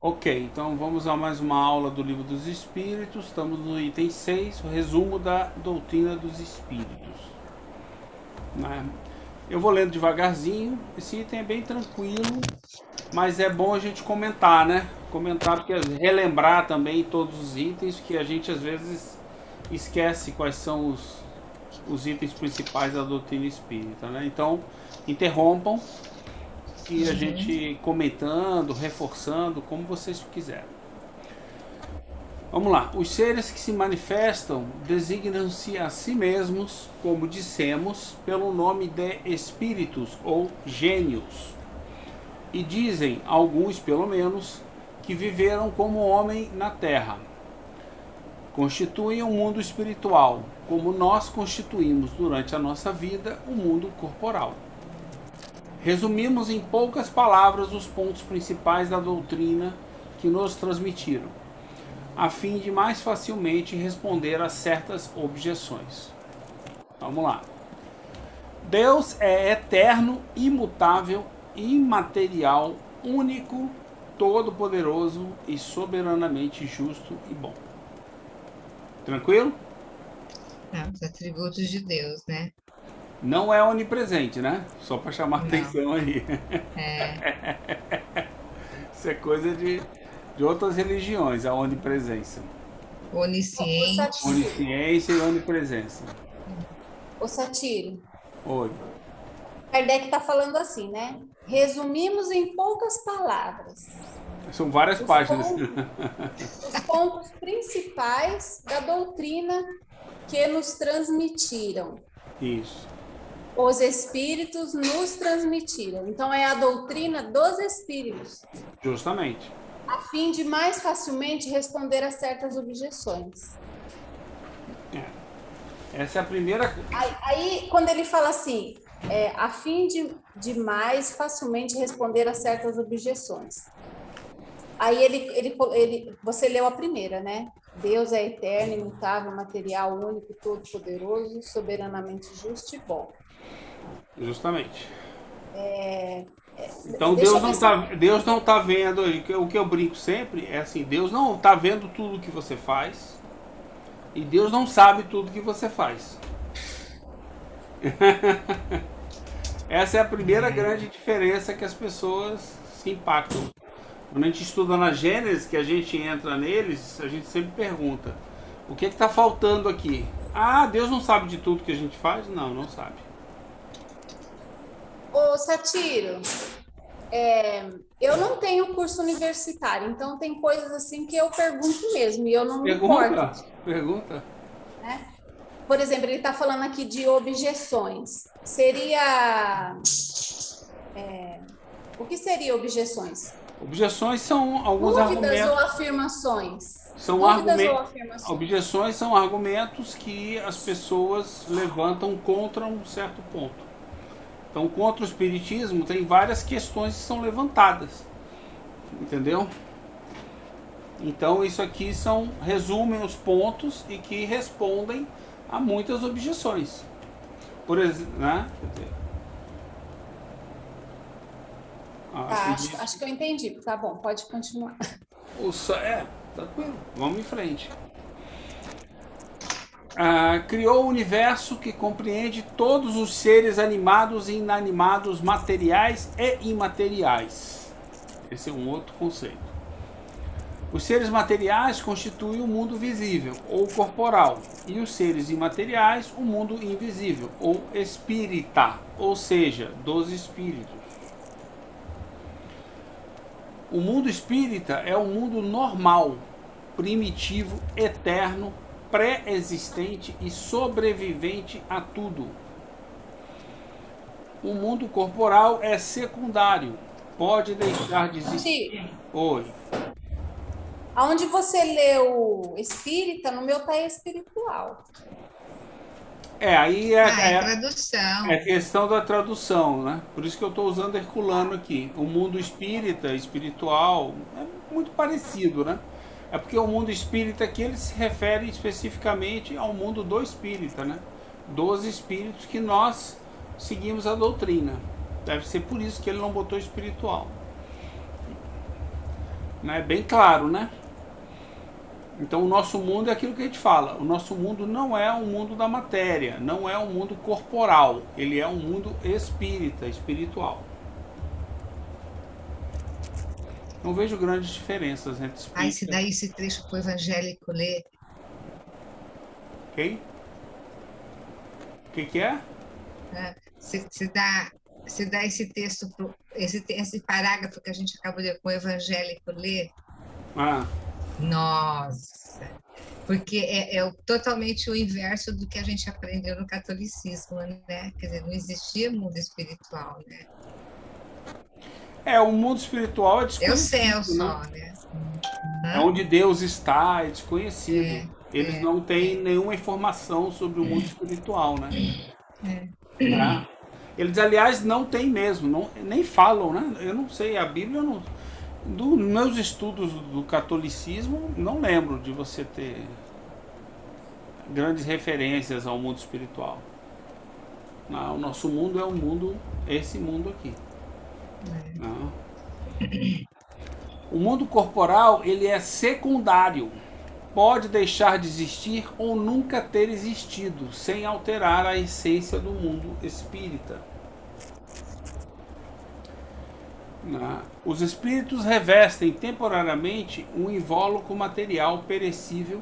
Ok, então vamos a mais uma aula do Livro dos Espíritos. Estamos no item 6, o resumo da doutrina dos Espíritos. Né? Eu vou lendo devagarzinho, esse item é bem tranquilo, mas é bom a gente comentar, né? Comentar, porque relembrar também todos os itens, que a gente às vezes esquece quais são os itens principais da doutrina espírita, né? Então, interrompam e a Uhum. gente comentando, reforçando, como vocês quiserem. Vamos lá. Os seres que se manifestam designam-se a si mesmos, como dissemos, pelo nome de espíritos ou gênios. E dizem, alguns pelo menos, que viveram como homem na Terra. Constituem um mundo espiritual, como nós constituímos durante a nossa vida o mundo corporal. Resumimos em poucas palavras os pontos principais da doutrina que nos transmitiram, a fim de mais facilmente responder a certas objeções. Vamos lá. Deus é eterno, imutável, imaterial, único, todo-poderoso e soberanamente justo e bom. Tranquilo? Os atributos de Deus, né? Não é onipresente, né? Só para chamar a Não. atenção aí. É Isso é coisa de outras religiões, a onipresença. Ô onisciente. Satiro, Onisciência e onipresença. ô Satiro, Oi. Kardec está falando assim, né? Resumimos em poucas palavras São várias os páginas. pontos, os pontos principais da doutrina que nos transmitiram. Isso. Os espíritos nos transmitiram. Então, é a doutrina dos espíritos, Justamente. a fim de mais facilmente responder a certas objeções. Essa é a primeira. Aí quando ele fala assim, a fim de mais facilmente responder a certas objeções. Aí você leu a primeira, né? Deus é eterno, imutável, material, único, todo-poderoso, soberanamente justo e bom. Justamente. Então Deixa eu ver se eu... Deus não tá vendo. O que eu brinco sempre é assim: Deus não tá vendo tudo que você faz. E Deus não sabe tudo que você faz. Essa é a primeira grande diferença que as pessoas se impactam. Quando a gente estuda na Gênesis, que a gente entra neles, a gente sempre pergunta: o que está faltando aqui? Ah, Deus não sabe de tudo que a gente faz? Não, não sabe. Ô, Satiro, eu não tenho curso universitário, então tem coisas assim que eu pergunto mesmo e eu não me importo, Pergunta, pergunta. né? Por exemplo, ele está falando aqui de objeções. Seria... O que seria objeções? Objeções são alguns Dúvidas ou argumentos. afirmações? São Dúvidas ou argumentos. afirmações? Objeções são argumentos que as pessoas levantam contra um certo ponto. Então, contra o espiritismo, tem várias questões que são levantadas. Entendeu? Então, isso aqui resumem os pontos e que respondem a muitas objeções. Por exemplo, né? Tá, Seguinte, acho que eu entendi. Tá bom, pode continuar. tranquilo, vamos em frente. Criou o universo que compreende todos os seres animados e inanimados, materiais e imateriais. Esse é um outro conceito. Os seres materiais constituem o mundo visível ou corporal, e os seres imateriais o mundo invisível ou espírita, ou seja, dos espíritos. O mundo espírita é um mundo normal, primitivo, eterno, pré-existente e sobrevivente a tudo. O mundo corporal é secundário, pode deixar de Tiro, existir. Oi. aonde você leu espírita, no meu tá espiritual. Aí É é tradução. questão da tradução, né? Por isso que eu estou usando Herculano aqui. O mundo espírita, espiritual, é muito parecido, né? É porque o mundo espírita aqui ele se refere especificamente ao mundo do espírita, né? Dos espíritos que nós seguimos a doutrina. Deve ser por isso que ele não botou espiritual. né? Bem claro, né? Então o nosso mundo é aquilo que a gente fala. O nosso mundo não é um mundo da matéria, não é um mundo corporal. Ele é um mundo espírita, espiritual. Não vejo grandes diferenças entre Aí se espírita. dá esse trecho para o evangélico ler, Ok? O que é? né? Se dá esse texto, esse parágrafo que a gente acabou de ler com o evangélico ler, Ah, nossa, porque é totalmente o inverso do que a gente aprendeu no catolicismo, né? Quer dizer, não existia mundo espiritual, né? o mundo espiritual é É o céu desconhecido, né? só, né? É Hã? onde Deus está, é desconhecido. É, Eles é, não têm é, nenhuma informação sobre o mundo espiritual, né? é. Né? Eles, aliás, não têm mesmo, não, nem falam, né? Eu não sei, a Bíblia não. Dos meus estudos do catolicismo, não lembro de você ter grandes referências ao mundo espiritual. Não, o nosso mundo é o mundo, esse mundo aqui. Não. O mundo corporal, ele é secundário. Pode deixar de existir ou nunca ter existido, sem alterar a essência do mundo espírita. Os espíritos revestem temporariamente um invólucro material perecível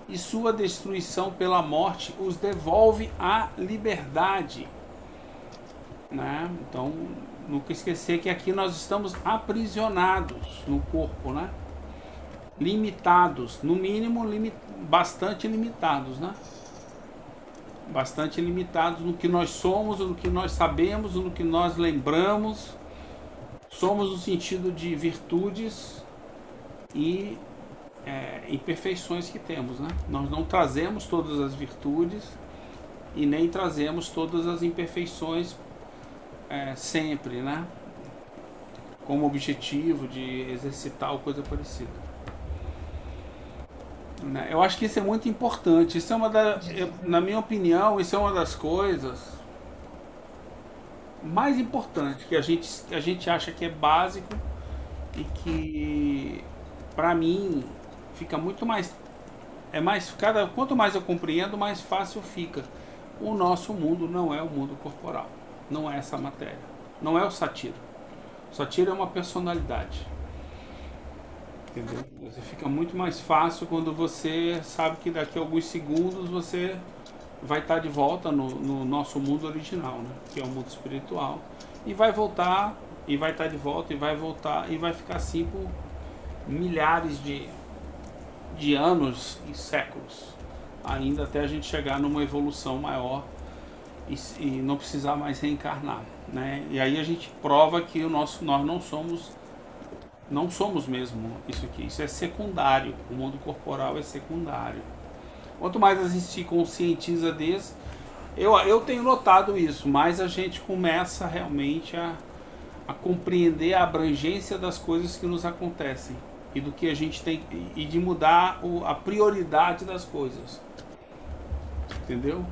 e sua destruição pela morte os devolve à liberdade. Então, nunca esquecer que aqui nós estamos aprisionados no corpo, né? Limitados, no mínimo bastante limitados, né? Bastante limitados no que nós somos, no que nós sabemos, no que nós lembramos. Somos no sentido de virtudes e imperfeições que temos, né? Nós não trazemos todas as virtudes e nem trazemos todas as imperfeições sempre, né? Como objetivo de exercitar ou coisa parecida. Eu acho que isso é muito importante. Isso é na minha opinião, isso é uma das coisas mais importantes que a gente acha que é básico e que, para mim, fica muito mais quanto mais eu compreendo, mais fácil fica. O nosso mundo não é o mundo corporal, não é essa matéria, não é o Satira. O Satira é uma personalidade, entendeu? Você fica muito mais fácil quando você sabe que daqui a alguns segundos você vai estar de volta no nosso mundo original, né? Que é o mundo espiritual, e vai voltar e vai estar de volta e vai voltar e vai ficar assim por milhares de anos e séculos, ainda até a gente chegar numa evolução maior e não precisar mais reencarnar, né? E aí a gente prova que nós não somos mesmo isso aqui, isso é secundário, o mundo corporal é secundário. Quanto mais a gente se conscientiza disso, eu tenho notado isso, mais a gente começa realmente a compreender a abrangência das coisas que nos acontecem e do que a gente tem, e de mudar a prioridade das coisas, entendeu?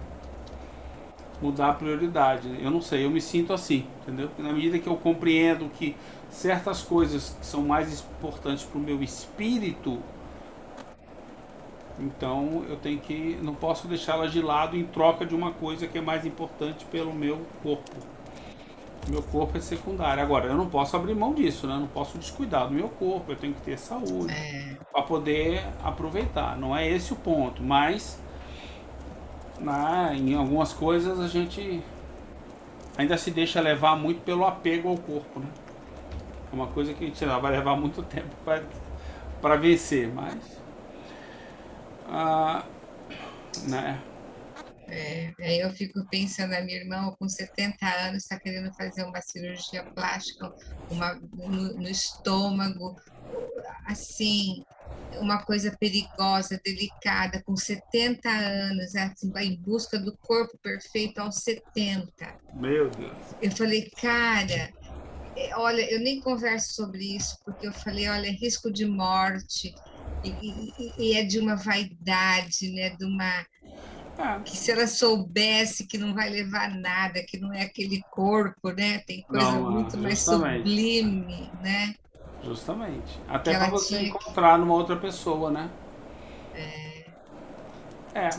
Mudar a prioridade. Eu não sei, eu me sinto assim, entendeu? Na medida que eu compreendo que certas coisas que são mais importantes para o meu espírito, então eu tenho que, não posso deixá-las de lado em troca de uma coisa que é mais importante pelo meu corpo. Meu corpo é secundário. Agora, eu não posso abrir mão disso, né? Eu não posso descuidar do meu corpo. Eu tenho que ter saúde para poder aproveitar. Não é esse o ponto, mas em algumas coisas a gente ainda se deixa levar muito pelo apego ao corpo, né? É uma coisa que a gente vai levar muito tempo para vencer, mas né? Aí eu fico pensando, a minha irmã com 70 anos está querendo fazer uma cirurgia plástica no estômago, assim, uma coisa perigosa, delicada, com 70 anos, assim, vai em busca do corpo perfeito aos 70. Meu Deus. Eu falei, cara, olha, eu nem converso sobre isso, porque eu falei, olha, risco de morte, e é de uma vaidade, né, de uma que se ela soubesse que não vai levar nada, que não é aquele corpo, né? Tem coisa Não, muito mais justamente. sublime, né? Justamente. que Até para ela você tinha que... encontrar numa outra pessoa, né?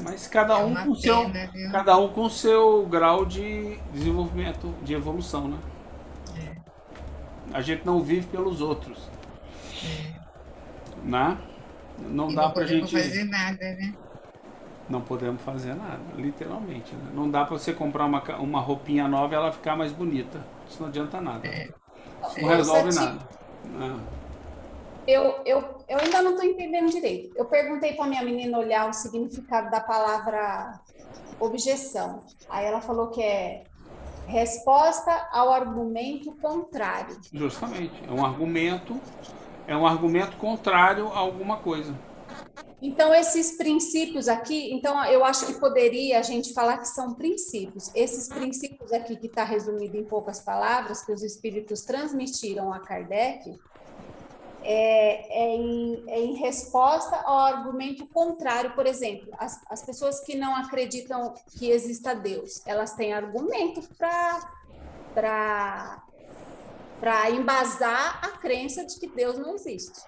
Mas cada É um uma com seu, pena, viu? cada um com seu grau de desenvolvimento, de evolução, né? A gente não vive pelos outros, né? Não E dá não pra podemos gente, fazer nada, né? não podemos fazer nada, literalmente, né? Não dá pra você comprar uma roupinha nova e ela ficar mais bonita. Isso não adianta nada. Isso não Ô, resolve Sati, nada. Né? eu ainda não estou entendendo direito. Eu perguntei para minha menina olhar o significado da palavra objeção. Aí ela falou que é resposta ao argumento contrário. Justamente. É um argumento contrário a alguma coisa. Então, esses princípios aqui, então eu acho que poderia a gente falar que são princípios. Esses princípios aqui, que está resumido em poucas palavras, que os espíritos transmitiram a Kardec, é em resposta ao argumento contrário. Por exemplo, as pessoas que não acreditam que exista Deus, elas têm argumento para embasar a crença de que Deus não existe.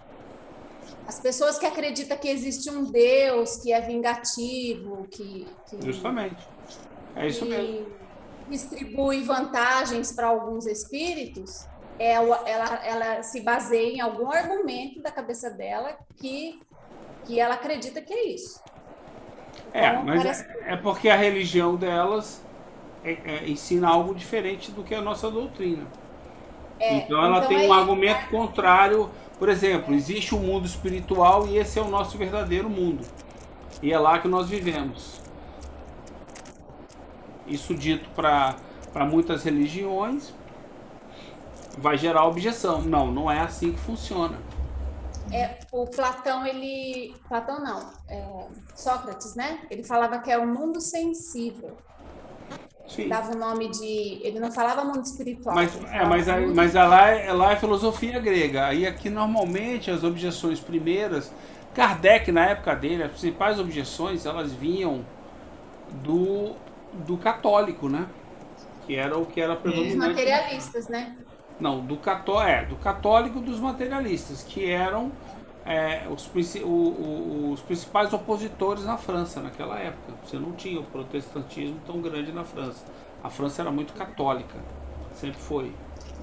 As pessoas que acreditam que existe um Deus que é vingativo, Justamente. É isso mesmo. que distribui vantagens para alguns espíritos, ela se baseia em algum argumento da cabeça dela que ela acredita que é isso. Então, Mas parece... é porque a religião delas ensina algo diferente do que a nossa doutrina. Então ela então tem um aí, argumento contrário. Por exemplo, existe um mundo espiritual e esse é o nosso verdadeiro mundo. E é lá que nós vivemos. Isso dito para muitas religiões vai gerar objeção. Não, não é assim que funciona. o Platão, Platão não, Sócrates, né? Ele falava que é o mundo sensível. Sim. Dava o nome de... Ele não falava mundo espiritual. Mas lá é filosofia grega. Aí aqui normalmente as objeções primeiras, Kardec na época dele, as principais objeções elas vinham do católico, né? Que era o que era Os predominante. materialistas, né? Não, do católico dos materialistas, que eram os principais opositores na França naquela época. Você não tinha o protestantismo tão grande na França. A França era muito católica, sempre foi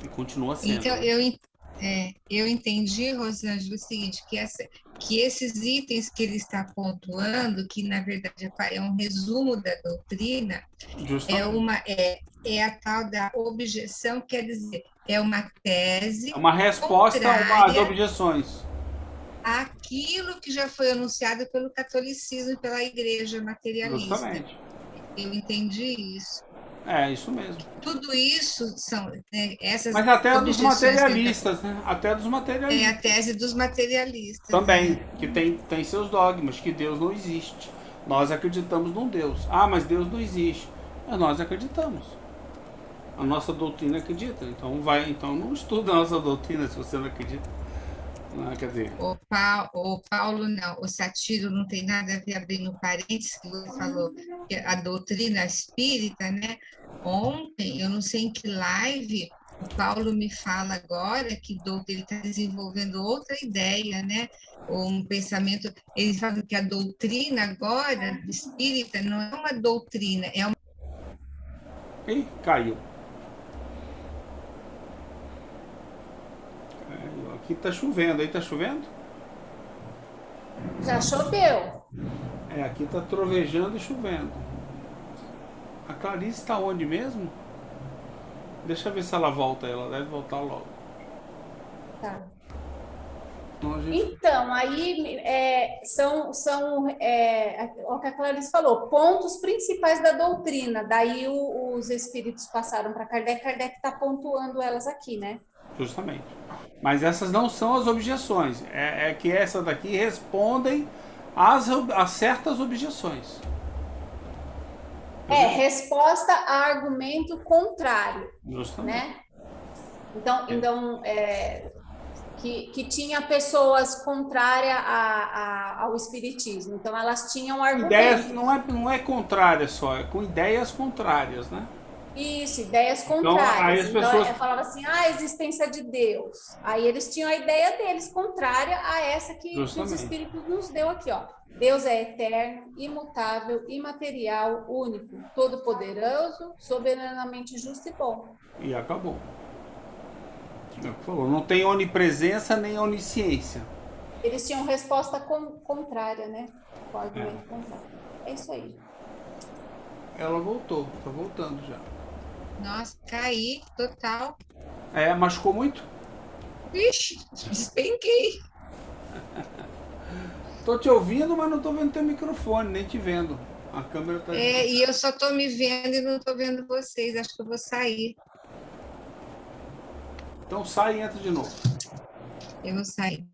e continua sendo. Então, eu entendi, Rosângela, o seguinte, que esses itens que ele está pontuando, que na verdade é um resumo da doutrina, é a tal da objeção, quer dizer, é uma tese é uma resposta às objeções. Aquilo que já foi anunciado pelo catolicismo e pela igreja materialista. Justamente. Eu entendi isso. É, isso mesmo. Tudo isso são essas Mas até dos objeções materialistas, né? Até dos materialistas. É a tese dos materialistas. Também, que tem seus dogmas, que Deus não existe. Nós acreditamos num Deus. Ah, mas Deus não existe. Mas nós acreditamos. A nossa doutrina acredita. Então não estuda a nossa doutrina se você não acredita. Não, quer dizer. O Paulo não, o Satiro não tem nada a ver, abrindo parênteses, que você falou que a doutrina espírita, né? Ontem, eu não sei em que live, o Paulo me fala agora que ele está desenvolvendo outra ideia, né? Um pensamento. Ele fala que a doutrina agora espírita não é uma doutrina, é uma. Ih, caiu. Aqui tá chovendo, aí tá chovendo? Já choveu. Aqui tá trovejando e chovendo. A Clarice tá onde mesmo? Deixa eu ver se ela volta, ela deve voltar logo. Tá. Então, então aí são o que a Clarice falou, pontos principais da doutrina. Daí os espíritos passaram para Kardec, Kardec está pontuando elas aqui, né? Justamente. Mas essas não são as objeções. É que essas daqui respondem a certas objeções. Resposta a argumento contrário. Justamente. Né? Então que tinha pessoas contrárias ao espiritismo. Então elas tinham argumentos. Ideias não é contrária só, é com ideias contrárias, né? Isso, ideias Então, aí contrárias. as Então, pessoas... falava assim, a existência de Deus. Aí eles tinham a ideia deles contrária a essa que os Justamente. Espíritos nos deu aqui, ó. Deus é eterno, imutável, imaterial, único, todo-poderoso, soberanamente justo e bom. E acabou. É o que falou. Não tem onipresença nem onisciência. Eles tinham resposta contrária, né? Com É. argumento contrário. É isso aí. Ela voltou. Tá voltando já. Nossa, caí total. É, machucou muito? Vixe, despenquei. Tô te ouvindo, mas não tô vendo teu microfone, nem te vendo. A câmera tá É, e desligada. eu só tô me vendo e não tô vendo vocês. Acho que eu vou sair. Então sai e entra de novo. Eu vou sair.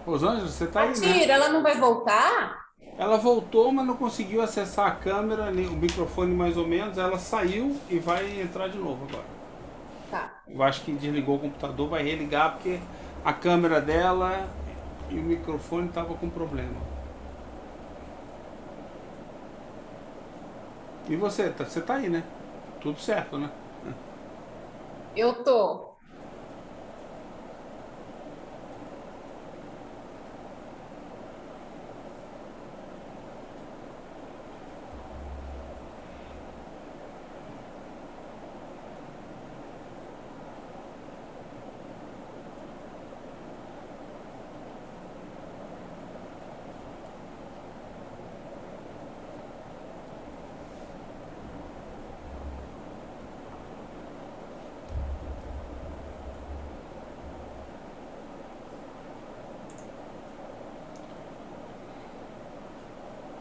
Rosângela, você tá aí, né? Tira, ela não vai voltar? Ela voltou, mas não conseguiu acessar a câmera, nem o microfone mais ou menos. Ela saiu e vai entrar de novo agora. Tá. Eu acho que desligou o computador, vai religar porque a câmera dela e o microfone tava com problema. E você tá aí, né? Tudo certo, né? Eu tô.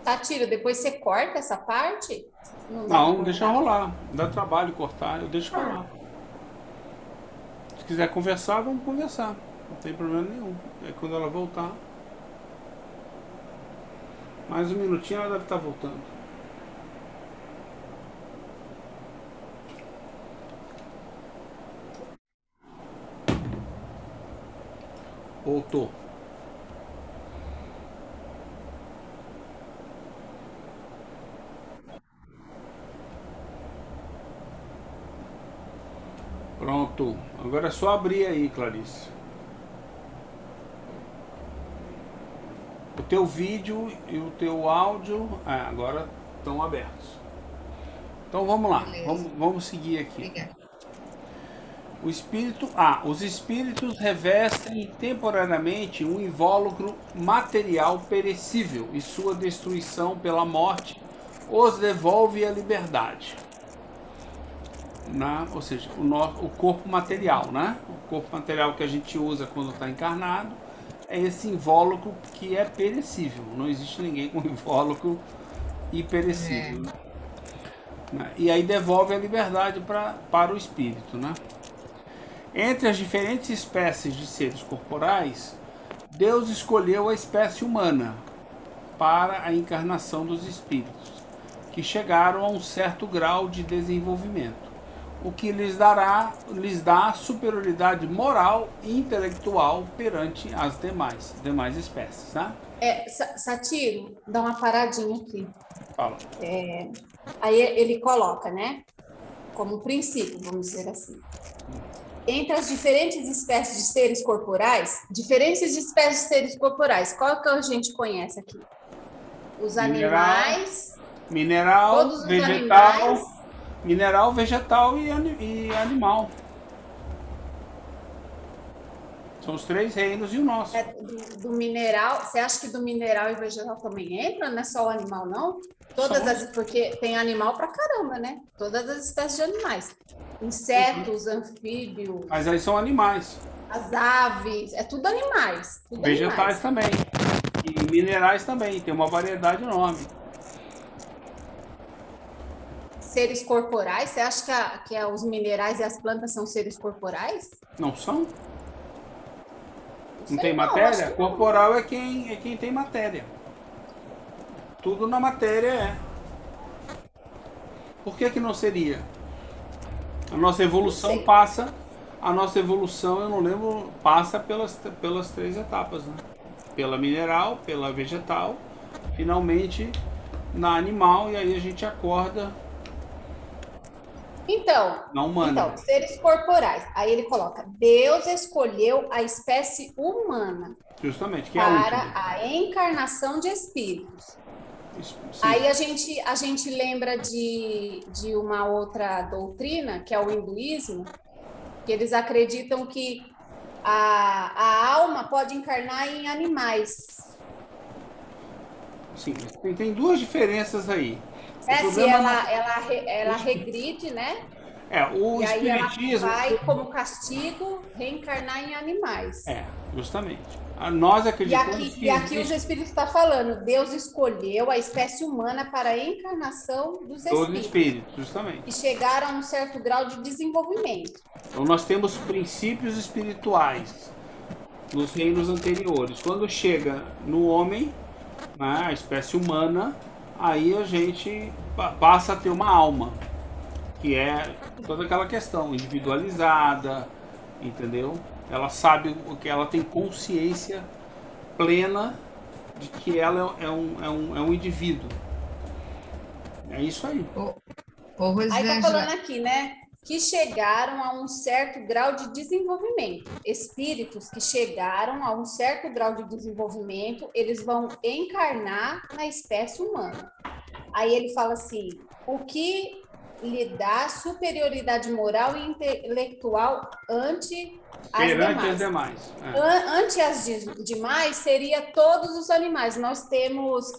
Tatira, depois você corta essa parte? Não dá para Não, deixa cortar? rolar. Dá trabalho cortar, eu deixo rolar. Se quiser conversar, vamos conversar. Não tem problema nenhum. É quando ela voltar. Mais um minutinho ela deve estar voltando. Voltou. Pronto. Agora é só abrir aí, Clarice. O teu vídeo e o teu áudio agora estão abertos. Então vamos lá. Beleza. Vamos seguir aqui. Obrigada. Os espíritos revestem temporariamente um invólucro material perecível e sua destruição pela morte os devolve à liberdade. Ou seja, o corpo material, né? O corpo material que a gente usa quando está encarnado é esse invólucro que é perecível. Não existe ninguém com invólucro imperecível. Né? E aí devolve a liberdade para o espírito, né? Entre as diferentes espécies de seres corporais, Deus escolheu a espécie humana para a encarnação dos espíritos, que chegaram a um certo grau de desenvolvimento, o que lhes dá superioridade moral e intelectual perante as demais espécies, né? Satiro, dá uma paradinha aqui. Fala. Aí ele coloca, né? Como princípio, vamos dizer assim. Entre as diferentes espécies de seres corporais, qual que a gente conhece aqui? Os animais, Mineral, todos os vegetal, animais. mineral, vegetal e animal. São os 3 reinos e o nosso. Do mineral, você acha que do mineral e vegetal também entra? Não é só o animal, não? Porque tem animal pra caramba, né? Todas as espécies de animais. Insetos, anfíbios. Mas aí são animais. As aves, é tudo animais. Tudo Vegetais animais. também. E minerais também. Tem uma variedade enorme. Seres corporais, você acha que os minerais e as plantas são seres corporais? Não são? Não sei tem não, matéria? acho que não. Corporal é quem tem matéria. Tudo na matéria é. Por que não seria? A nossa evolução sei. passa. A nossa evolução, eu não lembro, passa pelas 3 etapas, né? Pela mineral, pela vegetal, finalmente na animal, e aí a gente acorda na humana. Então, seres corporais. Aí ele coloca: Deus escolheu a espécie humana Justamente, que é a para última. a encarnação de espíritos. Sim. Aí a gente lembra de uma outra doutrina, que é o hinduísmo, que eles acreditam que a alma pode encarnar em animais. Sim, tem 2 diferenças aí. O Se problema ela regride, né? o E aí ela espiritismo vai, como castigo, reencarnar em animais. justamente. Nós acreditamos que E aqui existe os espíritos estão falando, Deus escolheu a espécie humana para a encarnação dos todos os espíritos, espíritos, justamente. que chegaram a um certo grau de desenvolvimento. Então nós temos princípios espirituais nos reinos anteriores. Quando chega no homem, né, a espécie humana, aí a gente passa a ter uma alma, que é toda aquela questão individualizada, entendeu? Ela sabe o que ela tem consciência plena de que ela é um indivíduo. É isso aí. Ô, Aí tá Rosângela, falando aqui, né? Que chegaram a um certo grau de desenvolvimento. Espíritos que chegaram a um certo grau de desenvolvimento, eles vão encarnar na espécie humana. Aí ele fala assim: o que lhe dá superioridade moral e intelectual ante as Perante as demais. demais. Ante as demais seria todos os animais. Nós temos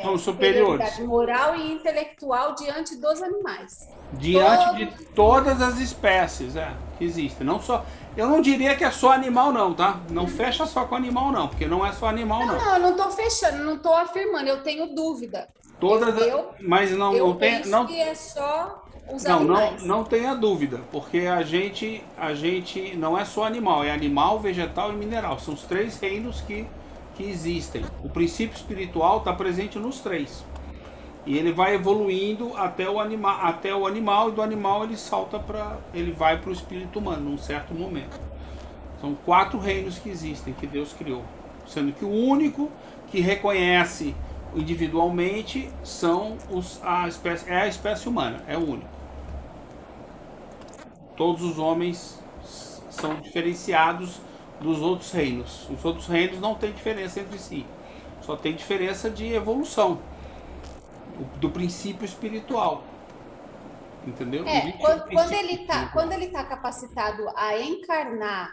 Somos superioridade superiores. moral e intelectual diante dos animais. Diante de todas as espécies que existem. Não só. Eu não diria que é só animal, não, tá? Não fecha só com animal, não, porque não é só animal, não. Não, eu não estou fechando, não estou afirmando, eu tenho dúvida. Todas, mas Eu não tem. penso Não, que é só os não, animais. não tenha dúvida, porque a gente não é só animal, é animal, vegetal e mineral. São os 3 reinos que existem. O princípio espiritual está presente nos 3. E ele vai evoluindo até o animal, e do animal ele vai para o espírito humano num certo momento. São 4 reinos que existem, que Deus criou, sendo que o único que reconhece individualmente é a espécie humana, é o único. Todos os homens são diferenciados dos outros reinos. Os outros reinos não têm diferença entre si, só tem diferença de evolução do princípio espiritual, entendeu? Quando ele tá capacitado a encarnar,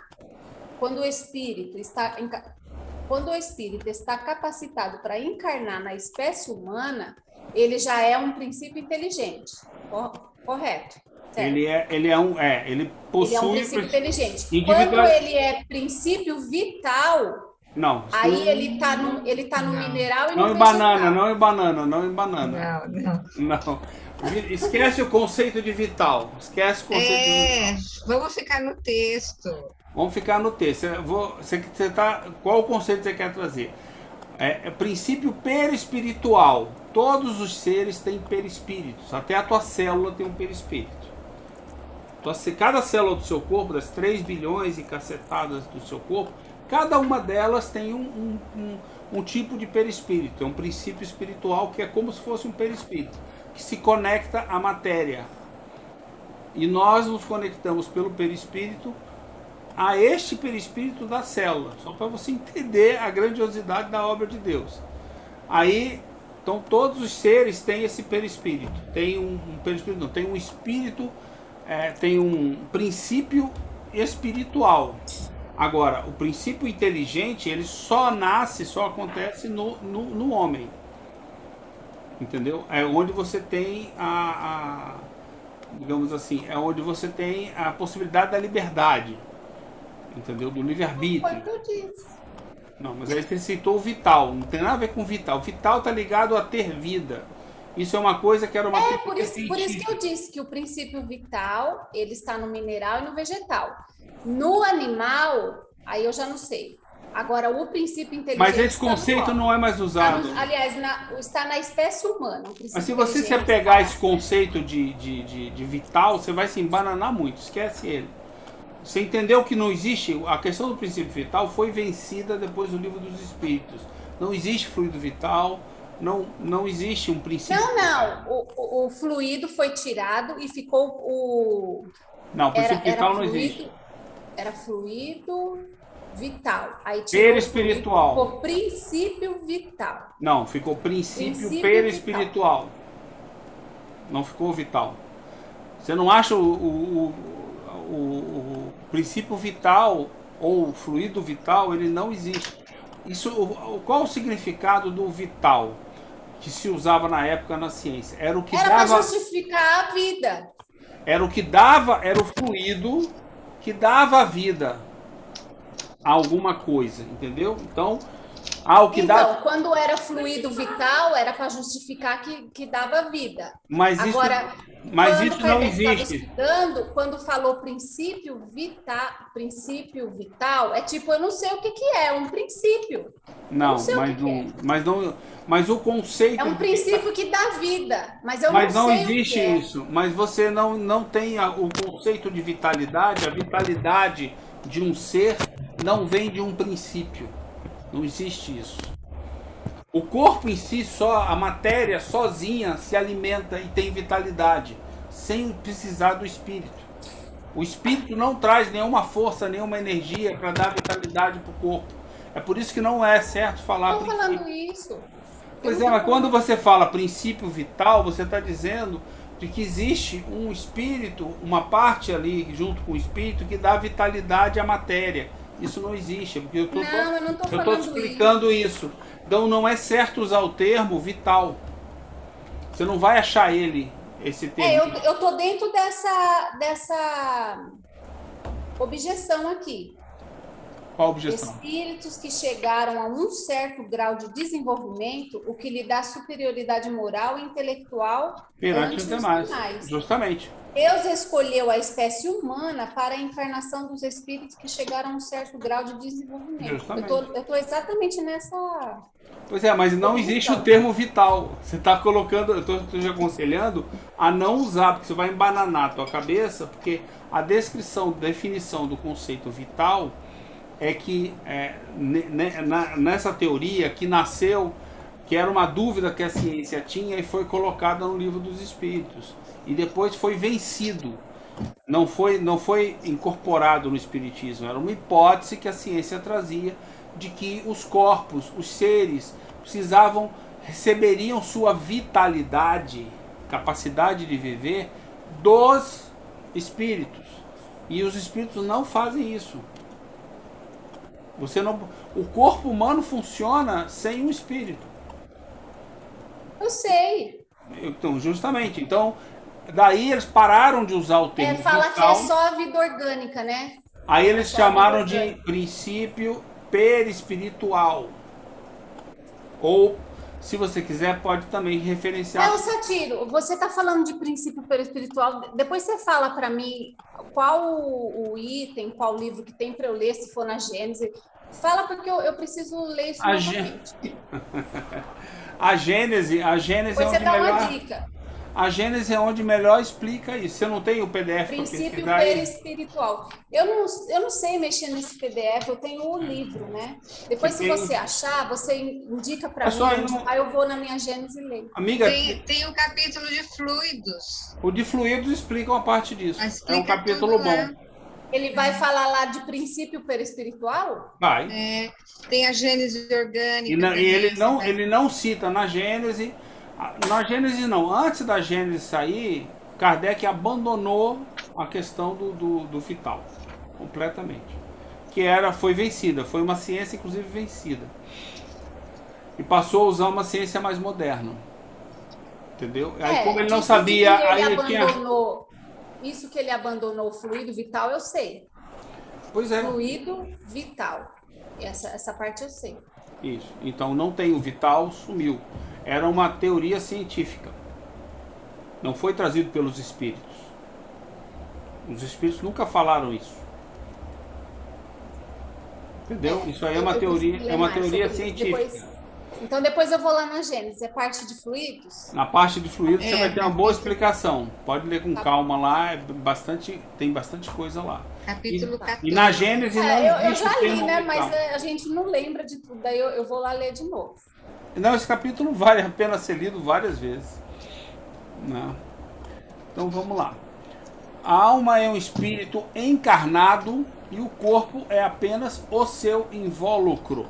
quando o espírito está capacitado para encarnar na espécie humana, ele já é um princípio inteligente, correto? Certo? Ele possui Ele é um princípio inteligente. individual... Quando ele é princípio vital, não, aí ele tá no mineral e não no em vegetal. não em banana. não. Esquece o conceito de vital. Esquece o conceito de vital. Vamos ficar no texto. Vamos ficar no texto. Qual o conceito que você quer trazer? Princípio perispiritual. Todos os seres têm perispíritos. Até a tua célula tem um perispírito. Cada célula do seu corpo, das 3 bilhões e cacetadas do seu corpo, cada uma delas tem um tipo de perispírito. É um princípio espiritual que é como se fosse um perispírito. que se conecta à matéria. E nós nos conectamos pelo perispírito a este perispírito da célula, só para você entender a grandiosidade da obra de Deus. Aí, então todos os seres têm esse perispírito, tem um perispírito, não, tem um espírito, tem um princípio espiritual. Agora, o princípio inteligente, ele só nasce, só acontece no homem. Entendeu? É onde você tem digamos assim, é onde você tem a possibilidade da liberdade. Entendeu? Do livre-arbítrio. Foi o que eu disse. Não, mas aí você citou o vital. Não tem nada a ver com vital. O vital está ligado a ter vida. Isso é uma coisa que era uma coisa por isso que eu disse que o princípio vital, ele está no mineral e no vegetal. No animal, aí eu já não sei. Agora, o princípio inteligente... Mas esse conceito não é mais usado. Aliás, está na espécie humana. Mas se você se apegar a esse conceito de vital, você vai se embananar muito. Esquece ele. Você entendeu que não existe... A questão do princípio vital foi vencida depois do Livro dos Espíritos. Não existe fluido vital, não existe um princípio vital. O fluido foi tirado e ficou o... Não, o princípio vital não existe. Era fluido vital. Aí perispiritual. Ficou princípio vital. Não, ficou princípio perispiritual. Não ficou vital. Você não acha o princípio vital ou o fluido vital, ele não existe. Qual o significado do vital que se usava na época na ciência? Era para justificar a vida. Era o fluido que dava vida a alguma coisa, entendeu? Então, quando era fluido vital, era para justificar que dava vida. Mas agora, isso não existe. Quando falou princípio vital, é tipo, eu não sei o que é, um princípio. Não, mas o conceito... É um princípio que dá vida, mas eu não sei o que é. Mas não existe isso. Mas você não tem o conceito de vitalidade. A vitalidade de um ser não vem de um princípio. Não existe isso. O corpo em si, a matéria sozinha se alimenta e tem vitalidade, sem precisar do espírito. O espírito não traz nenhuma força, nenhuma energia para dar vitalidade para o corpo. É por isso que não é certo falar princípio. Estou falando isso. Pois é, mas quando você fala princípio vital, você está dizendo de que existe um espírito, uma parte ali junto com o espírito que dá vitalidade à matéria. Isso não existe, porque eu estou te explicando isso. Então não é certo usar o termo vital. Você não vai achar esse termo. Eu estou dentro dessa objeção aqui. Qual objeção? Espíritos que chegaram a um certo grau de desenvolvimento, o que lhe dá superioridade moral e intelectual perante os demais. Justamente. Deus escolheu a espécie humana para a encarnação dos espíritos que chegaram a um certo grau de desenvolvimento. Justamente. Eu estou exatamente nessa... Pois é, mas não existe o termo vital. Você está colocando, eu estou te aconselhando a não usar, porque você vai embananar a tua cabeça, porque a definição do conceito vital é que nessa teoria que nasceu, que era uma dúvida que a ciência tinha e foi colocada no Livro dos Espíritos. E depois foi vencido. Não foi incorporado no Espiritismo. Era uma hipótese que a ciência trazia de que os corpos, os seres, receberiam sua vitalidade, capacidade de viver dos espíritos. E os espíritos não fazem isso. O corpo humano funciona sem um espírito. Eu sei. Então, justamente. Então, daí eles pararam de usar o termo fala vital. Que é só a vida orgânica, né? Aí eles chamaram de princípio perispiritual. Ou, se você quiser, pode também referenciar... Satiro, você está falando de princípio perispiritual. Depois você fala para mim qual o item, qual livro que tem para eu ler, se for na Gênese. Fala, porque eu preciso ler isso novamente. A Gênese Você é onde dá melhor... uma dica. A Gênesis é onde melhor explica isso. Você não tem o PDF para Princípio pesquisar aí? perispiritual. Eu não sei mexer nesse PDF, eu tenho o livro, né? Depois, se tem- você achar, você indica para É mim, só ir no- aí eu vou na minha Gênesis e leio. Amiga, Tem um capítulo de fluidos. o de fluidos explica uma parte disso. Explica É um capítulo tudo lá. bom. Ele vai falar lá de princípio perispiritual? Vai. Tem a Gênese orgânica. E também, ele não cita na Gênese. Na Gênese não. Antes da Gênese sair, Kardec abandonou a questão do vital. Completamente. Foi vencida. Foi uma ciência, inclusive, vencida. E passou a usar uma ciência mais moderna. Entendeu? Aí como ele não sabia, aí ele tinha... Isso que ele abandonou o fluido vital, eu sei. Pois é. Fluido vital. Essa parte eu sei. Isso. Então não tem o vital, sumiu. Era uma teoria científica. Não foi trazido pelos espíritos. Os espíritos nunca falaram isso. Entendeu? Isso aí é uma teoria científica. Depois eu vou lá na Gênesis, é parte de fluidos? Na parte de fluidos você vai ter uma boa explicação. Pode ler com calma lá, tem bastante coisa lá. Capítulo 14. E na Gênesis não eu existe já o termo li, né? vital. Mas a gente não lembra de tudo, daí eu vou lá ler de novo. Não, esse capítulo vale a pena ser lido várias vezes. Não. Então vamos lá. A alma é um espírito encarnado e o corpo é apenas o seu invólucro.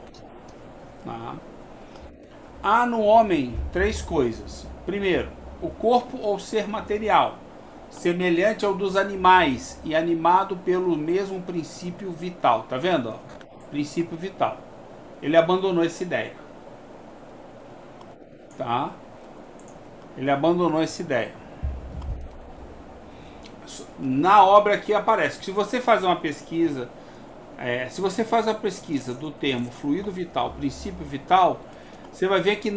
Tá? Há no homem 3 coisas. Primeiro, o corpo ou ser material, semelhante ao dos animais e animado pelo mesmo princípio vital. Tá vendo? Ó? Princípio vital. Ele abandonou essa ideia. Tá? Ele abandonou essa ideia. Na obra aqui aparece que se você faz uma pesquisa, do termo fluido vital, princípio vital, você vai ver que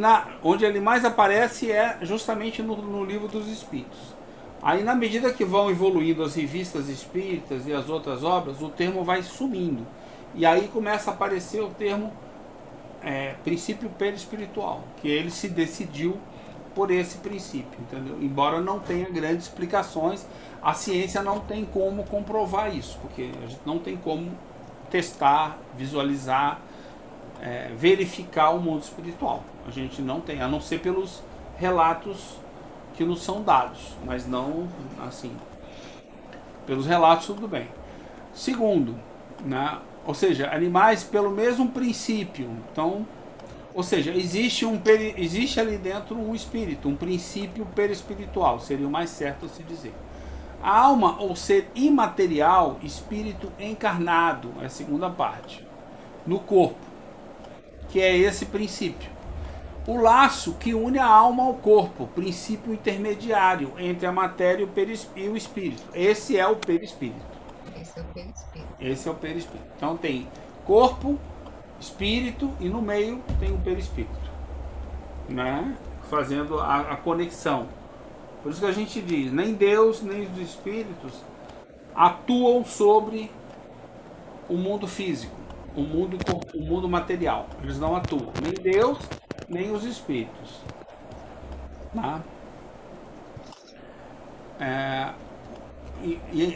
onde ele mais aparece é justamente no livro dos Espíritos. Aí na medida que vão evoluindo as revistas espíritas e as outras obras, o termo vai sumindo. E aí começa a aparecer o termo princípio perispiritual, que ele se decidiu por esse princípio, entendeu? Embora não tenha grandes explicações, a ciência não tem como comprovar isso, porque a gente não tem como testar, visualizar, verificar o mundo espiritual. A gente não tem, a não ser pelos relatos que nos são dados, mas não assim. Pelos relatos tudo bem. Segundo, né? Ou seja, animais pelo mesmo princípio. Então, ou seja, existe ali dentro um espírito, um princípio perispiritual, seria o mais certo a se dizer. A alma, ou ser imaterial, espírito encarnado, é a segunda parte, no corpo, que é esse princípio. O laço que une a alma ao corpo, princípio intermediário entre a matéria e o espírito. Esse é o perispírito. Esse é o perispírito. Então tem corpo, espírito e no meio tem o perispírito, né? Fazendo a conexão. Por isso que a gente diz, nem Deus nem os espíritos atuam sobre o mundo físico, o mundo material. Eles não atuam, nem Deus nem os espíritos, tá?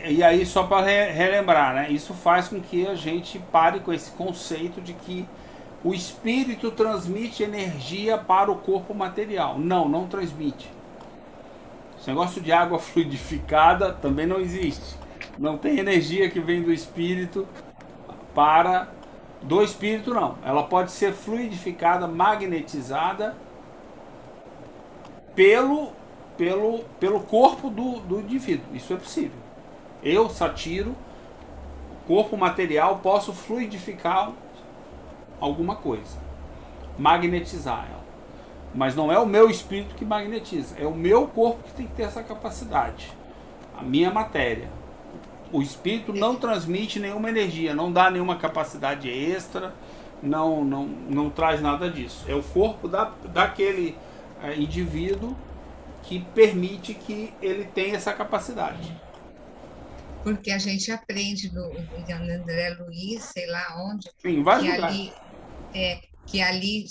E aí, só para relembrar, né? Isso faz com que a gente pare com esse conceito de que o espírito transmite energia para o corpo material. Não transmite. Esse negócio de água fluidificada também não existe. Não tem energia que vem do espírito do espírito, não. Ela pode ser fluidificada, magnetizada pelo corpo do indivíduo. Isso é possível. Eu, Satiro, corpo material, posso fluidificar alguma coisa, magnetizar ela. Mas não é o meu espírito que magnetiza, é o meu corpo que tem que ter essa capacidade. A minha matéria. O espírito não transmite nenhuma energia, não dá nenhuma capacidade extra, não traz nada disso. É o corpo daquele indivíduo que permite que ele tenha essa capacidade. Porque a gente aprende no André Luiz, sei lá onde, Sim, vai que lugar. ali que ali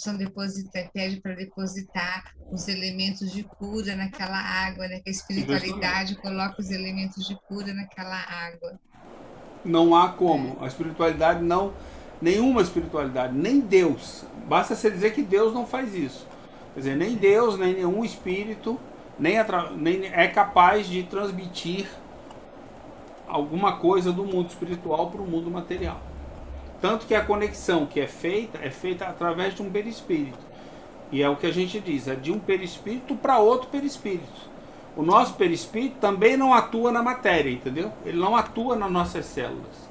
pede para depositar os elementos de cura naquela água, né? Que a Justamente. espiritualidade coloca os elementos de cura naquela água. Não há Né? como. A espiritualidade não. Nenhuma espiritualidade, nem Deus. Basta você dizer que Deus não faz isso. Quer dizer, nem Deus, nem nenhum espírito, nem é capaz de transmitir alguma coisa do mundo espiritual para o mundo material. Tanto que a conexão que é feita através de um perispírito. E é o que a gente diz, é de um perispírito para outro perispírito. O nosso perispírito também não atua na matéria, entendeu? Ele não atua nas nossas células.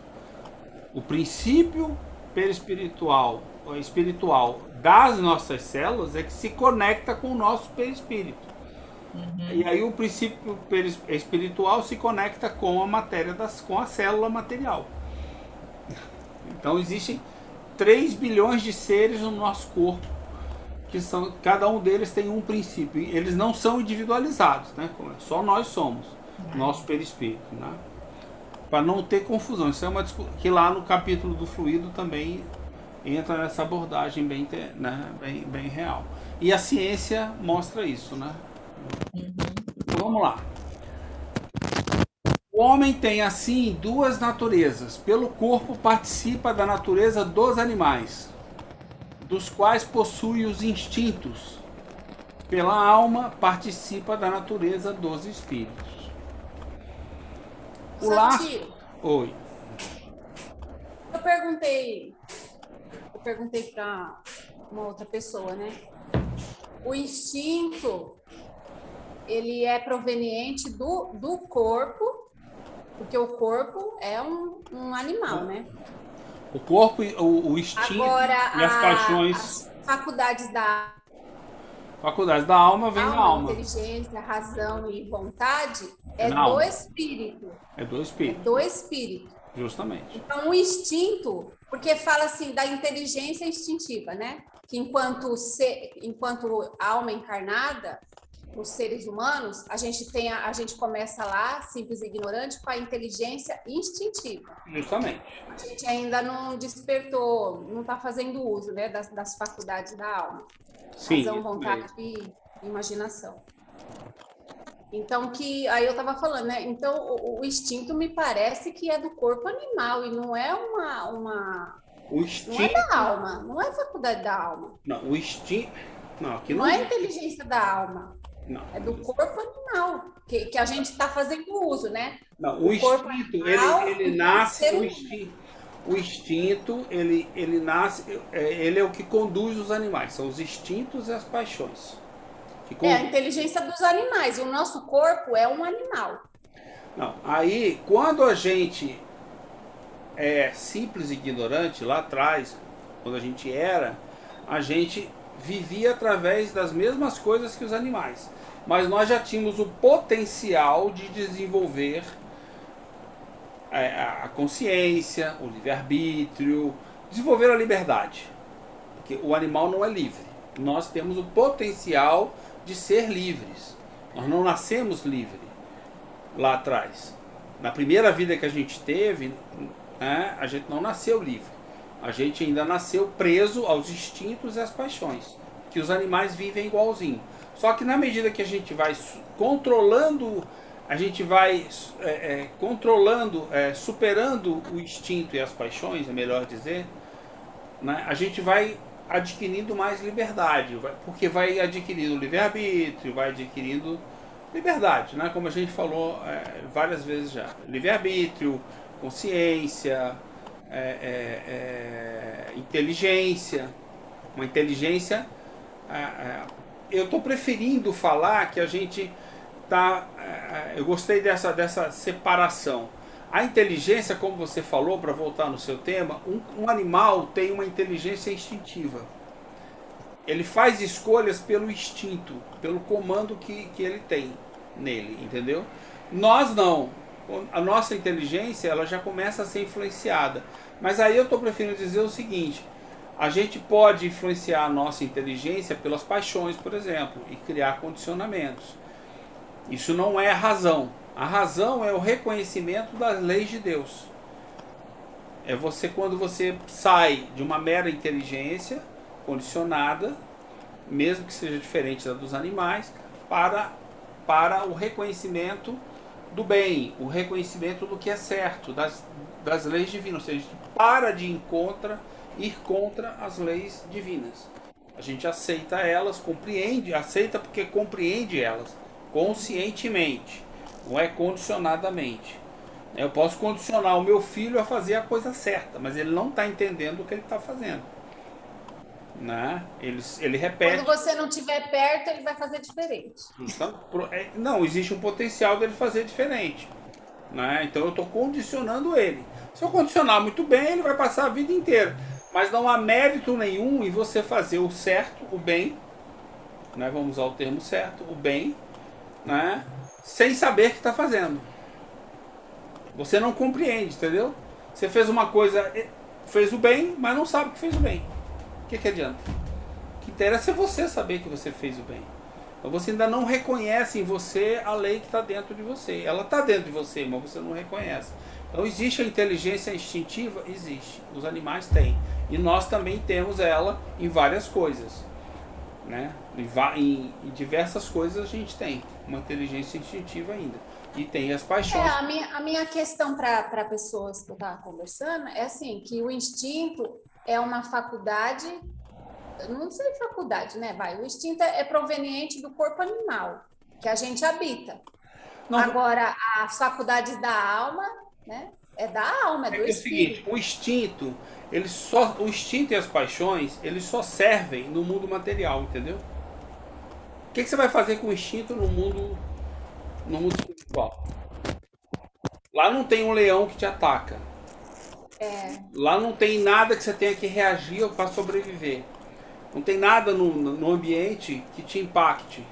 O princípio perispiritual, ou espiritual das nossas células é que se conecta com o nosso perispírito. E aí o princípio espiritual se conecta com a matéria, com a célula material. Então existem 3 bilhões de seres no nosso corpo, que são, cada um deles tem um princípio. Eles não são individualizados, né? Só nós somos, nosso perispírito, né? Para não ter confusão. Isso é uma que lá no capítulo do fluido também entra nessa abordagem bem real. E a ciência mostra isso, né? Então, vamos lá. O homem tem assim 2 naturezas. Pelo corpo participa da natureza dos animais, dos quais possui os instintos. Pela alma participa da natureza dos espíritos. O laço. Oi. Eu perguntei para uma outra pessoa, né? O instinto, ele é proveniente do corpo, porque o corpo é um animal, né? O corpo, o instinto Agora, e as paixões. as faculdades da Faculdades da alma vem da alma. inteligência, razão e vontade É é na do alma. espírito. É do É espírito, do espírito. justamente. Então, o instinto, porque fala assim da inteligência instintiva, né? Que enquanto alma encarnada, os seres humanos, a gente começa lá, simples e ignorante, com a inteligência instintiva. Justamente. A gente ainda não despertou, não está fazendo uso, né, das faculdades da alma. Sim. Razão, vontade e imaginação. Então, aí eu estava falando, né? Então, o instinto me parece que é do corpo animal e não é O instinto. não é da alma, não é faculdade da alma. Não, o instinto. Não, aqui Não não é inteligência da alma, Não. é do corpo animal, que a gente está fazendo uso, né? Não, o corpo instinto, animal, ele nasce. ser O humano. instinto, o instinto, ele nasce. Ele é o que conduz os animais. São os instintos e as paixões. É a inteligência dos animais. O nosso corpo é um animal. Não, aí, quando a gente é simples e ignorante, lá atrás, quando a gente vivia através das mesmas coisas que os animais. Mas nós já tínhamos o potencial de desenvolver a consciência, o livre-arbítrio, desenvolver a liberdade. Porque o animal não é livre. Nós temos o potencial de ser livres. Nós não nascemos livres lá atrás. Na primeira vida que a gente teve, né, a gente não nasceu livre. A gente ainda nasceu preso aos instintos e às paixões, que os animais vivem igualzinho. Só que na medida que a gente vai controlando, superando o instinto e as paixões, é melhor dizer, né, a gente vai adquirindo mais liberdade, porque vai adquirindo livre-arbítrio, vai adquirindo liberdade, né? Como a gente falou várias vezes já. Livre-arbítrio, consciência, inteligência. Uma inteligência... eu estou preferindo falar que a gente tá... eu gostei dessa separação. A inteligência, como você falou, para voltar no seu tema, um animal tem uma inteligência instintiva. Ele faz escolhas pelo instinto, pelo comando que ele tem nele, entendeu? Nós não. A nossa inteligência ela já começa a ser influenciada. Mas aí eu estou preferindo dizer o seguinte: a gente pode influenciar a nossa inteligência pelas paixões, por exemplo, e criar condicionamentos. Isso não é a razão. A razão é o reconhecimento das leis de Deus. É quando você sai de uma mera inteligência, condicionada, mesmo que seja diferente da dos animais, para o reconhecimento do bem, o reconhecimento do que é certo, das leis divinas. Ou seja, a gente para de ir contra as leis divinas. A gente aceita elas, compreende, aceita porque compreende elas conscientemente, não é condicionadamente. Eu posso condicionar o meu filho a fazer a coisa certa, mas ele não está entendendo o que ele está fazendo. Né? Ele repete. Quando você não estiver perto, ele vai fazer diferente. Não, existe um potencial dele fazer diferente. Né? Então eu estou condicionando ele. Se eu condicionar muito bem, ele vai passar a vida inteira. Mas não há mérito nenhum em você fazer o certo, o bem, né? Vamos usar o termo certo, o bem, né? Sem saber que está fazendo. Você não compreende, entendeu? Você fez uma coisa, fez o bem, mas não sabe que fez o bem. O que adianta? O que interessa é você saber que você fez o bem. Então você ainda não reconhece em você a lei que está dentro de você. Ela está dentro de você, mas você não reconhece. Então existe a inteligência instintiva? Existe. Os animais têm. E nós também temos ela em várias coisas. Né? Em diversas coisas a gente tem uma inteligência instintiva ainda. E tem as paixões. A minha questão para pessoas que eu estava conversando é assim, que o instinto é uma faculdade, não sei faculdade, né? O instinto é proveniente do corpo animal, que a gente habita. Não, agora, as faculdades da alma, né? É da alma, é do espírito. É o seguinte, o instinto e as paixões, eles só servem no mundo material, entendeu? O que você vai fazer com o instinto no mundo espiritual? Lá não tem um leão que te ataca. Lá não tem nada que você tenha que reagir para sobreviver. Não tem nada no ambiente que te impacte.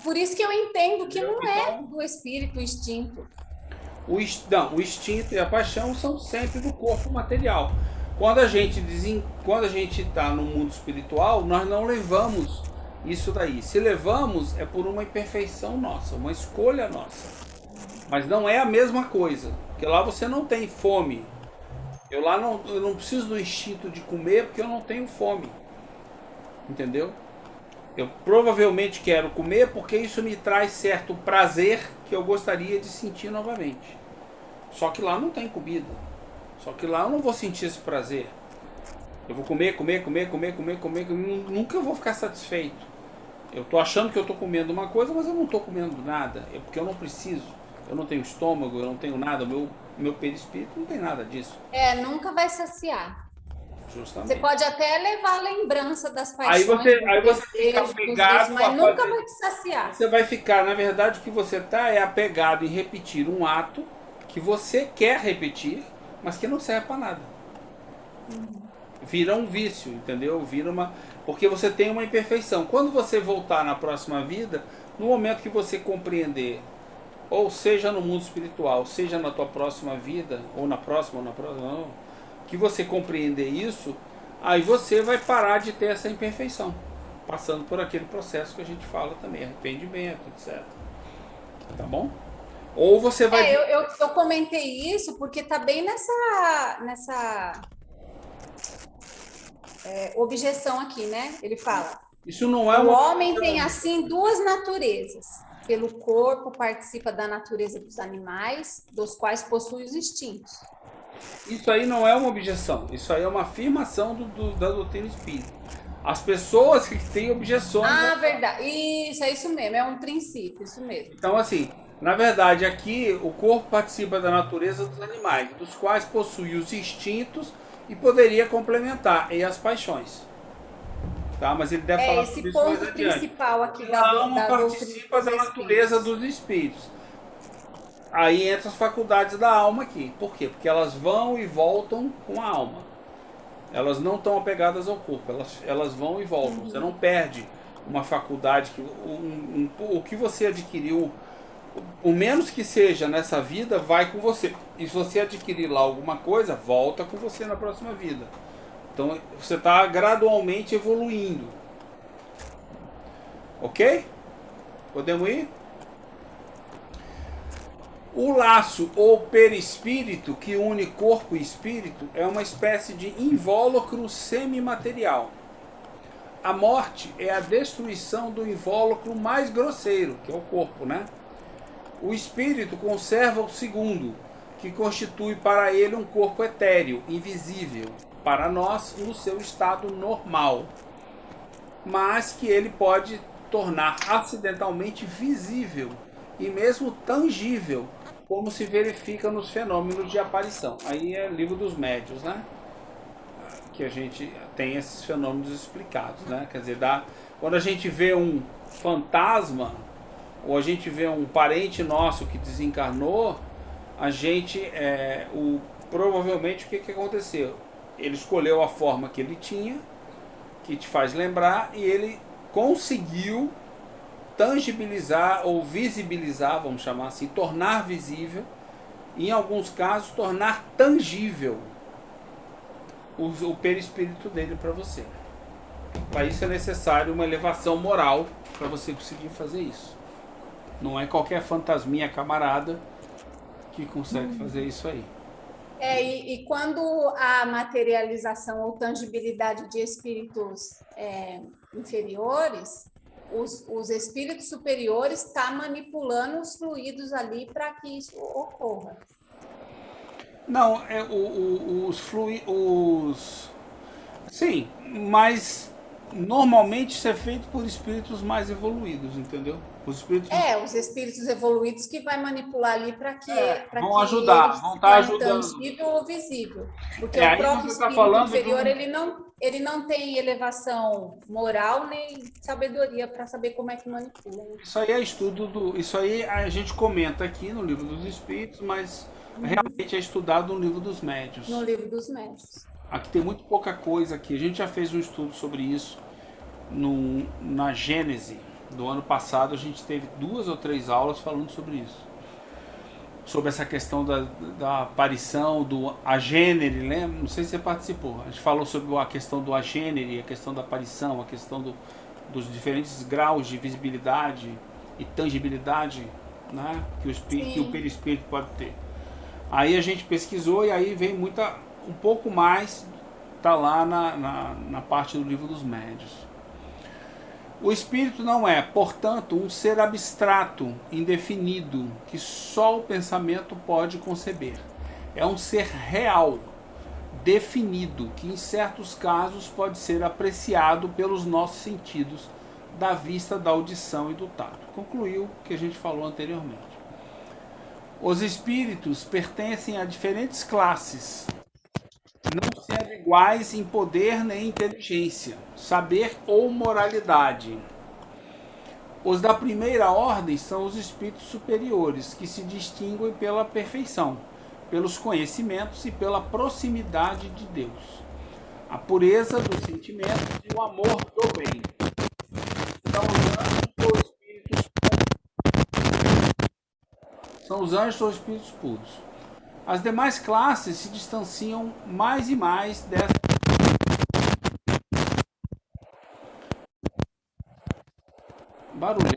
Por isso que eu entendo que não é do espírito o instinto. O instinto e a paixão são sempre do corpo material. Quando a gente está no mundo espiritual, nós não levamos isso daí. Se levamos, é por uma imperfeição nossa, uma escolha nossa. Mas não é a mesma coisa. Porque lá você não tem fome. Eu não preciso do instinto de comer porque eu não tenho fome. Entendeu? Eu provavelmente quero comer porque isso me traz certo prazer que eu gostaria de sentir novamente. Só que lá não tem comida. Só que lá eu não vou sentir esse prazer. Eu vou comer, nunca vou ficar satisfeito. Eu tô achando que eu tô comendo uma coisa, mas eu não tô comendo nada. É porque eu não preciso. Eu não tenho estômago, eu não tenho nada. O meu perispírito não tem nada disso. Nunca vai saciar. Justamente. Você pode até levar a lembrança das paixões. Aí você fica apegado, mas nunca vai te saciar. Você vai ficar, na verdade, o que você tá é apegado em repetir um ato que você quer repetir, mas que não serve para nada. Vira um vício, entendeu? Porque você tem uma imperfeição. Quando você voltar na próxima vida, no momento que você compreender, ou seja no mundo espiritual, seja na tua próxima vida, ou na próxima, não, que você compreender isso, aí você vai parar de ter essa imperfeição, passando por aquele processo que a gente fala também, arrependimento, etc. Tá bom? Ou você vai... Eu comentei isso porque tá bem nessa objeção aqui, né? Ele fala, isso não é o homem tem assim duas naturezas. Pelo corpo participa da natureza dos animais, dos quais possui os instintos. Isso aí não é uma objeção, isso aí é uma afirmação da doutrina espírita. As pessoas que têm objeções... verdade, é isso mesmo, é um princípio, isso mesmo. Então, assim, na verdade, aqui o corpo participa da natureza dos animais, dos quais possui os instintos e poderia complementar, e as paixões. Tá? Mas ele deve falar sobre isso mais adiante. Esse ponto principal aqui da alma participa da natureza dos espíritos. Aí entra as faculdades da alma aqui. Por quê? Porque elas vão e voltam com a alma. Elas não estão apegadas ao corpo. Elas vão e voltam. Você não perde uma faculdade. O que você adquiriu, o menos que seja nessa vida, vai com você. E se você adquirir lá alguma coisa, volta com você na próxima vida. Então você está gradualmente evoluindo. Ok? Podemos ir? O laço ou perispírito que une corpo e espírito é uma espécie de invólucro semimaterial. a morte é a destruição do invólucro mais grosseiro, que é o corpo, né? O espírito conserva o segundo, que constitui para ele um corpo etéreo, invisível, para nós no seu estado normal, mas que ele pode tornar acidentalmente visível e mesmo tangível, como se verifica nos fenômenos de aparição. Aí é o livro dos médiuns, né? Que a gente tem esses fenômenos explicados, né? Quer dizer, quando a gente vê um fantasma ou a gente vê um parente nosso que desencarnou, a gente provavelmente o que aconteceu? Ele escolheu a forma que ele tinha, que te faz lembrar, e ele conseguiu tangibilizar ou visibilizar, vamos chamar assim, tornar visível, em alguns casos tornar tangível o perispírito dele para você. Para isso é necessário uma elevação moral para você conseguir fazer isso. Não é qualquer fantasminha camarada que consegue fazer isso aí. E quando a materialização ou tangibilidade de espíritos inferiores, os espíritos superiores estão manipulando os fluidos ali para que isso ocorra. Não, sim, mas normalmente isso é feito por espíritos mais evoluídos, entendeu? Os espíritos evoluídos que vai manipular ali para que vão ajudar, vão estar ajudando. Tangível ou visível. Porque o próprio espírito inferior, ele não tem elevação moral nem sabedoria para saber como é que manipula. Isso aí é isso aí a gente comenta aqui no livro dos espíritos, mas realmente é estudado no livro dos médiuns. No livro dos médiuns. Aqui tem muito pouca coisa aqui. A gente já fez um estudo sobre isso na Gênese do ano passado. A gente teve 2 ou 3 aulas falando sobre isso. Sobre essa questão da aparição do agênere, lembra? Não sei se você participou. A gente falou sobre a questão do agênere, a questão da aparição, a questão dos diferentes graus de visibilidade e tangibilidade, né? Que o perispírito pode ter. Aí a gente pesquisou e aí vem um pouco mais, tá lá na parte do livro dos médiuns. O espírito não é, portanto, um ser abstrato, indefinido, que só o pensamento pode conceber. É um ser real, definido, que em certos casos pode ser apreciado pelos nossos sentidos, da vista, da audição e do tato. Concluiu o que a gente falou anteriormente. Os espíritos pertencem a diferentes classes, não sendo iguais em poder nem inteligência, saber ou moralidade. Os da primeira ordem são os espíritos superiores, que se distinguem pela perfeição, pelos conhecimentos e pela proximidade de Deus, a pureza dos sentimentos e o amor do bem. São os anjos ou espíritos puros. As demais classes se distanciam mais e mais dessa. Barulho.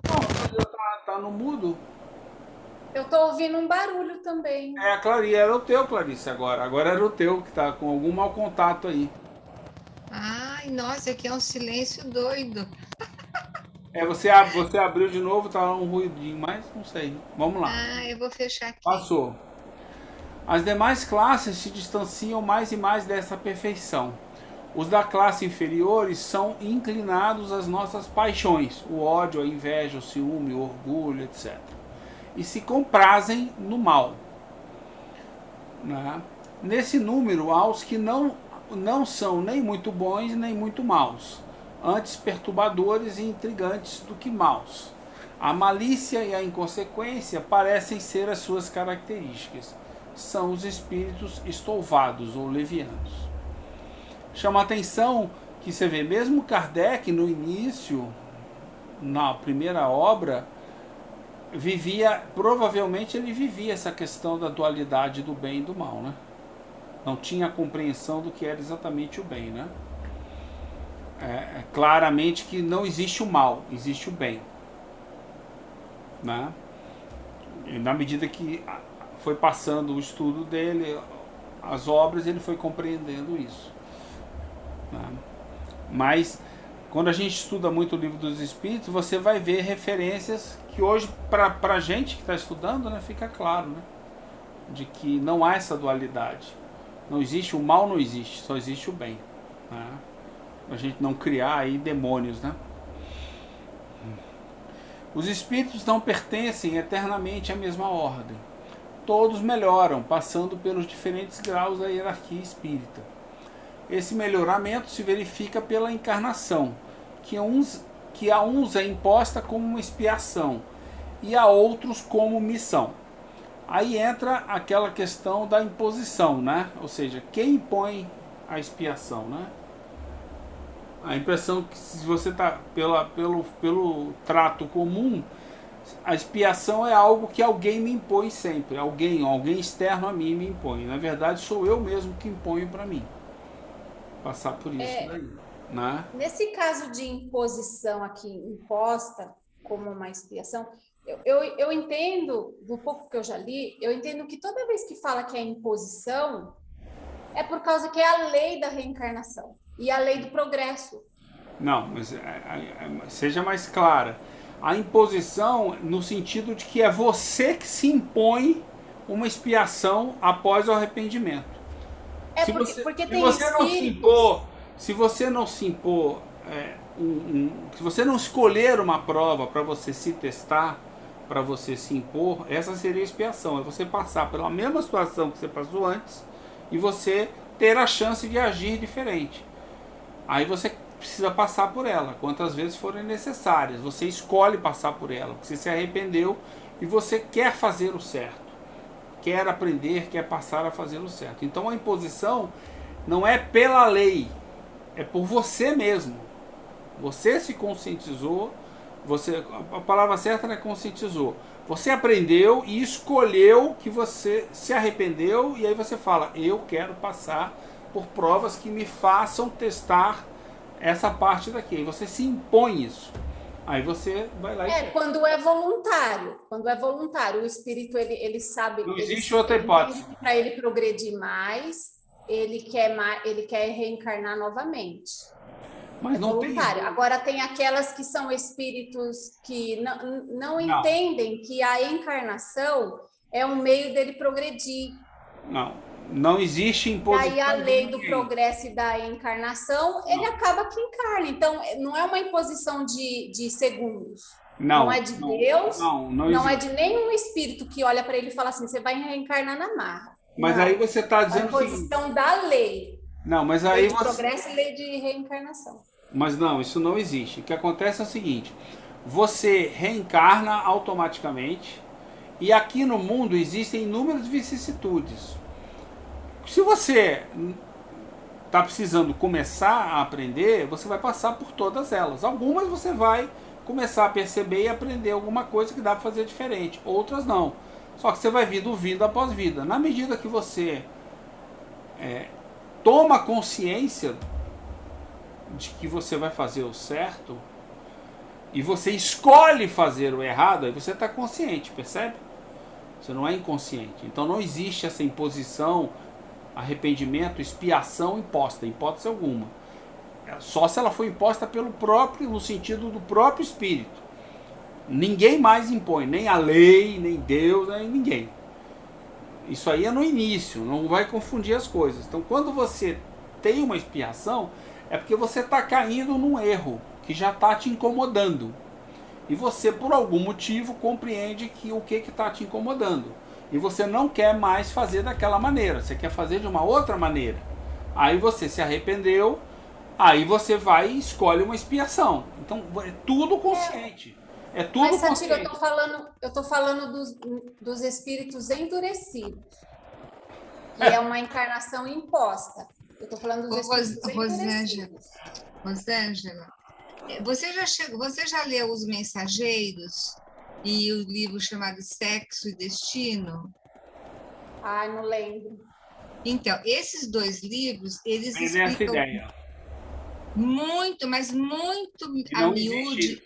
Não, tá no mudo. Eu tô ouvindo um barulho também. Clarice, era o teu, Clarice, agora. Agora era o teu que tá com algum mau contato aí. Ai, nossa, aqui é um silêncio doido. Você abriu de novo, tá um ruidinho, mas não sei. Vamos lá. Eu vou fechar aqui. Passou. As demais classes se distanciam mais e mais dessa perfeição. Os da classe inferiores são inclinados às nossas paixões, o ódio, a inveja, o ciúme, o orgulho, etc. E se comprazem no mal. Né? Nesse número, há os que não são nem muito bons nem muito maus, antes perturbadores e intrigantes do que maus. A malícia e a inconsequência parecem ser as suas características. São os espíritos estouvados ou levianos. Chama a atenção que você vê, mesmo Kardec no início, na primeira obra, provavelmente ele vivia essa questão da dualidade do bem e do mal, né? Não tinha a compreensão do que era exatamente o bem, né? Claramente que não existe o mal, existe o bem, né? E na medida que foi passando o estudo dele, as obras, ele foi compreendendo isso. Né? Mas quando a gente estuda muito o Livro dos Espíritos, você vai ver referências que hoje, para a gente que está estudando, né, fica claro, né, de que não há essa dualidade. Não existe o mal, não existe, só existe o bem. Né? A gente não criar aí demônios, né? Os espíritos não pertencem eternamente à mesma ordem. Todos melhoram, passando pelos diferentes graus da hierarquia espírita. Esse melhoramento se verifica pela encarnação, que a uns é imposta como uma expiação e a outros como missão. Aí entra aquela questão da imposição, né? Ou seja, quem impõe a expiação, né? A impressão que se você está pelo trato comum, a expiação é algo que alguém me impõe sempre. Alguém externo a mim me impõe. Na verdade, sou eu mesmo que imponho para mim. Passar por isso daí. Né? Nesse caso de imposição aqui, imposta como uma expiação, eu entendo, do pouco que eu já li, eu entendo que toda vez que fala que é imposição, é por causa que é a lei da reencarnação e a lei do progresso. Não, mas seja mais clara. A imposição no sentido de que é você que se impõe uma expiação após o arrependimento. Porque se tem você não se impor, se você não se impor, se você não escolher uma prova para você se testar, para você se impor, essa seria a expiação. É você passar pela mesma situação que você passou antes e você ter a chance de agir diferente. Aí você precisa passar por ela, quantas vezes forem necessárias. Você escolhe passar por ela, você se arrependeu e você quer fazer o certo, quer aprender, quer passar a fazer o certo. Então a imposição não é pela lei, é por você mesmo. Você se conscientizou, a palavra certa é conscientizou. Você aprendeu e escolheu que você se arrependeu, e aí você fala, eu quero passar por provas que me façam testar essa parte daqui. Aí você se impõe isso. Aí você vai lá e quando é voluntário. Quando é voluntário, o espírito ele sabe. Não existe outra hipótese. Para ele progredir mais, ele quer reencarnar novamente. Mas não voluntário. tem. Agora tem aquelas que são espíritos que não entendem que a encarnação é um meio dele progredir. Não existe imposição. Daí a lei do progresso e da encarnação, ele acaba que encarna. Então, não é uma imposição de segundos. Não é de Deus, não é de nenhum espírito que olha para ele e fala assim, você vai reencarnar na marra. Mas aí você está dizendo... É a imposição da lei. Não, mas aí lei de progresso e lei de reencarnação. Mas não, isso não existe. O que acontece é o seguinte, você reencarna automaticamente e aqui no mundo existem inúmeras vicissitudes. Se você está precisando começar a aprender, você vai passar por todas elas. Algumas você vai começar a perceber e aprender alguma coisa que dá para fazer diferente. Outras não. Só que você vai vindo vida após vida. Na medida que você toma consciência de que você vai fazer o certo e você escolhe fazer o errado, aí você está consciente, percebe? Você não é inconsciente. Então não existe essa imposição, arrependimento, expiação imposta, hipótese alguma. Só se ela foi imposta pelo próprio, no sentido do próprio espírito. Ninguém mais impõe, nem a lei, nem Deus, nem ninguém. Isso aí é no início, não vai confundir as coisas. Então quando você tem uma expiação, é porque você está caindo num erro que já está te incomodando. E você, por algum motivo, compreende que o que está te incomodando. E você não quer mais fazer daquela maneira, você quer fazer de uma outra maneira. Aí você se arrependeu, aí você vai e escolhe uma expiação. Então é tudo consciente. É tudo Mas, consciente. Satiro, eu tô falando dos espíritos endurecidos. Que é uma encarnação imposta. Eu estou falando dos espíritos endurecidos. Rosângela, você já leu Os Mensageiros e o livro chamado Sexo e Destino? Ai, não lembro. Então, esses dois livros, eles explicam essa ideia. Muito, mas muito a miúde.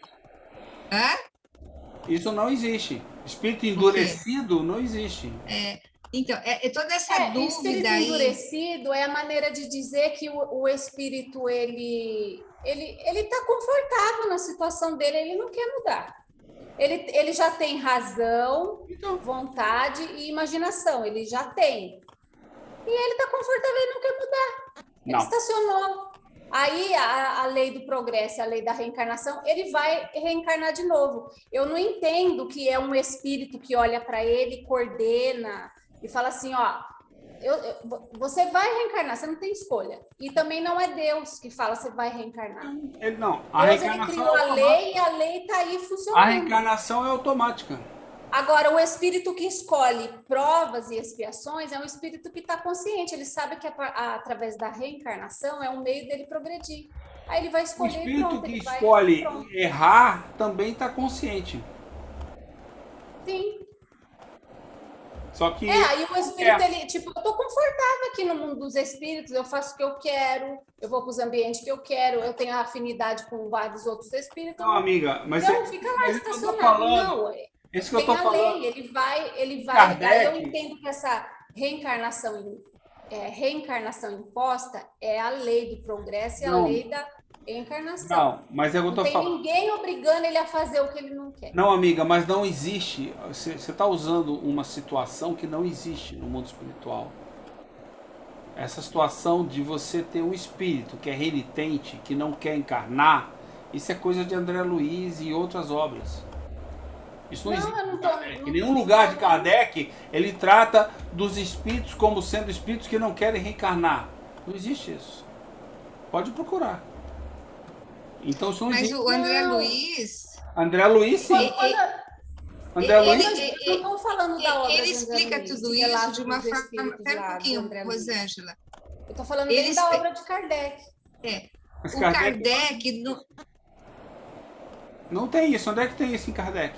Hã? Isso não existe. Espírito endurecido não existe. Então, toda essa Espírito dúvida aí. endurecido é a maneira de dizer que o espírito ele está confortável na situação dele, ele não quer mudar. Ele já tem razão, Então, vontade e imaginação, ele já tem. E ele está confortável, ele não quer mudar. Ele não. estacionou. Aí a lei do progresso, a lei da reencarnação, ele vai reencarnar de novo. Eu não entendo que é um espírito que olha para ele, coordena e fala assim, ó, você vai reencarnar, você não tem escolha. E também não é Deus que fala você vai reencarnar. Ele não. A Deus, ele reencarnação criou é a lei e a lei está aí A funcionando. reencarnação é automática. Agora, o espírito que escolhe provas e expiações é um espírito que está consciente. Ele sabe que através da reencarnação é um meio dele progredir. Aí ele vai O escolher e espírito pronto. que Ele vai, escolhe pronto. errar também está consciente. Sim. Só que Aí o espírito, ele, tipo, eu tô confortável aqui no mundo dos espíritos, eu faço o que eu quero, eu vou para os ambientes que eu quero, eu tenho afinidade com vários outros espíritos. não, amiga, mas Não, fica lá mas isso que eu tô estacionado. falando, Não, isso que eu tem tô a falando. lei, ele vai. Kardec. Aí eu entendo que essa reencarnação imposta é a lei do progresso e a Não. lei da reencarnação. Não, mas é o que eu Não tô tem falando. ninguém obrigando ele a fazer o que ele não quer. Não, amiga, mas não existe. Você está usando uma situação que não existe no mundo espiritual. Essa situação de você ter um espírito que é renitente, que não quer encarnar, isso é coisa de André Luiz e outras obras. Isso não, Não, existe. eu não em tô- Kardec. não- Em nenhum lugar de Kardec ele trata dos espíritos como sendo espíritos que não querem reencarnar. Não existe isso. Pode procurar. Então isso não Mas existe. o André Não. Luiz, André Luiz, sim. André ele- Luiz. Eu não estou falando da obra ele de André explica Luiz, tudo de isso Relatos de uma dos forma. Espíritos Espera um lá, de pouquinho, André Luiz. Rosângela. Eu estou falando Ele bem da expli- obra de Kardec. Mas O Kardec não tem isso. Onde é que tem isso em Kardec?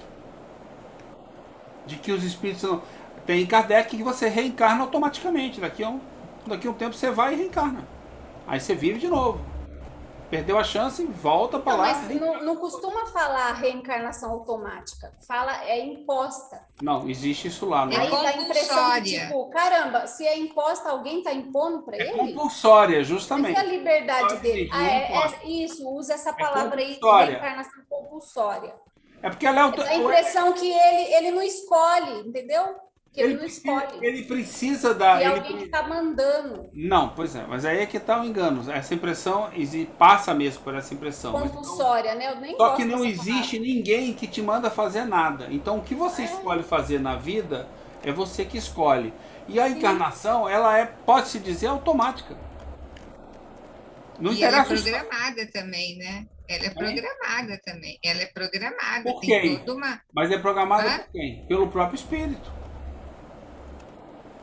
De que os espíritos não... Tem em Kardec que você reencarna automaticamente. Daqui a um tempo você vai e reencarna. Aí você vive de novo. Perdeu a chance, volta para Não, lá. mas não costuma falar reencarnação automática. Fala, é imposta. Não, existe isso lá. Não É Aí dá a impressão que, compulsória. tipo, caramba, se é imposta, alguém está impondo para é ele? compulsória, Mas justamente. e a liberdade Só dele? existe, não imposta. Isso, usa essa palavra aí, compulsória. reencarnação compulsória. É porque ela é Dá a impressão que ele não escolhe, entendeu? Que ele não escolhe. ele precisa da. E ele alguém que está mandando. Não, pois é, mas aí é que está o engano. Essa impressão passa mesmo por essa impressão. Mas então- Compulsória, né? Eu nem Só gosto que não dessa existe ninguém que te manda fazer nada. Então o que você escolhe fazer na vida é você que escolhe. E a encarnação, ela pode-se dizer, automática. Não E ela é interessa. programada também, né? Ela é programada também. Ela é programada. Por Tem quem? toda uma. Mas é programada Hã? por quem? Pelo próprio espírito.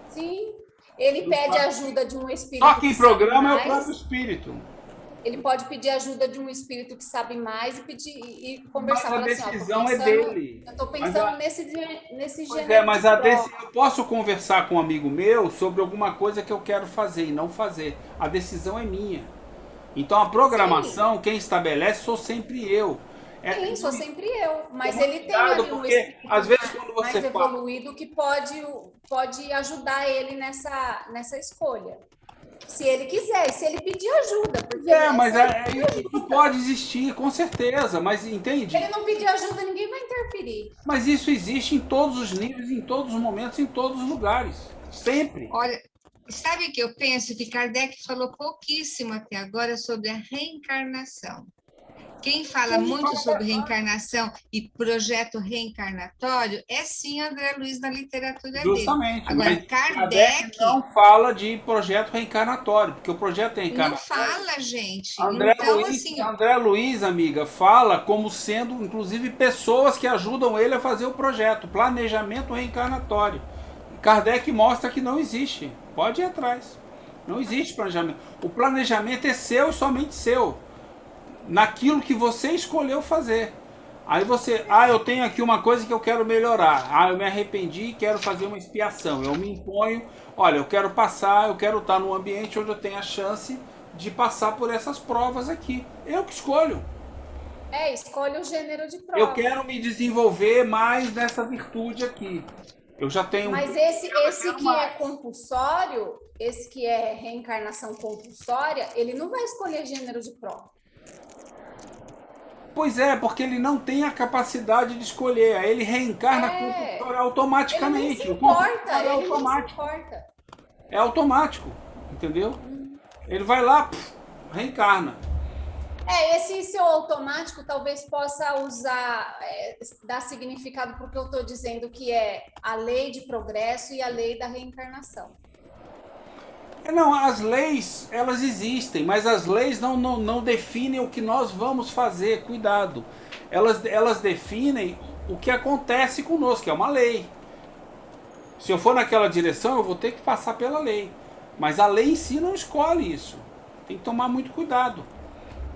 Sim. Ele pede ajuda de um espírito. Só quem que sabe programa é o mais. próprio espírito. Ele pode pedir ajuda de um espírito que sabe mais e pedir e conversar. Mas a falar assim, ó, tô decisão é pensando- dele. Eu estou Mas pensando a- nesse Pois gênero. é, mas de a prova. decisão, eu posso conversar com um amigo meu sobre alguma coisa que eu quero fazer e não fazer. A decisão é minha. Então a programação, quem estabelece sou sempre eu. Sim, sou sempre eu. Mas Toma ele tem cuidado, ali um porque, espírito às vezes, quando mais você fala- evoluído que pode ajudar ele nessa escolha. Se ele quiser, se ele pedir ajuda. Porque Mas se isso pode existir, com certeza, mas entende? se ele não pedir ajuda, ninguém vai interferir. Mas isso existe em todos os níveis, em todos os momentos, em todos os lugares. Sempre. Olha, sabe que eu penso que Kardec falou pouquíssimo até agora sobre a reencarnação. Quem fala muito sobre reencarnação e projeto reencarnatório é sim André Luiz na literatura dele. Justamente. Agora, mas Kardec não fala de projeto reencarnatório, porque o projeto não reencarnatório... fala, gente. André, Então, Luiz, assim, André Luiz, amiga, fala como sendo, inclusive, pessoas que ajudam ele a fazer o projeto, planejamento reencarnatório. Kardec mostra que não existe. Pode ir atrás. Não existe planejamento. O planejamento é seu e somente seu. Naquilo que você escolheu fazer. Aí você, eu tenho aqui uma coisa que eu quero melhorar. Eu me arrependi e quero fazer uma expiação. Eu me imponho, olha, eu quero estar num ambiente onde eu tenho a chance de passar por essas provas aqui. Eu que escolho. Escolhe o gênero de prova. Eu quero me desenvolver mais nessa virtude aqui. Eu já tenho... Mas esse que é compulsório, esse que é reencarnação compulsória, ele não vai escolher gênero de prova. Pois é, porque ele não tem a capacidade de escolher. Aí ele reencarna automaticamente. Ele nem se importa, É automático. É automático, entendeu? Ele vai lá, reencarna. Esse seu automático talvez possa usar, dar significado para o que eu estou dizendo, que é a lei de progresso e a lei da reencarnação. Não, as leis, elas existem, mas as leis não definem o que nós vamos fazer, cuidado. Elas definem o que acontece conosco, que é uma lei. Se eu for naquela direção, eu vou ter que passar pela lei. Mas a lei em si não escolhe isso. Tem que tomar muito cuidado.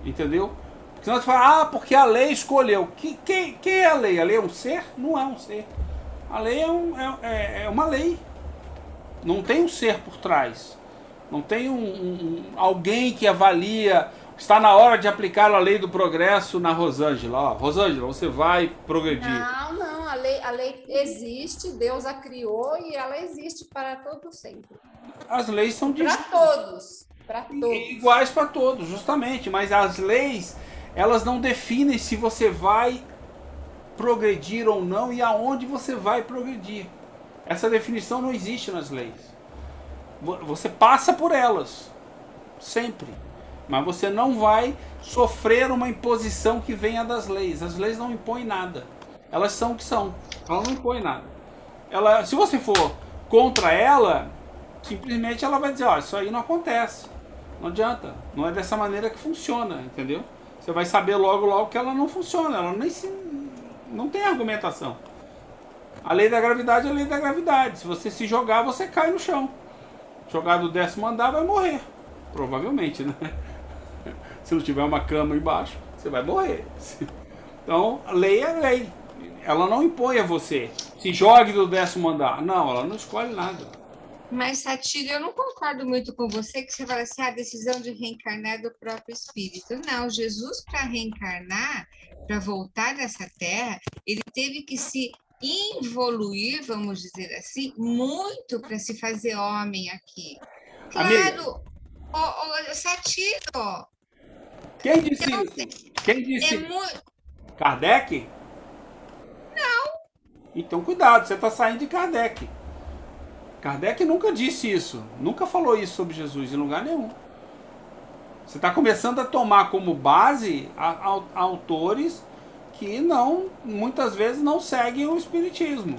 Entendeu? Porque senão você fala, porque a lei escolheu. Quem é a lei? A lei é um ser? Não é um ser. A lei é uma lei. Não tem um ser por trás. Não tem alguém que avalia. Está na hora de aplicar a lei do progresso na Rosângela. Ó, Rosângela, você vai progredir. Não. A lei existe, Deus a criou e ela existe para todos sempre. As leis são para todos. Iguais para todos, justamente. Mas as leis, elas não definem se você vai progredir ou não e aonde você vai progredir. Essa definição não existe nas leis. Você passa por elas, sempre. Mas você não vai sofrer uma imposição que venha das leis. As leis não impõem nada. Elas são o que são. Ela não impõe nada. Se você for contra ela, simplesmente ela vai dizer, isso aí não acontece. Não adianta. Não é dessa maneira que funciona, entendeu? Você vai saber logo que ela não funciona. Ela não tem argumentação. A lei da gravidade é a lei da gravidade. Se você se jogar, você cai no chão. Jogar do 10º andar, vai morrer. Provavelmente, né? Se não tiver uma cama embaixo, você vai morrer. Então, a lei é lei. Ela não impõe a você. Se jogue do 10º andar. Não, ela não escolhe nada. Mas, Satiro, eu não concordo muito com você que você fala assim, a decisão de reencarnar é do próprio espírito. Não, Jesus, para reencarnar, para voltar dessa terra, ele teve que se involuir, vamos dizer assim, muito para se fazer homem aqui. Claro, Satiro. Quem disse isso? Quem disse? Kardec? Não. Então cuidado, você está saindo de Kardec. Kardec nunca disse isso, nunca falou isso sobre Jesus em lugar nenhum. Você está começando a tomar como base autores que muitas vezes não seguem o espiritismo.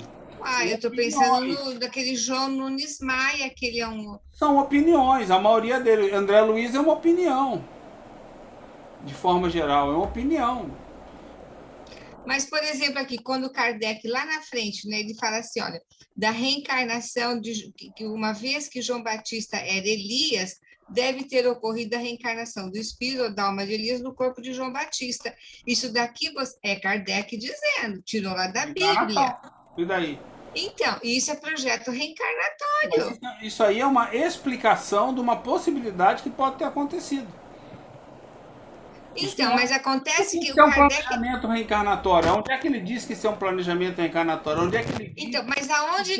Eu estou pensando daquele João Nunes Maia, que ele é um... São opiniões, a maioria dele. André Luiz é uma opinião. De forma geral, é uma opinião. Mas, por exemplo, aqui, quando Kardec, lá na frente, né, ele fala assim, olha, da reencarnação, que uma vez que João Batista era Elias, deve ter ocorrido a reencarnação do espírito ou da alma de Elias no corpo de João Batista. Isso daqui é Kardec dizendo, tirou lá da Bíblia. E daí? Então, isso é projeto reencarnatório. Isso aí é uma explicação de uma possibilidade que pode ter acontecido. Então, mas acontece que o Kardec... é um planejamento reencarnatório. Onde é que ele diz que isso é um planejamento reencarnatório? Onde é que ele diz mas aonde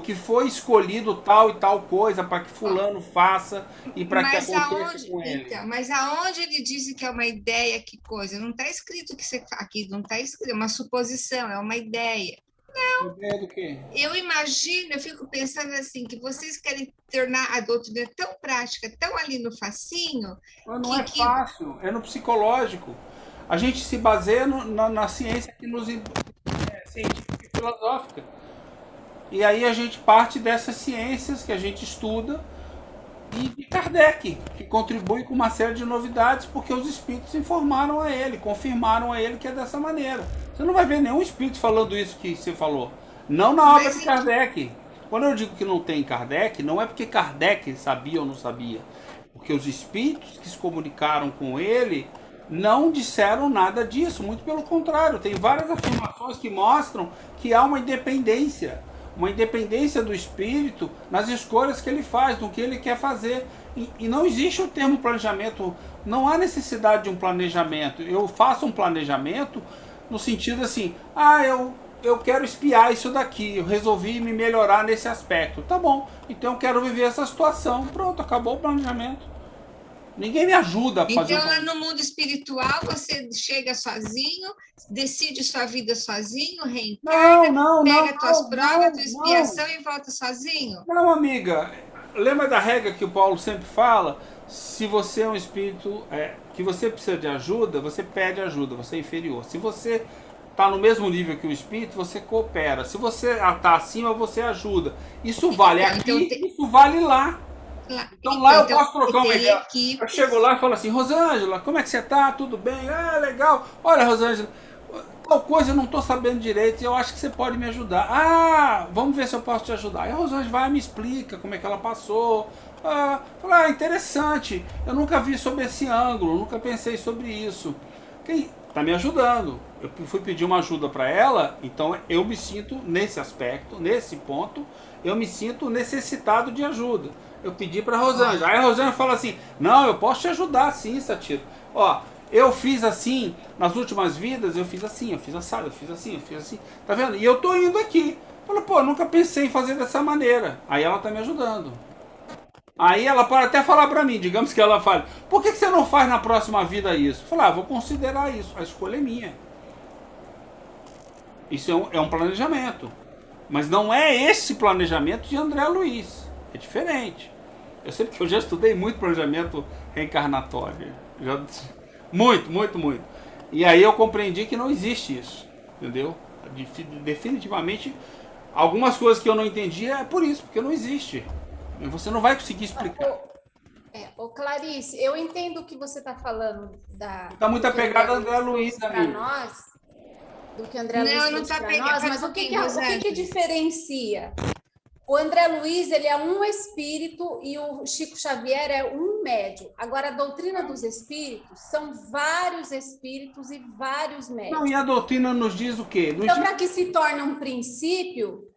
que foi escolhido tal e tal coisa para que fulano faça e para que aconteça com ele? Então, mas aonde ele disse que é uma ideia, que coisa? Não está escrito que você aqui, não está escrito, é uma suposição, é uma ideia. Não. Ideia do quê? Eu imagino, eu fico pensando assim, que vocês querem tornar a doutrina tão prática, tão ali no facinho. Mas não é fácil, é no psicológico. A gente se baseia na ciência que nos científica e filosófica. E aí a gente parte dessas ciências que a gente estuda e de Kardec, que contribui com uma série de novidades, porque os espíritos informaram a ele, confirmaram a ele que é dessa maneira. Você não vai ver nenhum espírito falando isso que você falou. Não na obra de Kardec. Quando eu digo que não tem Kardec, não é porque Kardec sabia ou não sabia. Porque os espíritos que se comunicaram com ele não disseram nada disso. Muito pelo contrário. Tem várias afirmações que mostram que há uma independência. Uma independência do espírito nas escolhas que ele faz, no que ele quer fazer. E não existe o termo planejamento. Não há necessidade de um planejamento. Eu faço um planejamento no sentido assim, eu quero espiar isso daqui, eu resolvi me melhorar nesse aspecto. Tá bom, então eu quero viver essa situação. Pronto, acabou o planejamento. Ninguém me ajuda a fazer Então, lá no mundo espiritual, você chega sozinho, decide sua vida sozinho, reencarna, pega tuas provas, tua expiação e volta sozinho? Não, amiga. Lembra da regra que o Paulo sempre fala? Se você é um espírito que você precisa de ajuda, você pede ajuda, você é inferior. Se você está no mesmo nível que o espírito, você coopera. Se você está acima, você ajuda. Isso vale aqui, isso vale lá. Então lá eu posso trocar uma ideia. Eu chego lá e falo assim, Rosângela, como é que você tá? Tudo bem? Ah, legal. Olha, Rosângela, tal coisa eu não estou sabendo direito e eu acho que você pode me ajudar. Ah, vamos ver se eu posso te ajudar. E a Rosângela vai e me explica como é que ela passou. Fala, interessante. Eu nunca vi sobre esse ângulo, nunca pensei sobre isso. Quem está me ajudando? Eu fui pedir uma ajuda para ela, então eu me sinto nesse aspecto, nesse ponto, eu me sinto necessitado de ajuda. Eu pedi para a Rosângela. Aí a Rosângela fala assim, não, eu posso te ajudar sim, Satiro. Ó, eu fiz assim, nas últimas vidas, eu fiz assim, eu fiz assado, eu fiz assim, eu fiz assim. Tá vendo? E eu tô indo aqui. Fala, pô, nunca pensei em fazer dessa maneira. Aí ela tá me ajudando. Aí ela pode até falar para mim, digamos que ela fale, por que você não faz na próxima vida isso? Eu falo, vou considerar isso, a escolha é minha. Isso é um planejamento. Mas não é esse planejamento de André Luiz. É diferente. Eu sei que eu já estudei muito planejamento reencarnatório. Muito. E aí eu compreendi que não existe isso. Entendeu? Definitivamente, algumas coisas que eu não entendia é por isso, porque não existe. Você não vai conseguir explicar. Ô Clarice, eu entendo o que você está falando Está muito apegada a André Luiz para nós, do que André Luiz trouxe para nós, mas o que diferencia? O André Luiz, ele é um espírito e o Chico Xavier é um médium. Agora, a doutrina dos espíritos são vários espíritos e vários médiums. Não, e a doutrina nos diz o quê? Então, para que se torne um princípio,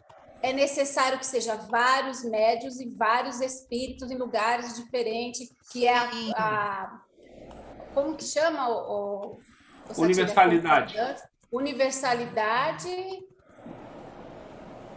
é necessário que seja vários médiuns e vários espíritos em lugares diferentes, que é como que chama o universalidade. Universalidade.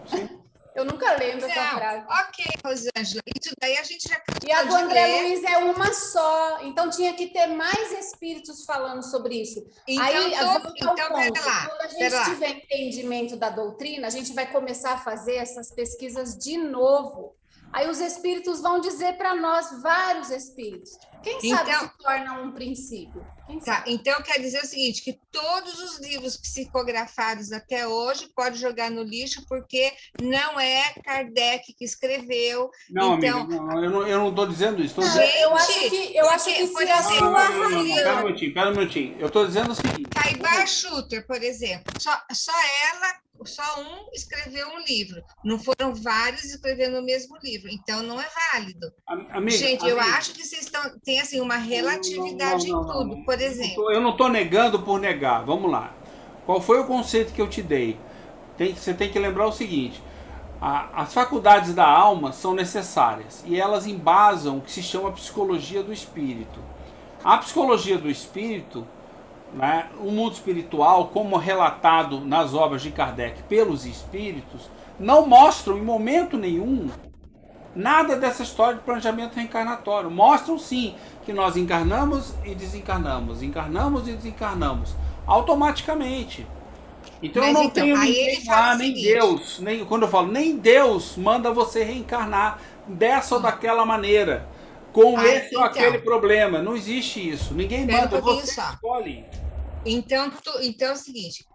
Sim. Eu nunca lembro essa frase. Ok, Rosângela, isso daí a gente já... E a do André Luiz é uma só, então tinha que ter mais espíritos falando sobre isso. Então, aí, lá. Quando a gente tiver entendimento da doutrina, a gente vai começar a fazer essas pesquisas de novo. Aí os espíritos vão dizer para nós, vários espíritos. Quem sabe se torna um princípio? Então quer dizer o seguinte, que todos os livros psicografados até hoje pode jogar no lixo, porque não é Kardec que escreveu. Não, então, amiga, não, eu não estou dizendo isso. Eu acho que se a sua razão... Pera um minutinho. Eu estou dizendo o seguinte... Taibar Schutter, por exemplo, só um escreveu um livro. Não foram vários escrevendo o mesmo livro. Então, não é válido. Gente, eu acho que vocês têm assim, uma relatividade em tudo. Por exemplo... Eu não estou negando por negar. Vamos lá. Qual foi o conceito que eu te dei? Você tem que lembrar o seguinte. As faculdades da alma são necessárias. E elas embasam o que se chama psicologia do espírito. A psicologia do espírito... Né? O mundo espiritual, como relatado nas obras de Kardec pelos espíritos, não mostram em momento nenhum nada dessa história de planejamento reencarnatório. Mostram sim que nós encarnamos e desencarnamos, encarnamos e desencarnamos automaticamente. Então eu não tenho ninguém lá, nem Deus, quando eu falo nem Deus manda você reencarnar dessa ou daquela maneira, com esse ou aquele problema. Não existe isso. Ninguém manda, você escolhe. Então é o seguinte,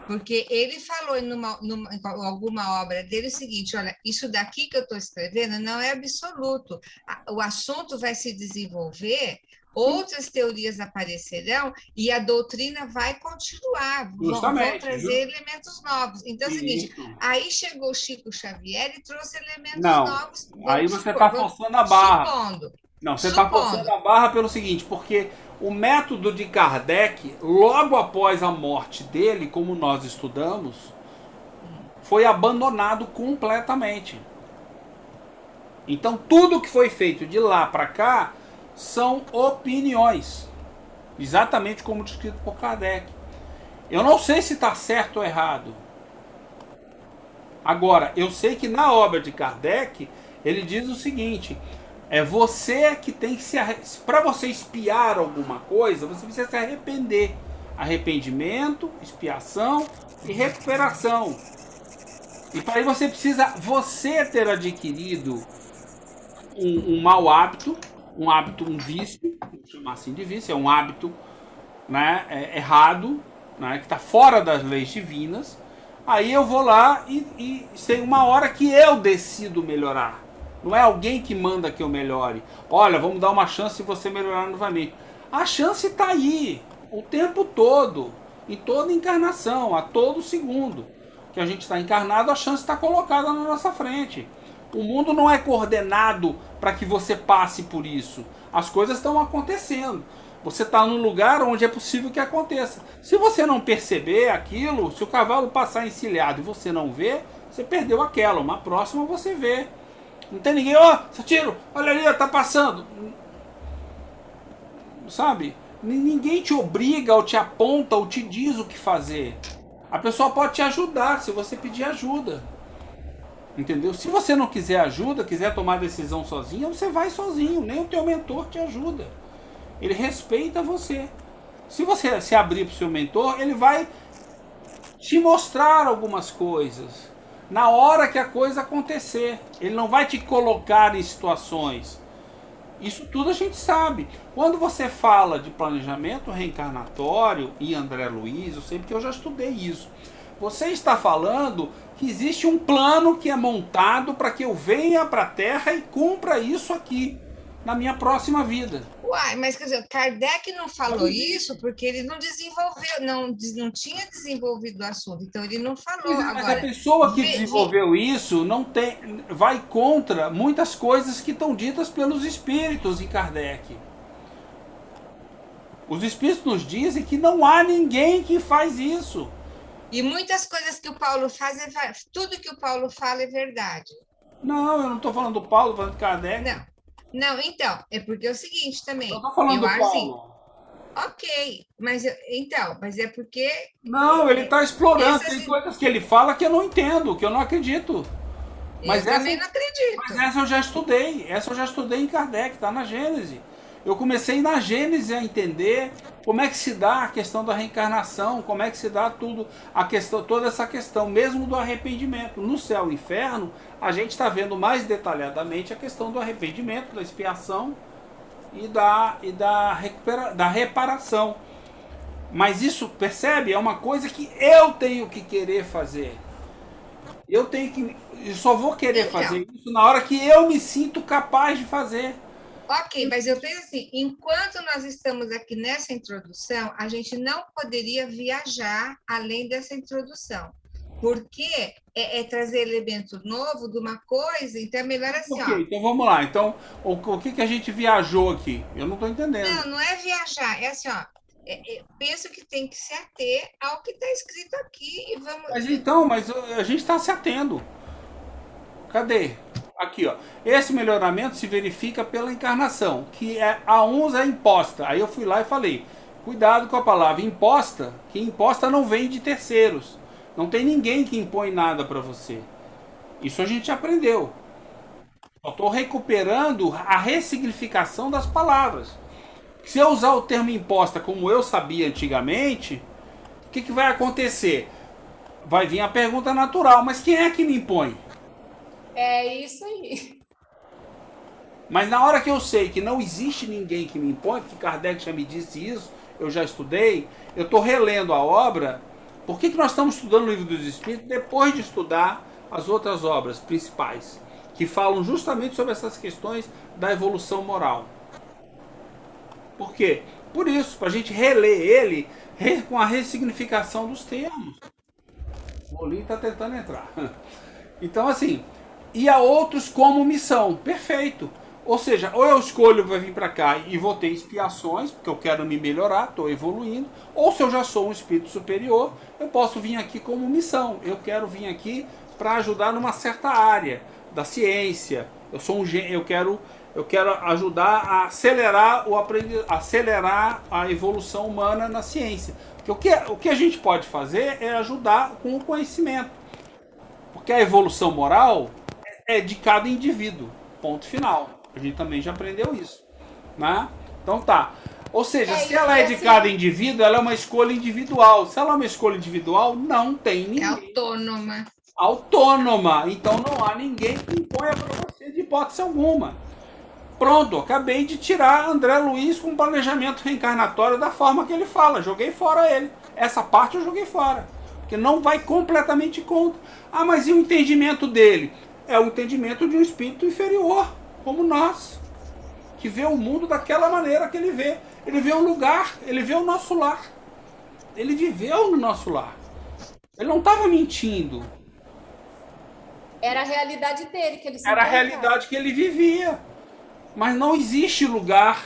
porque ele falou em alguma obra dele o seguinte, olha, isso daqui que eu estou escrevendo não é absoluto. O assunto vai se desenvolver, outras teorias aparecerão e a doutrina vai continuar, vão trazer elementos novos. Então é o seguinte, aí chegou o Chico Xavier e trouxe elementos novos. Aí você está forçando a barra. Não, você está forçando a barra pelo seguinte, porque o método de Kardec, logo após a morte dele, como nós estudamos, foi abandonado completamente. Então tudo que foi feito de lá para cá são opiniões, exatamente como descrito por Kardec. Eu não sei se está certo ou errado, Agora, eu sei que na obra de Kardec, ele diz o seguinte, é você que tem que se... Para você expiar alguma coisa, você precisa se arrepender. Arrependimento, expiação e recuperação. E para isso você precisa ter adquirido um mau hábito, um vício, vamos chamar assim de vício, é um hábito, né, errado, né, que está fora das leis divinas. Aí eu vou lá e tem uma hora que eu decido melhorar. Não é alguém que manda que eu melhore. Olha, vamos dar uma chance de você melhorar novamente. A chance está aí, o tempo todo, em toda encarnação, a todo segundo que a gente está encarnado, a chance está colocada na nossa frente. O mundo não é coordenado para que você passe por isso. As coisas estão acontecendo. Você está num lugar onde é possível que aconteça. Se você não perceber aquilo, se o cavalo passar encilhado e você não vê, você perdeu aquela. Uma próxima você vê. Não tem ninguém, ó, Satiro, olha ali, tá passando. Sabe? Ninguém te obriga, ou te aponta, ou te diz o que fazer. A pessoa pode te ajudar se você pedir ajuda. Entendeu? Se você não quiser ajuda, quiser tomar decisão sozinha, você vai sozinho. Nem o teu mentor te ajuda. Ele respeita você. Se você se abrir para o seu mentor, ele vai te mostrar algumas coisas. Na hora que a coisa acontecer. Ele não vai te colocar em situações. Isso tudo a gente sabe. Quando você fala de planejamento reencarnatório e André Luiz, eu sei porque eu já estudei isso. Você está falando que existe um plano que é montado para que eu venha para a Terra e cumpra isso aqui, na minha próxima vida. Uai, mas quer dizer, Kardec não falou isso porque ele não desenvolveu, não tinha desenvolvido o assunto, então ele não falou. Mas agora, a pessoa que desenvolveu isso não tem, vai contra muitas coisas que estão ditas pelos espíritos em Kardec. Os espíritos nos dizem que não há ninguém que faz isso. E muitas coisas que o Paulo faz, tudo que o Paulo fala é verdade. Não, eu não estou falando do Paulo, estou falando de Kardec. Não, então, é porque é o seguinte também. Eu estou falando do Paulo. Assim, ok, mas é porque... Não, ele está explorando, tem coisas que ele fala que eu não entendo, que eu não acredito. Mas eu também não acredito. Mas essa eu já estudei em Kardec, está na Gênese. Eu comecei na Gênese a entender como é que se dá a questão da reencarnação, como é que se dá tudo, toda essa questão, mesmo do arrependimento. No céu e inferno, a gente está vendo mais detalhadamente a questão do arrependimento, da expiação e da reparação. Mas isso, percebe? É uma coisa que eu tenho que querer fazer. Eu só vou querer fazer isso na hora que eu me sinto capaz de fazer. Ok, mas eu penso assim, enquanto nós estamos aqui nessa introdução, a gente não poderia viajar além dessa introdução, porque é trazer elemento novo de uma coisa, então é melhor assim, ó. Então vamos lá, então o que a gente viajou aqui? Eu não estou entendendo. Não é viajar, é assim, ó, penso que tem que se ater ao que está escrito aqui e vamos... Mas a gente está se atendo. Cadê? Aqui, ó. Esse melhoramento se verifica pela encarnação, que a uns é imposta. Aí eu fui lá e falei, cuidado com a palavra imposta, que imposta não vem de terceiros. Não tem ninguém que impõe nada para você. Isso a gente aprendeu. Eu estou recuperando a ressignificação das palavras. Se eu usar o termo imposta como eu sabia antigamente, o que vai acontecer? Vai vir a pergunta natural, mas quem é que me impõe? É isso aí. Mas na hora que eu sei que não existe ninguém que me impõe, porque Kardec já me disse isso, eu já estudei, eu estou relendo a obra. Por que nós estamos estudando o Livro dos Espíritos depois de estudar as outras obras principais, que falam justamente sobre essas questões da evolução moral? Por quê? Por isso, para a gente reler ele com a ressignificação dos termos. O Bolinho está tentando entrar. Então, assim... E a outros como missão. Perfeito. Ou seja, ou eu escolho vir para cá e vou ter expiações, porque eu quero me melhorar, estou evoluindo. Ou se eu já sou um espírito superior, eu posso vir aqui como missão. Eu quero vir aqui para ajudar numa certa área da ciência. Eu quero ajudar a acelerar a evolução humana na ciência. Porque o que a gente pode fazer é ajudar com o conhecimento. que a evolução moral é de cada indivíduo. Ponto final. A gente também já aprendeu isso, né? Então tá. Ou seja, se ela é de cada indivíduo, ela é uma escolha individual. Se ela é uma escolha individual, não tem ninguém. É autônoma. Autônoma. Então não há ninguém que imponha para você de hipótese alguma. Pronto, acabei de tirar André Luiz com planejamento reencarnatório da forma que ele fala. Joguei fora ele. Essa parte eu joguei fora. Porque não vai completamente contra. Ah, mas e o entendimento dele? É o entendimento de um espírito inferior, como nós, que vê o mundo daquela maneira que ele vê. Ele vê um lugar, ele vê o nosso lar. Ele viveu no nosso lar. Ele não estava mentindo. Era a realidade dele que ele se Era a encontrava. realidade que ele vivia. Mas não existe lugar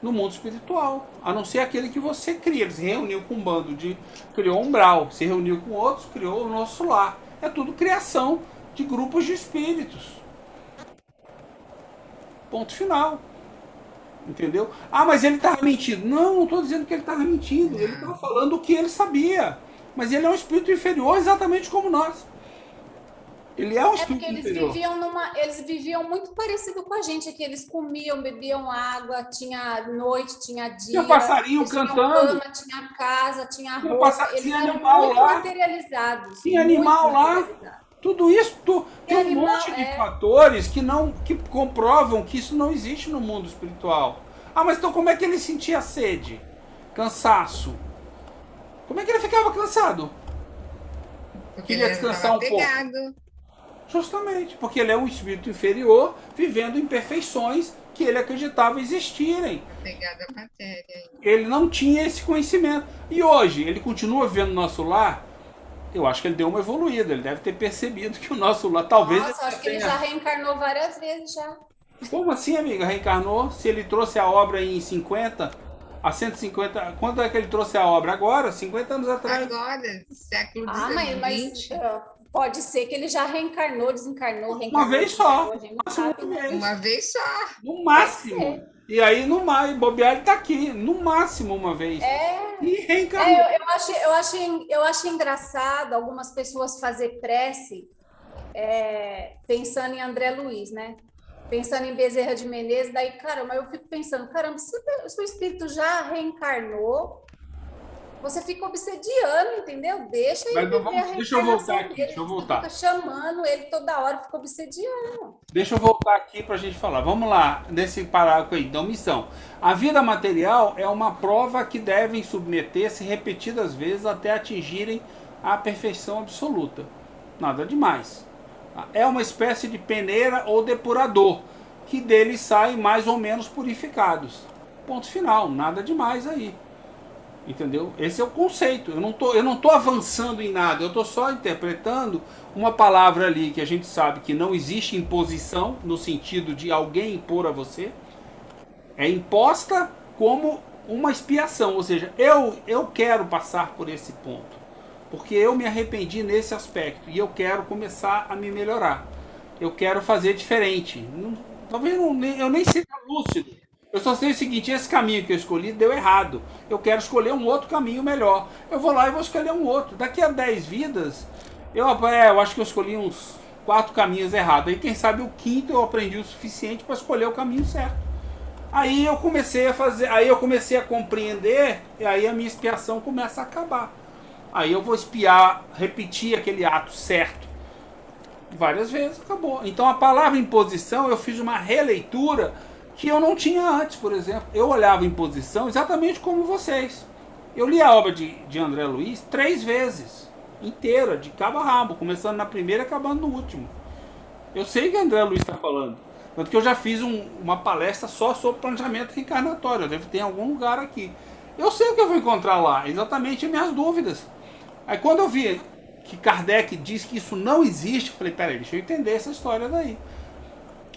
no mundo espiritual, a não ser aquele que você cria. Ele se reuniu com um bando de... criou um umbral, se reuniu com outros, criou o nosso lar. É tudo criação de grupos de espíritos. Ponto final. Entendeu? Ah, mas ele estava mentindo. Não, não estou dizendo que ele estava mentindo. Ele estava falando o que ele sabia. Mas ele é um espírito inferior exatamente como nós. Ele é um espírito inferior. Eles viviam muito parecido com a gente, que eles comiam, bebiam água, tinha noite, tinha dia. Tinha passarinho cantando. Cama, tinha casa, tinha roupa. Tinha animal muito lá. materializados. Tinha animal lá. Tudo isso, tem um monte de fatores que comprovam que isso não existe no mundo espiritual. Ah, mas então como é que ele sentia sede? Cansaço? Como é que ele ficava cansado? Porque Queria ele descansar um pouco. Justamente, porque ele é um espírito inferior vivendo imperfeições que ele acreditava existirem. Apegado à matéria. Ele não tinha esse conhecimento. E hoje, ele continua vivendo no nosso lar. Eu acho que ele deu uma evoluída. Ele deve ter percebido que o nosso lar talvez... Nossa, acho que ele já reencarnou várias vezes já. Como assim, amiga? Reencarnou? Se ele trouxe a obra em 50, a 150... Quando é que ele trouxe a obra? Agora? 50 anos atrás? Agora, século XX. Ah, mas pode ser que ele já reencarnou, desencarnou, reencarnou. Uma vez só. Uma vez só. No máximo. E aí, no mais, bobear, ele tá aqui. No máximo, uma vez. E reencarnou. Eu acho engraçado algumas pessoas fazer prece pensando em André Luiz, né? Pensando em Bezerra de Menezes. Daí, caramba, eu fico pensando, caramba, se o espírito já reencarnou, você fica obsediando, entendeu? Deixa ele viver deixa eu voltar aqui, deixa eu voltar. Fica chamando ele toda hora, fica obsediando. Deixa eu voltar aqui pra gente falar. Vamos lá, nesse parágrafo aí, da omissão. A vida material é uma prova que devem submeter-se repetidas vezes até atingirem a perfeição absoluta. Nada demais. É uma espécie de peneira ou depurador, que deles saem mais ou menos purificados. Ponto final, nada demais aí. Entendeu? Esse é o conceito. Eu não tô avançando em nada, eu estou só interpretando uma palavra ali que a gente sabe que não existe imposição no sentido de alguém impor a você. É imposta como uma expiação, ou seja, eu quero passar por esse ponto, porque eu me arrependi nesse aspecto e eu quero começar a me melhorar. Eu quero fazer diferente. Talvez eu nem seja lúcido. Eu só sei o seguinte, esse caminho que eu escolhi deu errado. Eu quero escolher um outro caminho melhor. Eu vou lá e vou escolher um outro. Daqui a 10 vidas, eu acho que eu escolhi uns 4 caminhos errados. Aí quem sabe o quinto eu aprendi o suficiente para escolher o caminho certo. Aí eu comecei a compreender, e aí a minha expiação começa a acabar. Aí eu vou repetir aquele ato certo várias vezes, acabou. Então a palavra imposição, eu fiz uma releitura que eu não tinha antes, por exemplo. Eu olhava imposição exatamente como vocês. Eu li a obra de André Luiz 3 vezes, inteira, de cabo a rabo, começando na primeira e acabando no último. Eu sei o que André Luiz está falando. Tanto que eu já fiz uma palestra só sobre planejamento reencarnatório. Eu devo ter em algum lugar aqui. Eu sei o que eu vou encontrar lá, exatamente as minhas dúvidas. Aí quando eu vi que Kardec diz que isso não existe, eu falei, peraí, deixa eu entender essa história daí.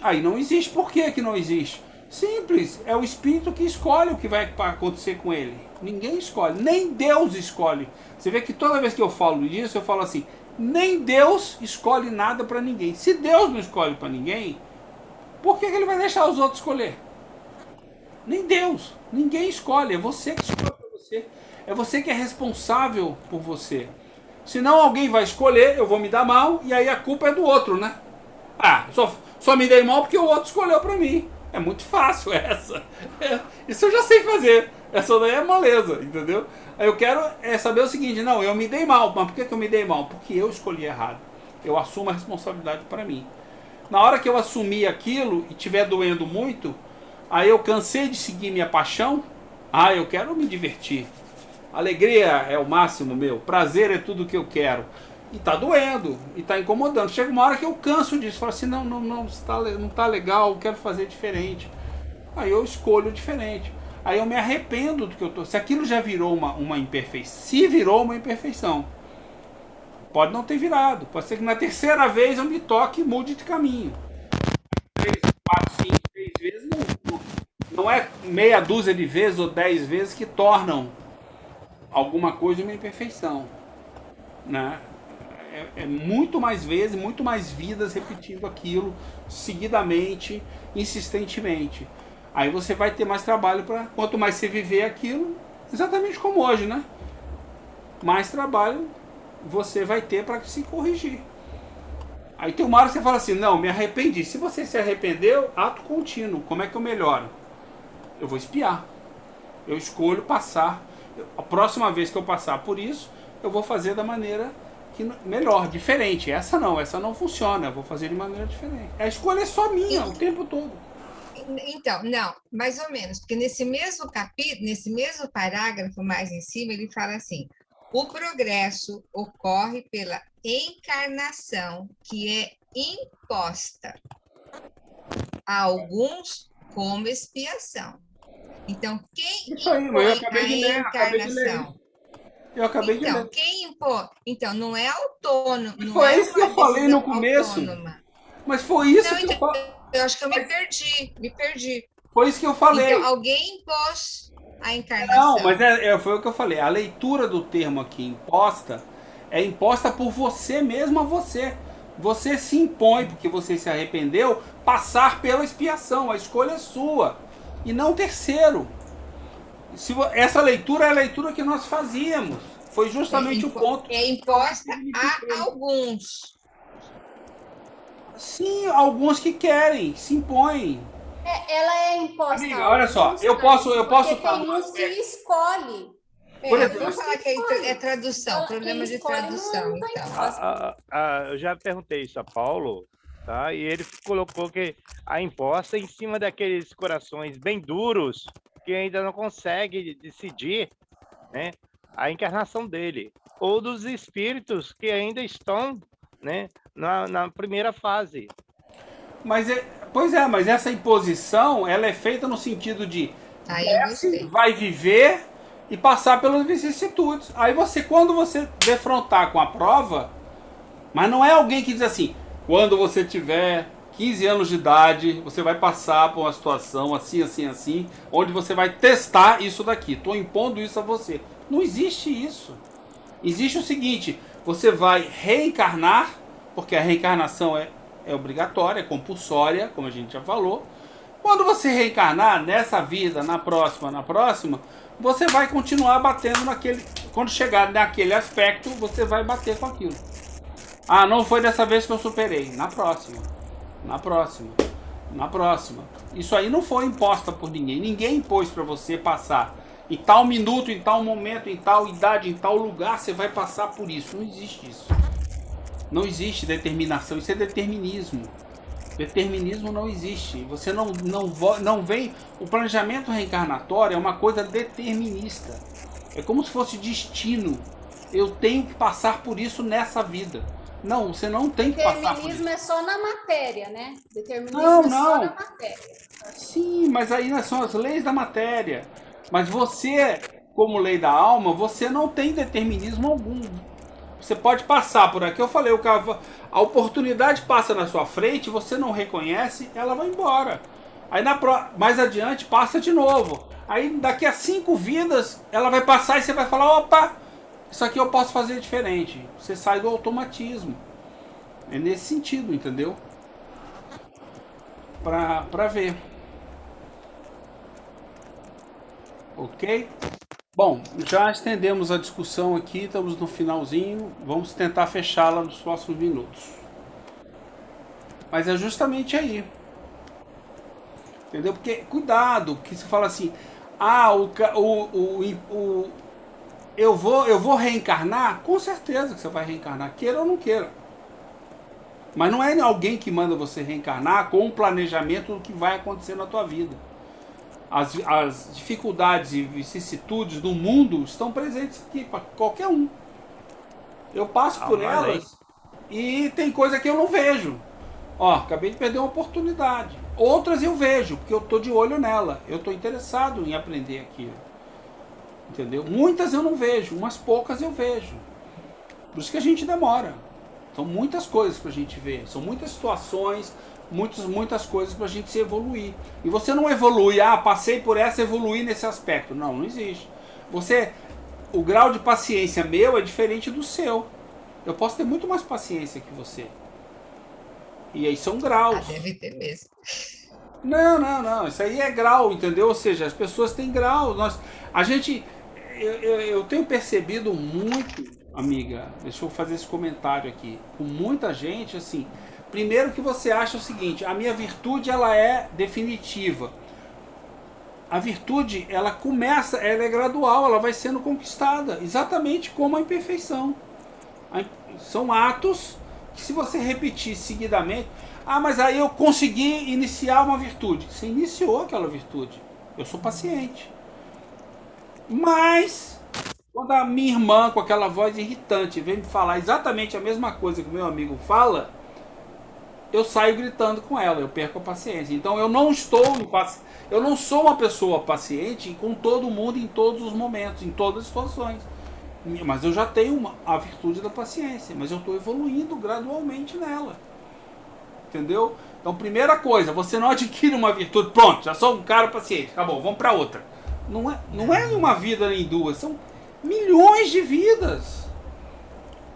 Aí não existe. Por que não existe? Simples, é o espírito que escolhe o que vai acontecer com ele. Ninguém escolhe, nem Deus escolhe. Você vê que toda vez que eu falo disso, eu falo assim, nem Deus escolhe nada para ninguém. Se Deus não escolhe para ninguém, por que ele vai deixar os outros escolher? Nem Deus, ninguém escolhe, é você que escolhe para você. É você que é responsável por você. Senão alguém vai escolher, eu vou me dar mal, e aí a culpa é do outro, né? Ah, só me dei mal porque o outro escolheu pra mim. É muito fácil essa. Isso eu já sei fazer. Essa daí é moleza, entendeu? Aí eu quero saber o seguinte, não, eu me dei mal. Mas por que eu me dei mal? Porque eu escolhi errado. Eu assumo a responsabilidade pra mim. Na hora que eu assumir aquilo e estiver doendo muito, aí eu cansei de seguir minha paixão, eu quero me divertir. Alegria é o máximo meu, prazer é tudo que eu quero. E tá doendo, e tá incomodando. Chega uma hora que eu canso disso, falo assim, não tá legal, eu quero fazer diferente. Aí eu escolho diferente. Aí eu me arrependo do que eu tô. Se aquilo já virou uma imperfeição, se virou uma imperfeição, pode não ter virado. Pode ser que na terceira vez eu me toque e mude de caminho. 3, 4, 5, 6 vezes não é meia dúzia de vezes ou 10 vezes que tornam alguma coisa uma imperfeição, né? É muito mais vezes, muito mais vidas repetindo aquilo seguidamente, insistentemente. Aí você vai ter mais trabalho para quanto mais você viver aquilo, exatamente como hoje, né? Mais trabalho você vai ter para se corrigir. Aí tem uma hora que você fala assim, não, me arrependi. Se você se arrependeu, ato contínuo. Como é que eu melhoro? Eu vou espiar. Eu escolho passar. A próxima vez que eu passar por isso, eu vou fazer da maneira melhor, diferente. Essa não funciona. Eu vou fazer de maneira diferente. A escolha é só minha o tempo todo. Então, não, mais ou menos, porque nesse mesmo capítulo, nesse mesmo parágrafo mais em cima, ele fala assim: o progresso ocorre pela encarnação, que é imposta a alguns como expiação. Então, quem Isso aí, mas eu impõe acabei a de ler, encarnação? Eu acabei de ler. Então, quem impõe? Então, não é autônomo, não Foi é isso que eu uma falei no decisão começo. autônoma. Mas foi isso Não, que então, eu falei. eu acho que eu me perdi. Foi isso que eu Então, falei. alguém impôs a Não, mas encarnação. foi o que eu falei. A leitura do termo aqui imposta é imposta por você mesmo a você. Você se impõe, porque você se arrependeu, passar pela expiação. A escolha é sua. E não terceiro. Essa leitura é a leitura que nós fazíamos. Foi justamente o ponto. É imposta a alguns. Sim, alguns que querem, se impõem. Ela é imposta Amiga, a olha só, alguns, eu posso porque estar tem no uns que aspecto. escolhe. Por Vamos exemplo, falar que é tradução, Então, problema quem de escolhe tradução, não está então. imposta. Eu já perguntei isso a Paulo, tá? E ele colocou que a imposta em cima daqueles corações bem duros que ainda não consegue decidir, né, a encarnação dele, ou dos espíritos que ainda estão, né, na primeira fase. Mas essa imposição, ela é feita no sentido de Aí eu desce, gostei. vai viver e passar pelas vicissitudes. Aí você, quando você defrontar com a prova, mas não é alguém que diz assim, quando você tiver 15 anos de idade, você vai passar por uma situação assim, assim, assim, onde você vai testar isso daqui. Estou impondo isso a você. Não existe isso. Existe o seguinte, você vai reencarnar, porque a reencarnação é obrigatória, é compulsória, como a gente já falou. Quando você reencarnar nessa vida, na próxima, você vai continuar batendo naquele. Quando chegar naquele aspecto, você vai bater com aquilo. Não foi dessa vez que eu superei. Na próxima. Na próxima. Na próxima. Isso aí não foi imposta por ninguém. Ninguém impôs para você passar. Em tal minuto, em tal momento, em tal idade, em tal lugar, você vai passar por isso. Não existe isso. Não existe determinação. Isso é determinismo. Determinismo não existe. Você não vem. O planejamento reencarnatório é uma coisa determinista. É como se fosse destino. Eu tenho que passar por isso nessa vida. Não, você não tem que passar por isso. Determinismo é só na matéria, né? Determinismo Não, é só não. na matéria. Sim, mas aí são as leis da matéria. Mas você, como lei da alma, você não tem determinismo algum. Você pode passar por aqui. Eu falei, a oportunidade passa na sua frente, você não reconhece, ela vai embora. Aí mais adiante passa de novo. Aí daqui a 5 vidas ela vai passar e você vai falar, opa, isso aqui eu posso fazer diferente. Você sai do automatismo. É nesse sentido, entendeu? Pra ver. Ok? Bom, já estendemos a discussão aqui, estamos no finalzinho, vamos tentar fechá-la nos próximos minutos. Mas é justamente aí. Entendeu? Porque, cuidado, que você fala assim, eu vou reencarnar? Com certeza que você vai reencarnar, queira ou não queira. Mas não é alguém que manda você reencarnar com um planejamento do que vai acontecer na tua vida. As dificuldades e vicissitudes do mundo estão presentes aqui para qualquer um. Eu passo por elas e tem coisa que eu não vejo. Ó, acabei de perder uma oportunidade. Outras eu vejo, porque eu tô de olho nela. Eu tô interessado em aprender aquilo. Entendeu? Muitas eu não vejo, umas poucas eu vejo. Por isso que a gente demora. São muitas coisas pra gente ver. São muitas situações, muitas coisas pra gente se evoluir. E você não evolui, passei por essa, evoluir nesse aspecto. Não, não existe. O grau de paciência meu é diferente do seu. Eu posso ter muito mais paciência que você. E aí são graus. Deve ter mesmo. Não. Isso aí é grau, entendeu? Ou seja, as pessoas têm grau. Eu tenho percebido muito, amiga, deixa eu fazer esse comentário aqui, com muita gente, assim, primeiro que você acha o seguinte, a minha virtude, ela é definitiva. A virtude, ela é gradual, ela vai sendo conquistada, exatamente como a imperfeição. São atos que, se você repetir seguidamente, mas aí eu consegui iniciar uma virtude. Você iniciou aquela virtude. Eu sou paciente. Mas, quando a minha irmã, com aquela voz irritante, vem me falar exatamente a mesma coisa que o meu amigo fala, eu saio gritando com ela, eu perco a paciência. Então eu não sou uma pessoa paciente com todo mundo em todos os momentos, em todas as situações. Mas eu já tenho a virtude da paciência, mas eu estou evoluindo gradualmente nela. Entendeu? Então, primeira coisa, você não adquire uma virtude, pronto, já sou um cara paciente, acabou, vamos para outra. Não é uma vida nem duas, são milhões de vidas.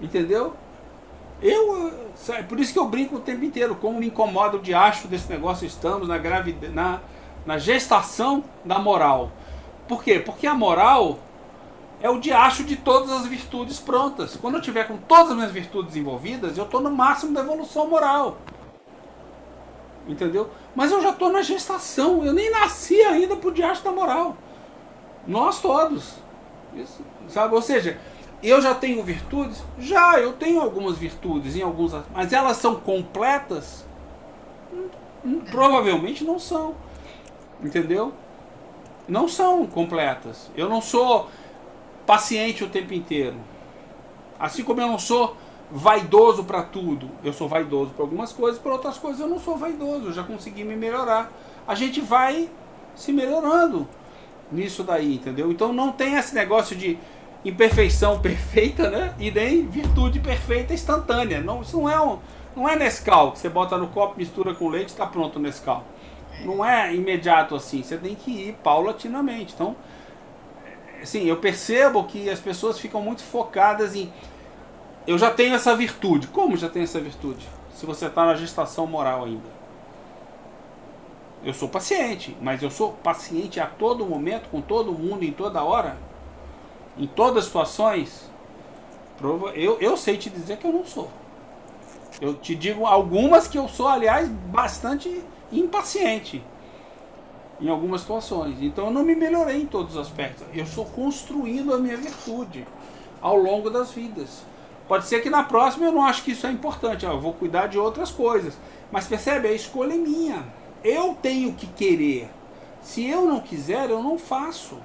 Entendeu? Por isso que eu brinco o tempo inteiro, como me incomoda o diacho desse negócio, estamos na gestação da moral. Por quê? Porque a moral é o diacho de todas as virtudes prontas. Quando eu tiver com todas as minhas virtudes envolvidas, eu estou no máximo da evolução moral. Entendeu? Mas eu já estou na gestação, eu nem nasci ainda pro diacho da moral. Nós todos. Isso, sabe? Ou seja, eu já tenho virtudes? Já, eu tenho algumas virtudes, mas elas são completas? Provavelmente não são. Entendeu? Não são completas. Eu não sou paciente o tempo inteiro. Assim como eu não sou vaidoso para tudo. Eu sou vaidoso para algumas coisas, para outras coisas eu não sou vaidoso. Eu já consegui me melhorar. A gente vai se melhorando nisso daí, entendeu? Então não tem esse negócio de imperfeição perfeita, né? E nem virtude perfeita instantânea. Não, isso não é Nescau, que você bota no copo, mistura com leite e está pronto o Nescau. Não é imediato assim. Você tem que ir paulatinamente. Então, assim, eu percebo que as pessoas ficam muito focadas em eu já tenho essa virtude. Como já tenho essa virtude? Se você está na gestação moral ainda. Eu sou paciente, mas eu sou paciente a todo momento, com todo mundo, em toda hora, em todas as situações. Eu sei te dizer que eu não sou. Eu te digo algumas que eu sou, aliás, bastante impaciente em algumas situações. Então eu não me melhorei em todos os aspectos. Eu estou construindo a minha virtude ao longo das vidas. Pode ser que na próxima eu não acho que isso é importante. Eu vou cuidar de outras coisas. Mas percebe, a escolha é minha. Eu tenho que querer. Se eu não quiser, eu não faço.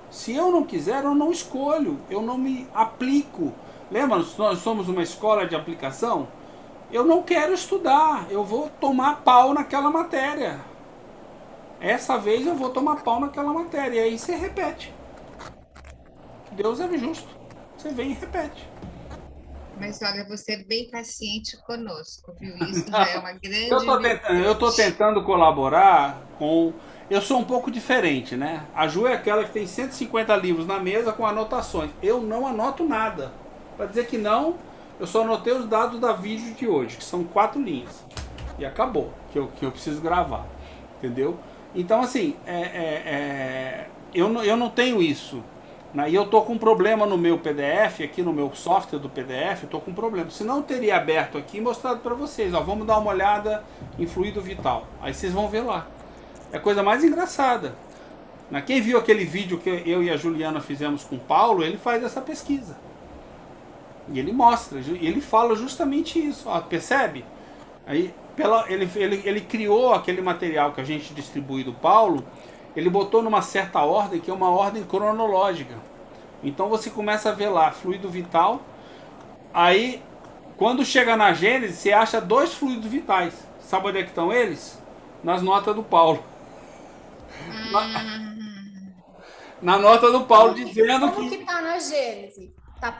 Se eu não quiser, eu não escolho. Eu não me aplico. Lembra, nós somos uma escola de aplicação? Eu não quero estudar. Eu vou tomar pau naquela matéria. Essa vez eu vou tomar pau naquela matéria. E aí você repete. Deus é justo. Você vem e repete. Mas olha, você é bem paciente conosco, viu? Isso já é uma grande eu tô tentando colaborar com... Eu sou um pouco diferente, né? A Ju é aquela que tem 150 livros na mesa com anotações. Eu não anoto nada. Para dizer que não, eu só anotei os dados da vídeo de hoje, que são 4 linhas. E acabou, que eu preciso gravar. Entendeu? Então, assim, eu não tenho isso. Né? E eu tô com um problema no meu PDF, aqui no meu software do PDF, eu tô com um problema. Senão eu teria aberto aqui e mostrado para vocês. Ó, vamos dar uma olhada em fluido vital. Aí vocês vão ver lá. É a coisa mais engraçada. Né? Quem viu aquele vídeo que eu e a Juliana fizemos com o Paulo, ele faz essa pesquisa. E ele mostra, ele fala justamente isso. Ó, percebe? Aí, ele criou aquele material que a gente distribui do Paulo, ele botou numa certa ordem, que é uma ordem cronológica. Então você começa a ver lá, fluido vital. Aí, quando chega na Gênesis, você acha 2 fluidos vitais. Sabe onde é que estão eles? Nas notas do Paulo. Na nota do Paulo dizendo como que está na Gênese? Tá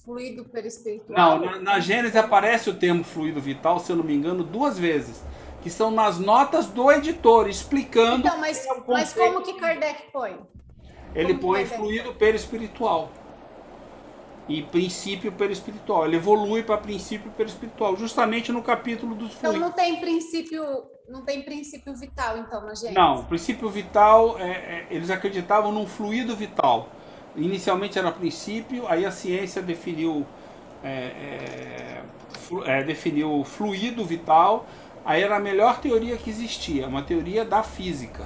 fluido Não, perispiritual? na Gênesis aparece o termo fluido vital, se eu não me engano, 2 vezes. Que são nas notas do editor, explicando... Então, mas como que Kardec põe? Ele põe fluido perispiritual. E princípio perispiritual. Ele evolui para princípio perispiritual, justamente no capítulo dos fluidos. Então não tem princípio vital, então, na Gênesis? Não, princípio vital, eles acreditavam num fluido vital. Inicialmente era princípio, aí a ciência definiu definiu fluido vital, aí era a melhor teoria que existia, uma teoria da física.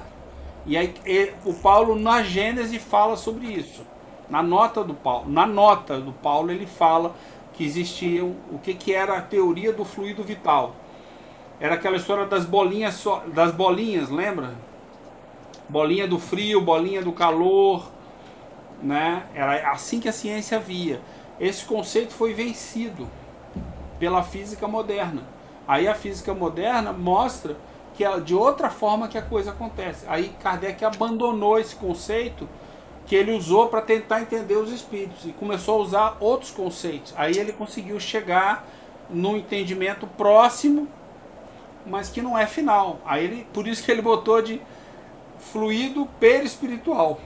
E aí o Paulo na Gênese fala sobre isso. Na nota do Paulo ele fala que existia o que era a teoria do fluido vital. Era aquela história das bolinhas, lembra? Bolinha do frio, bolinha do calor, né? Era assim que a ciência via. Esse conceito foi vencido pela física moderna. Aí a física moderna mostra que é de outra forma que a coisa acontece. Aí Kardec abandonou esse conceito que ele usou para tentar entender os espíritos e começou a usar outros conceitos. Aí ele conseguiu chegar num entendimento próximo, mas que não é final. Aí por isso que ele botou de fluido perispiritual.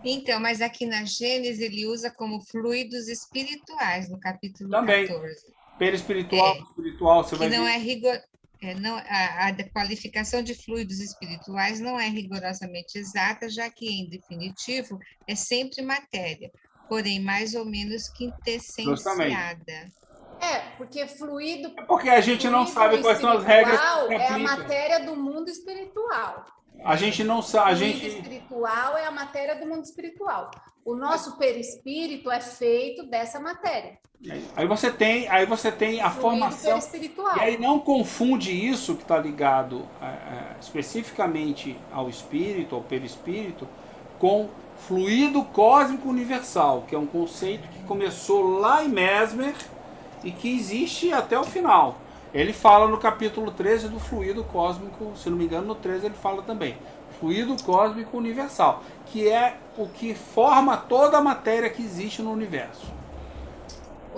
Então, mas aqui na Gênesis ele usa como fluidos espirituais, no capítulo Também. 14. Perispiritual, espiritual, você que vai não ver. é rigor, não, a qualificação de fluidos espirituais não é rigorosamente exata, já que, em definitivo, é sempre matéria, porém mais ou menos quintessenciada. Porque fluido... É porque a gente não sabe quais são as regras que se é a aplicam. matéria do mundo espiritual. A gente não sabe. O mundo espiritual é a matéria do mundo espiritual. O nosso perispírito é feito dessa matéria. Aí você tem a formação. Perispiritual. E aí não confunde isso que está ligado especificamente ao espírito, ao perispírito, com fluido cósmico universal, que é um conceito que começou lá em Mesmer e que existe até o final. Ele fala no capítulo 13 do fluido cósmico, se não me engano, no 13 ele fala também. Fluido cósmico universal, que é o que forma toda a matéria que existe no universo.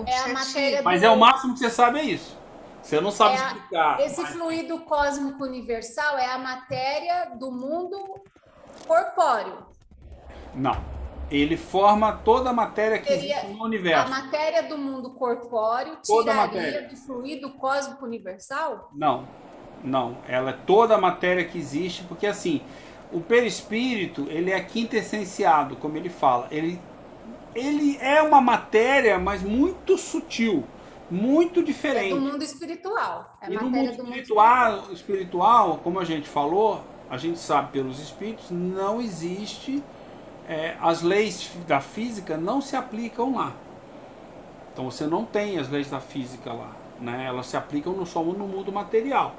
É a matéria Mas é o máximo que você sabe, é isso. Você não sabe explicar. Esse fluido cósmico universal é a matéria do mundo corpóreo. Não. Ele forma toda a matéria que existe no universo. A matéria do mundo corpóreo tiraria do fluido cósmico universal? Não. Não. Ela é toda a matéria que existe, porque assim, o perispírito, ele é quintessenciado, como ele fala. Ele é uma matéria, mas muito sutil, muito diferente. É do mundo espiritual. E no mundo espiritual, como a gente falou, a gente sabe pelos espíritos, não existe... as leis da física não se aplicam lá. Então você não tem as leis da física lá, né? Elas se aplicam só no mundo material,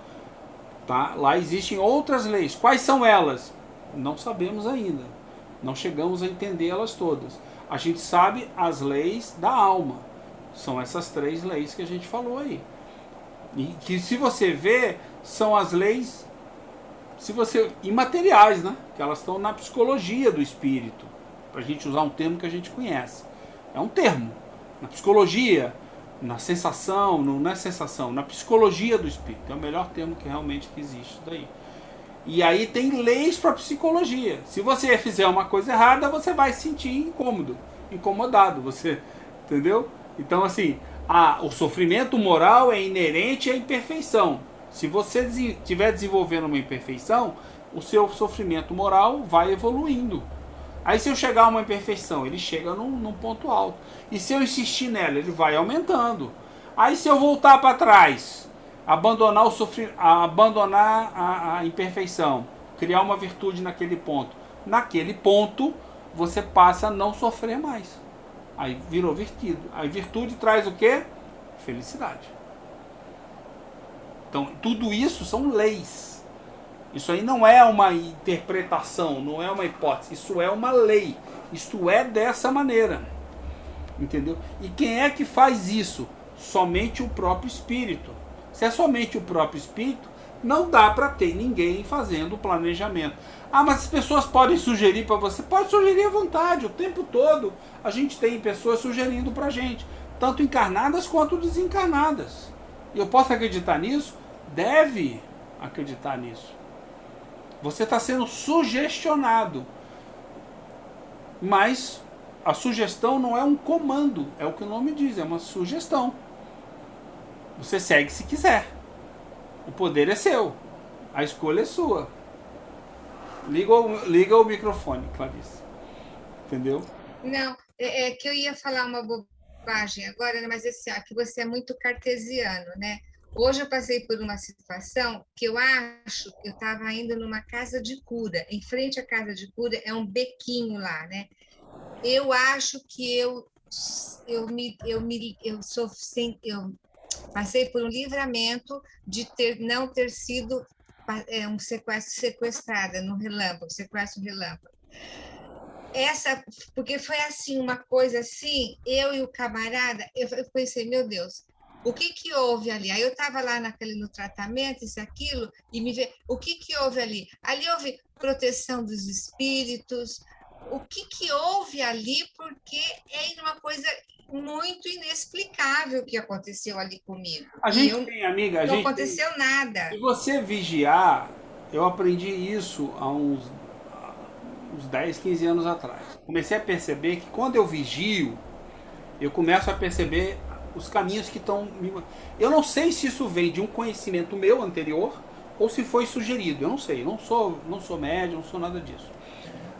tá? Lá existem outras leis. Quais são elas? Não sabemos ainda. Não chegamos a entendê-las todas. A gente sabe as leis da alma. São essas 3 leis que a gente falou aí. E que, se você vê, são as leis imateriais, né? Que elas estão na psicologia do espírito, para a gente usar um termo que a gente conhece. É um termo. Na psicologia, na sensação, não é sensação, na psicologia do espírito. É o melhor termo que realmente existe daí. E aí tem leis para psicologia. Se você fizer uma coisa errada, você vai se sentir incomodado, você, entendeu? Então assim, o sofrimento moral é inerente à imperfeição. Se você estiver desenvolvendo uma imperfeição, o seu sofrimento moral vai evoluindo. Aí se eu chegar a uma imperfeição, ele chega num ponto alto. E se eu insistir nela, ele vai aumentando. Aí se eu voltar para trás, abandonar a imperfeição, criar uma virtude naquele ponto você passa a não sofrer mais. Aí virou virtude. A virtude traz o quê? Felicidade. Então, tudo isso são leis. Isso aí não é uma interpretação, não é uma hipótese. Isso é uma lei. Isto é dessa maneira. Entendeu? E quem é que faz isso? Somente o próprio Espírito. Se é somente o próprio Espírito, não dá para ter ninguém fazendo o planejamento. Ah, mas as pessoas podem sugerir para você? Pode sugerir à vontade, o tempo todo. A gente tem pessoas sugerindo para a gente, tanto encarnadas quanto desencarnadas. E eu posso acreditar nisso? Deve acreditar nisso. Você está sendo sugestionado. Mas a sugestão não é um comando, é o que o nome diz, é uma sugestão. Você segue se quiser. O poder é seu. A escolha é sua. Liga o microfone, Clarice. Entendeu? Não, é que eu ia falar uma bobagem agora, né, mas esse, que você é muito cartesiano, né? Hoje eu passei por uma situação que eu acho que eu estava indo numa casa de cura. Em frente à casa de cura é um bequinho lá, né? Eu acho que eu passei por um livramento de não ter sido um sequestrada no relâmpago, sequestro relâmpago. Porque foi assim, uma coisa assim, eu e o camarada, eu pensei, meu Deus, o que houve ali? Aí eu estava lá no tratamento, isso, aquilo, e me vê, o que houve ali? Ali houve proteção dos espíritos, o que houve ali, porque é uma coisa muito inexplicável que aconteceu ali comigo. A gente tem, amiga, não aconteceu nada. Se você vigiar, eu aprendi isso há uns 10, 15 anos atrás. Comecei a perceber que quando eu vigio, eu começo a perceber os caminhos que estão... Eu não sei se isso vem de um conhecimento meu anterior ou se foi sugerido. Eu não sei, não sou médium, não sou nada disso.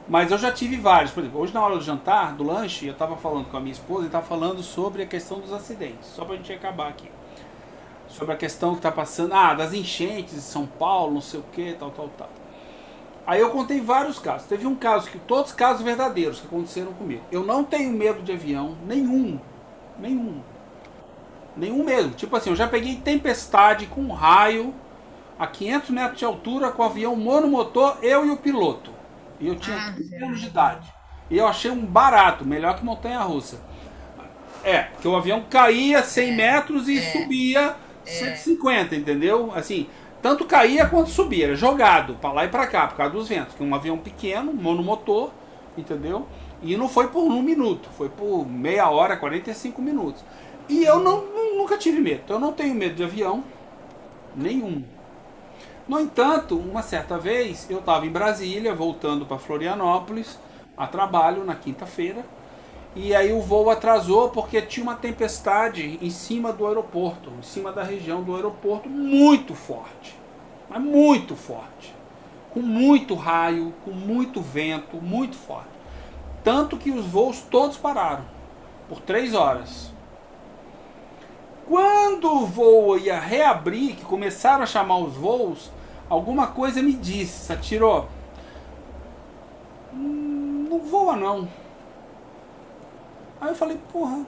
Mas eu já tive vários. Por exemplo, hoje na hora do jantar, do lanche, eu estava falando com a minha esposa e estava falando sobre a questão dos acidentes. Só para a gente acabar aqui. Sobre a questão que está passando, das enchentes de São Paulo, não sei o que, tal. Aí eu contei vários casos. Teve um caso, todos casos verdadeiros que aconteceram comigo. Eu não tenho medo de avião, nenhum mesmo. Tipo assim, eu já peguei tempestade com raio a 500 metros de altura com avião monomotor, eu e o piloto. E eu tinha 15 anos de idade. E eu achei um barato, melhor que montanha-russa. Que o avião caía 100 metros e subia 150, entendeu? Assim, tanto caía quanto subia, era jogado para lá e para cá, por causa dos ventos. Que um avião pequeno, monomotor, entendeu? E não foi por 1 minuto, foi por meia hora, 45 minutos. E eu nunca tive medo. Então eu não tenho medo de avião nenhum. No entanto, uma certa vez eu estava em Brasília, voltando para Florianópolis, a trabalho na quinta-feira, e aí o voo atrasou porque tinha uma tempestade em cima do aeroporto, em cima da região do aeroporto, muito forte, mas muito forte, com muito raio, com muito vento, muito forte. Tanto que os voos todos pararam, por 3 horas. Quando o voo ia reabrir, que começaram a chamar os voos, alguma coisa me disse, Satiro, não voa não. Aí eu falei, porra,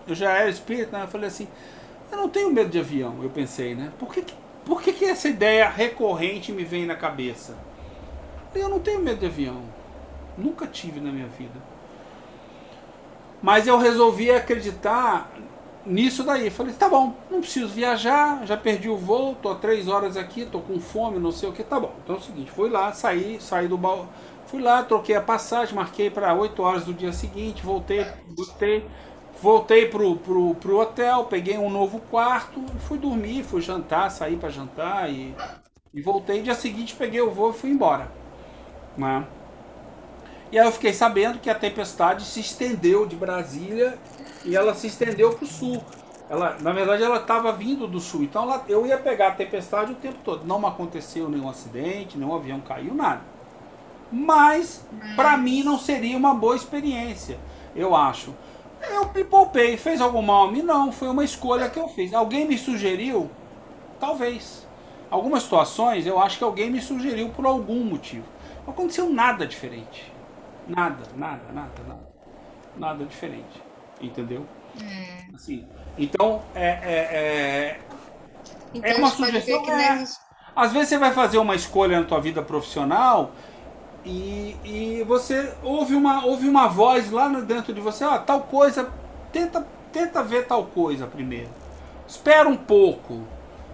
eu já era espírita, né? Eu falei assim, eu não tenho medo de avião, eu pensei, né? Por que essa ideia recorrente me vem na cabeça? Eu não tenho medo de avião, nunca tive na minha vida. Mas eu resolvi acreditar nisso daí. Falei, tá bom, não preciso viajar, já perdi o voo, tô há 3 horas aqui, tô com fome, não sei o que, tá bom. Então é o seguinte, fui lá, saí do baú, fui lá, troquei a passagem, marquei para 8 horas do dia seguinte, voltei pro hotel, peguei um novo quarto, fui dormir, fui jantar, saí para jantar e voltei. Dia seguinte peguei o voo e fui embora. Né? E aí eu fiquei sabendo que a tempestade se estendeu de Brasília e ela se estendeu para o sul. Na verdade, ela estava vindo do sul. Então, eu ia pegar a tempestade o tempo todo. Não aconteceu nenhum acidente, nenhum avião caiu, nada. Mas, para mim, não seria uma boa experiência, eu acho. Eu me poupei. Fez algum mal a mim? Não. Foi uma escolha que eu fiz. Alguém me sugeriu? Talvez. Algumas situações, eu acho que alguém me sugeriu por algum motivo. Não aconteceu nada diferente. Nada, nada, nada, nada. Nada diferente. Entendeu? Assim, então, Então, é uma a gente pode ver sugestão. que nós... Às vezes você vai fazer uma escolha na tua vida profissional e você ouve uma voz lá dentro de você, tal coisa, tenta ver tal coisa primeiro. Espera um pouco.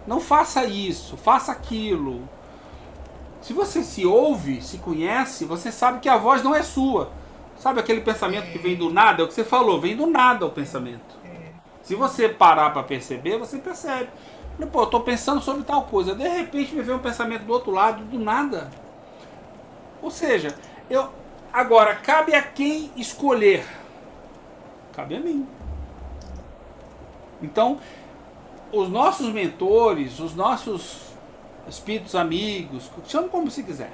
Não faça isso, faça aquilo. Se você se ouve, se conhece, você sabe que a voz não é sua. Sabe aquele pensamento que vem do nada? É o que você falou, vem do nada o pensamento. Se você parar para perceber, você percebe. Pô, eu tô pensando sobre tal coisa. De repente me vem um pensamento do outro lado, do nada. Ou seja, agora, cabe a quem escolher. Cabe a mim. Então, os nossos mentores, os nossos espíritos amigos, chama como você quiser.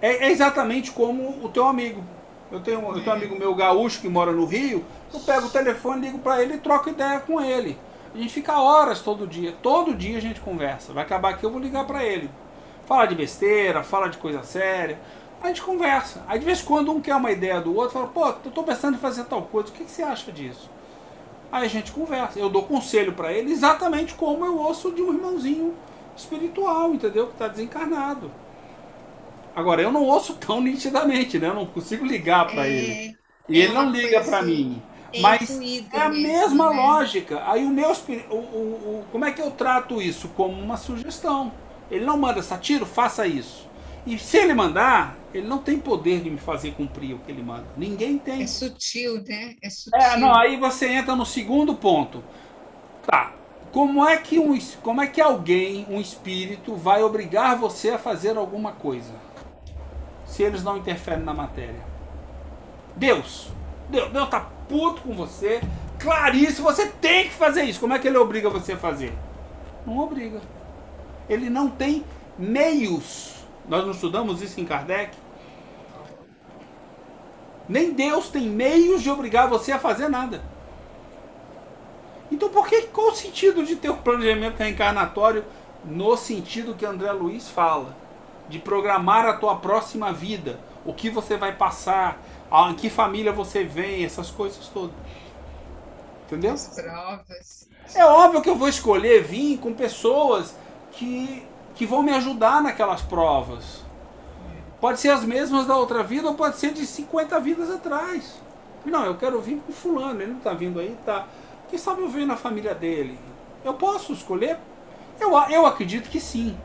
É exatamente como o teu amigo. Eu tenho um amigo meu gaúcho que mora no Rio, eu pego o telefone, ligo para ele e troco ideia com ele. A gente fica horas todo dia a gente conversa. Vai acabar aqui, eu vou ligar para ele. Fala de besteira, fala de coisa séria, a gente conversa. Aí de vez em quando um quer uma ideia do outro, fala, pô, eu tô pensando em fazer tal coisa, o que você acha disso? Aí a gente conversa, eu dou conselho para ele exatamente como eu ouço de um irmãozinho espiritual, entendeu? Que está desencarnado. Agora, eu não ouço tão nitidamente, né? Eu não consigo ligar para ele. E ele não liga para mim. Mas é a mesma lógica. Aí o meu como é que eu trato isso? Como uma sugestão. Ele não manda, Satiro, faça isso. E se ele mandar, ele não tem poder de me fazer cumprir o que ele manda. Ninguém tem. É sutil, né? É sutil. Não, aí você entra no segundo ponto. Tá. Como é que alguém, um espírito, vai obrigar você a fazer alguma coisa? Se eles não interferem na matéria. Deus tá puto com você, claríssimo, você tem que fazer isso. Como é que ele obriga você a fazer? Não obriga. Ele não tem meios. Nós não estudamos isso em Kardec. Nem Deus tem meios de obrigar você a fazer nada. Então qual o sentido de ter um planejamento reencarnatório no sentido que André Luiz fala? De programar a tua próxima vida, o que você vai passar, em que família você vem, essas coisas todas. Entendeu? As provas. É óbvio que eu vou escolher vir com pessoas que vão me ajudar naquelas provas. Pode ser as mesmas da outra vida ou pode ser de 50 vidas atrás. Não, eu quero vir com fulano, ele não está vindo aí, tá. Quem sabe eu venho na família dele? Eu posso escolher? Eu acredito que sim.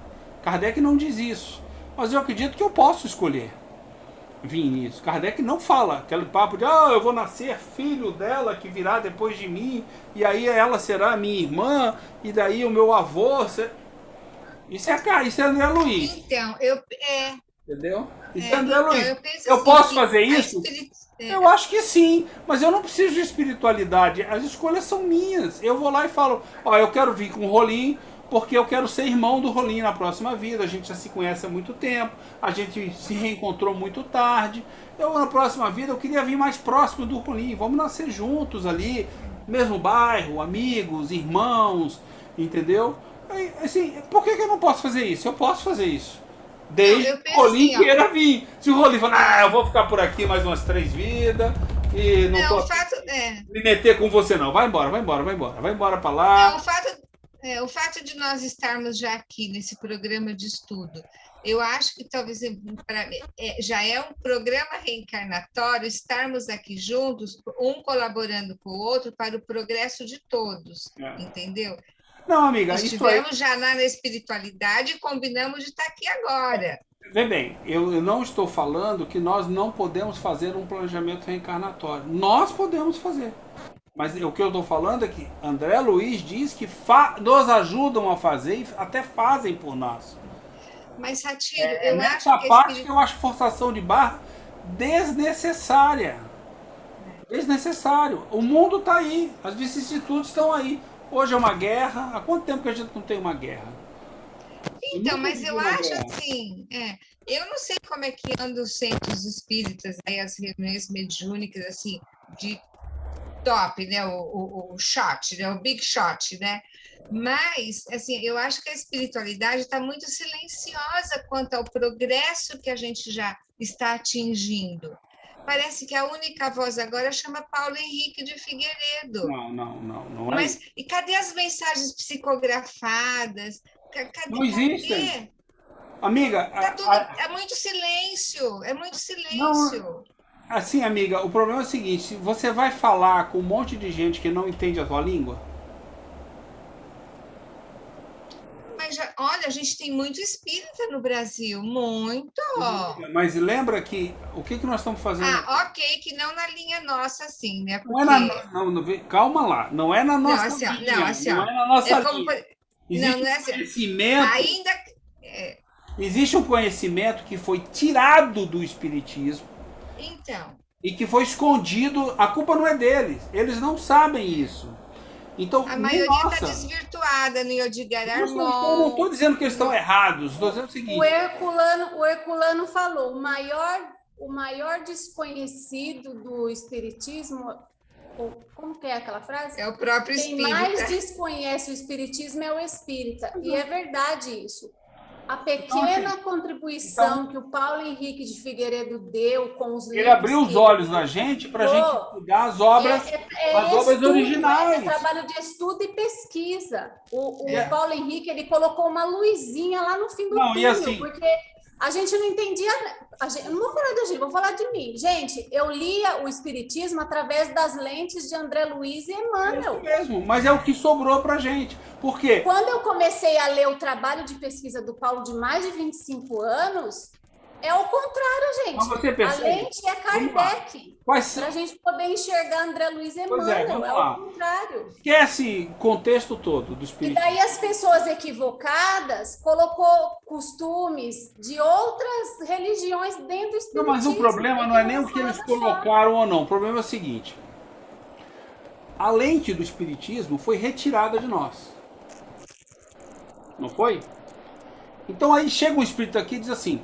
Kardec não diz isso. Mas eu acredito que eu posso escolher vir nisso. Kardec não fala aquele papo de eu vou nascer filho dela que virá depois de mim, e aí ela será minha irmã, e daí o meu avô. Isso é André Luiz. Então, entendeu? Isso é André Luiz. Eu assim, posso fazer isso? Eu acho que sim, mas eu não preciso de espiritualidade. As escolhas são minhas. Eu vou lá e falo, eu quero vir com o Rolim, porque eu quero ser irmão do Rolim na próxima vida. A gente já se conhece há muito tempo, a gente se reencontrou muito tarde. Na próxima vida eu queria vir mais próximo do Rolim. Vamos nascer juntos ali, mesmo bairro, amigos, irmãos, entendeu? Assim, por que eu não posso fazer isso? Eu posso fazer isso. Desde que o Rolim queira vir. Se o Rolim falar, eu vou ficar por aqui mais umas 3 vidas e não posso me meter com você não. Vai embora pra lá. O fato de nós estarmos já aqui nesse programa de estudo, eu acho que talvez já é um programa reencarnatório estarmos aqui juntos, um colaborando com o outro para o progresso de todos, entendeu? Não, amiga, estivemos já na espiritualidade e combinamos de estar aqui agora. Vê bem, eu não estou falando que nós não podemos fazer um planejamento reencarnatório. Nós podemos fazer. Mas o que eu estou falando é que André Luiz diz que nos ajudam a fazer e até fazem por nós. Mas, Satiro, eu acho que... Essa parte que eu acho forçação de barra desnecessária. Desnecessário. O mundo está aí, as vicissitudes estão aí. Hoje é uma guerra. Há quanto tempo que a gente não tem uma guerra? Então, mas eu acho assim, eu não sei como é que andam os centros espíritas, aí, as reuniões mediúnicas, assim, de top, né? O shot, né? O big shot, né? Mas, assim, eu acho que a espiritualidade está muito silenciosa quanto ao progresso que a gente já está atingindo. Parece que a única voz agora chama Paulo Henrique de Figueiredo. Não é. Mas e cadê as mensagens psicografadas? Não existem. Cadê? Amiga, É muito silêncio, é muito não, silêncio. assim, amiga, o problema é o seguinte: você vai falar com um monte de gente que não entende a tua língua? Mas olha, a gente tem muito espírita no Brasil, muito. Mas lembra que o que nós estamos fazendo? Ok, que não na linha nossa, assim, né? Não é calma lá, não é na nossa linha. Não é na nossa linha. Existe não é assim. Conhecimento. Ainda. Existe um conhecimento que foi tirado do espiritismo. Então. E que foi escondido. A culpa não é deles. Eles não sabem isso. Então, a maioria está desvirtuada no Yodigar Armon. Eu não estou dizendo que eles estão errados. Estou dizendo o seguinte. O Herculano falou: o maior desconhecido do espiritismo. Como que é aquela frase? É o próprio espírita. Quem mais desconhece o espiritismo é o espírita. E é verdade isso. A pequena contribuição que o Paulo Henrique de Figueiredo deu com os livros. Ele abriu os olhos na gente para a gente estudar as obras, as obras originais. É trabalho de estudo e pesquisa. O Paulo Henrique ele colocou uma luzinha lá no fim do túnel, porque a gente não entendia. Eu não vou falar da gente, vou falar de mim. Gente, eu lia o Espiritismo através das lentes de André Luiz e Emmanuel. É isso mesmo, mas é o que sobrou pra gente. Por quê? Quando eu comecei a ler o trabalho de pesquisa do Paulo de mais de 25 anos, é o contrário, gente. Mas você percebe? A lente é Kardec. Para a gente poder enxergar André Luiz e Emmanuel. É o contrário. Esquece o contexto todo do espiritismo. E daí as pessoas equivocadas colocou costumes de outras religiões dentro do espiritismo. Não, mas o problema não é nem o que eles colocaram ou não. O problema é o seguinte. A lente do espiritismo foi retirada de nós. Não foi? Então aí chega um espírito aqui e diz assim...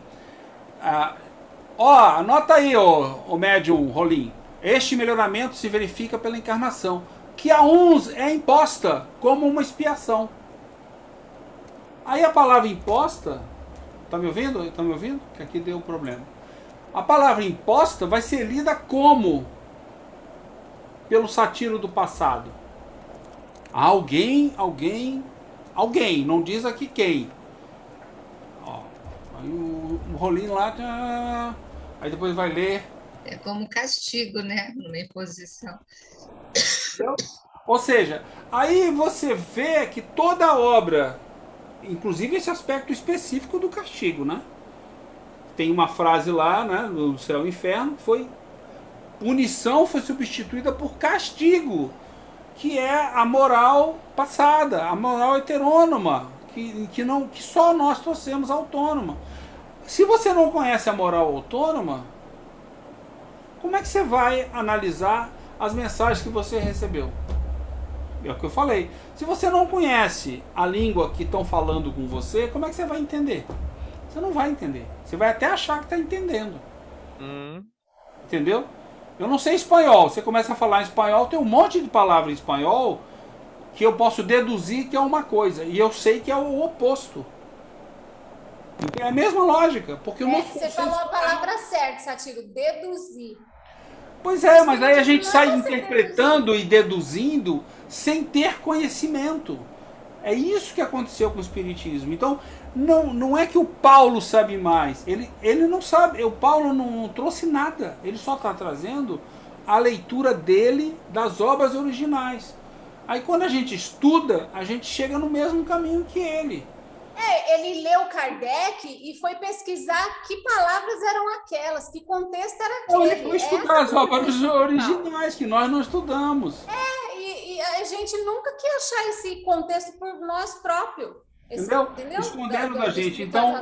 anota aí, o médium Rolim. Este melhoramento se verifica pela encarnação, que a uns é imposta como uma expiação. Aí a palavra imposta, tá me ouvindo? Tá me ouvindo? Que aqui deu um problema. A palavra imposta vai ser lida como? Pelo satiro do passado. Alguém, não diz aqui quem. Aí o rolinho lá, aí depois vai ler. É como castigo, né? Numa imposição. Ou seja, aí você vê que toda obra, inclusive esse aspecto específico do castigo, né? Tem uma frase lá, né, no Céu e Inferno, punição foi substituída por castigo, que é a moral passada, a moral heterônoma, que só nós trouxemos autônoma. Se você não conhece a moral autônoma, como é que você vai analisar as mensagens que você recebeu? É o que eu falei. Se você não conhece a língua que estão falando com você, como é que você vai entender? Você não vai entender. Você vai até achar que está entendendo. Entendeu? Eu não sei espanhol. Você começa a falar em espanhol, tem um monte de palavras em espanhol que eu posso deduzir que é uma coisa. E eu sei que é o oposto. É a mesma lógica. Porque você falou a palavra certa, Satiro. Deduzir. Pois é, mas aí a gente sai interpretando e deduzindo sem ter conhecimento. É isso que aconteceu com o espiritismo. Então, não é que o Paulo sabe mais. Ele não sabe. O Paulo não trouxe nada. Ele só está trazendo a leitura dele das obras originais. Aí quando a gente estuda, a gente chega no mesmo caminho que ele. Ele leu Kardec e foi pesquisar que palavras eram aquelas, que contexto era aquele. Ele foi estudar as obras originais, que nós não estudamos. E a gente nunca quer achar esse contexto por nós próprios. Entendeu? Escondendo da gente. Então,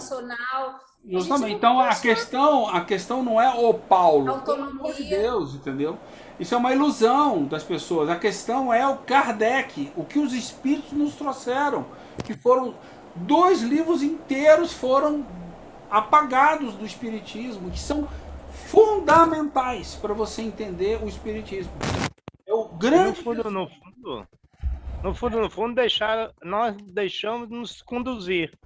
justamente. Então a questão não é o Paulo. Autonomia. Pelo amor de Deus, entendeu? Isso é uma ilusão das pessoas. A questão é o Kardec, o que os espíritos nos trouxeram, que foram 2 livros inteiros foram apagados do espiritismo, que são fundamentais para você entender o espiritismo. É o grande No fundo, nós deixamos nos conduzir.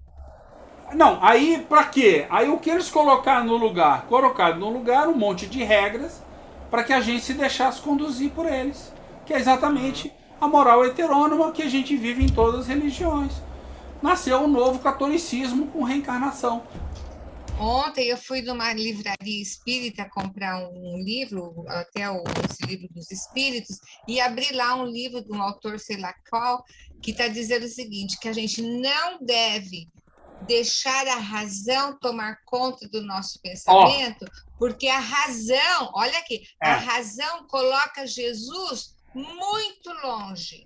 Não, aí para quê? Aí o que eles colocaram no lugar? Colocaram no lugar um monte de regras para que a gente se deixasse conduzir por eles, que é exatamente a moral heterônoma que a gente vive em todas as religiões. Nasceu um novo catolicismo com reencarnação. Ontem eu fui numa livraria espírita comprar um livro, esse livro dos espíritos, e abri lá um livro de um autor, sei lá qual, que está dizendo o seguinte, que a gente não deve deixar a razão tomar conta do nosso pensamento, porque a razão, olha aqui, a razão coloca Jesus muito longe.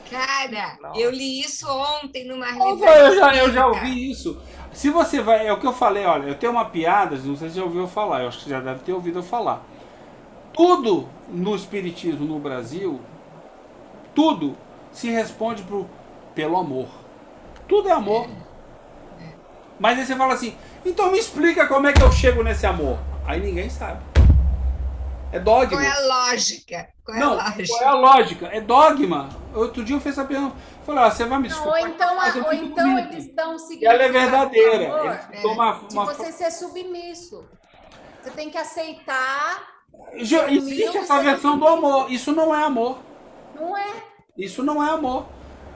Cara, eu li isso ontem numa livraria. Eu já ouvi isso. Se você vai, é o que eu falei, olha, eu tenho uma piada, não sei se já ouviu falar, eu acho que já deve ter ouvido eu falar. Tudo no espiritismo no Brasil, tudo se responde pelo amor. Tudo é amor. Mas aí você fala assim, então me explica como é que eu chego nesse amor. Aí ninguém sabe. É dogma. Qual é a lógica? Qual é a lógica? É dogma. Outro dia eu fiz essa pergunta. Falei, você vai me desculpar. Ou então eles dão significado. Ela é verdadeira. De você ser submisso. Você tem que aceitar. Existe essa versão do amor. Isso não é amor. Não é. Isso não é amor.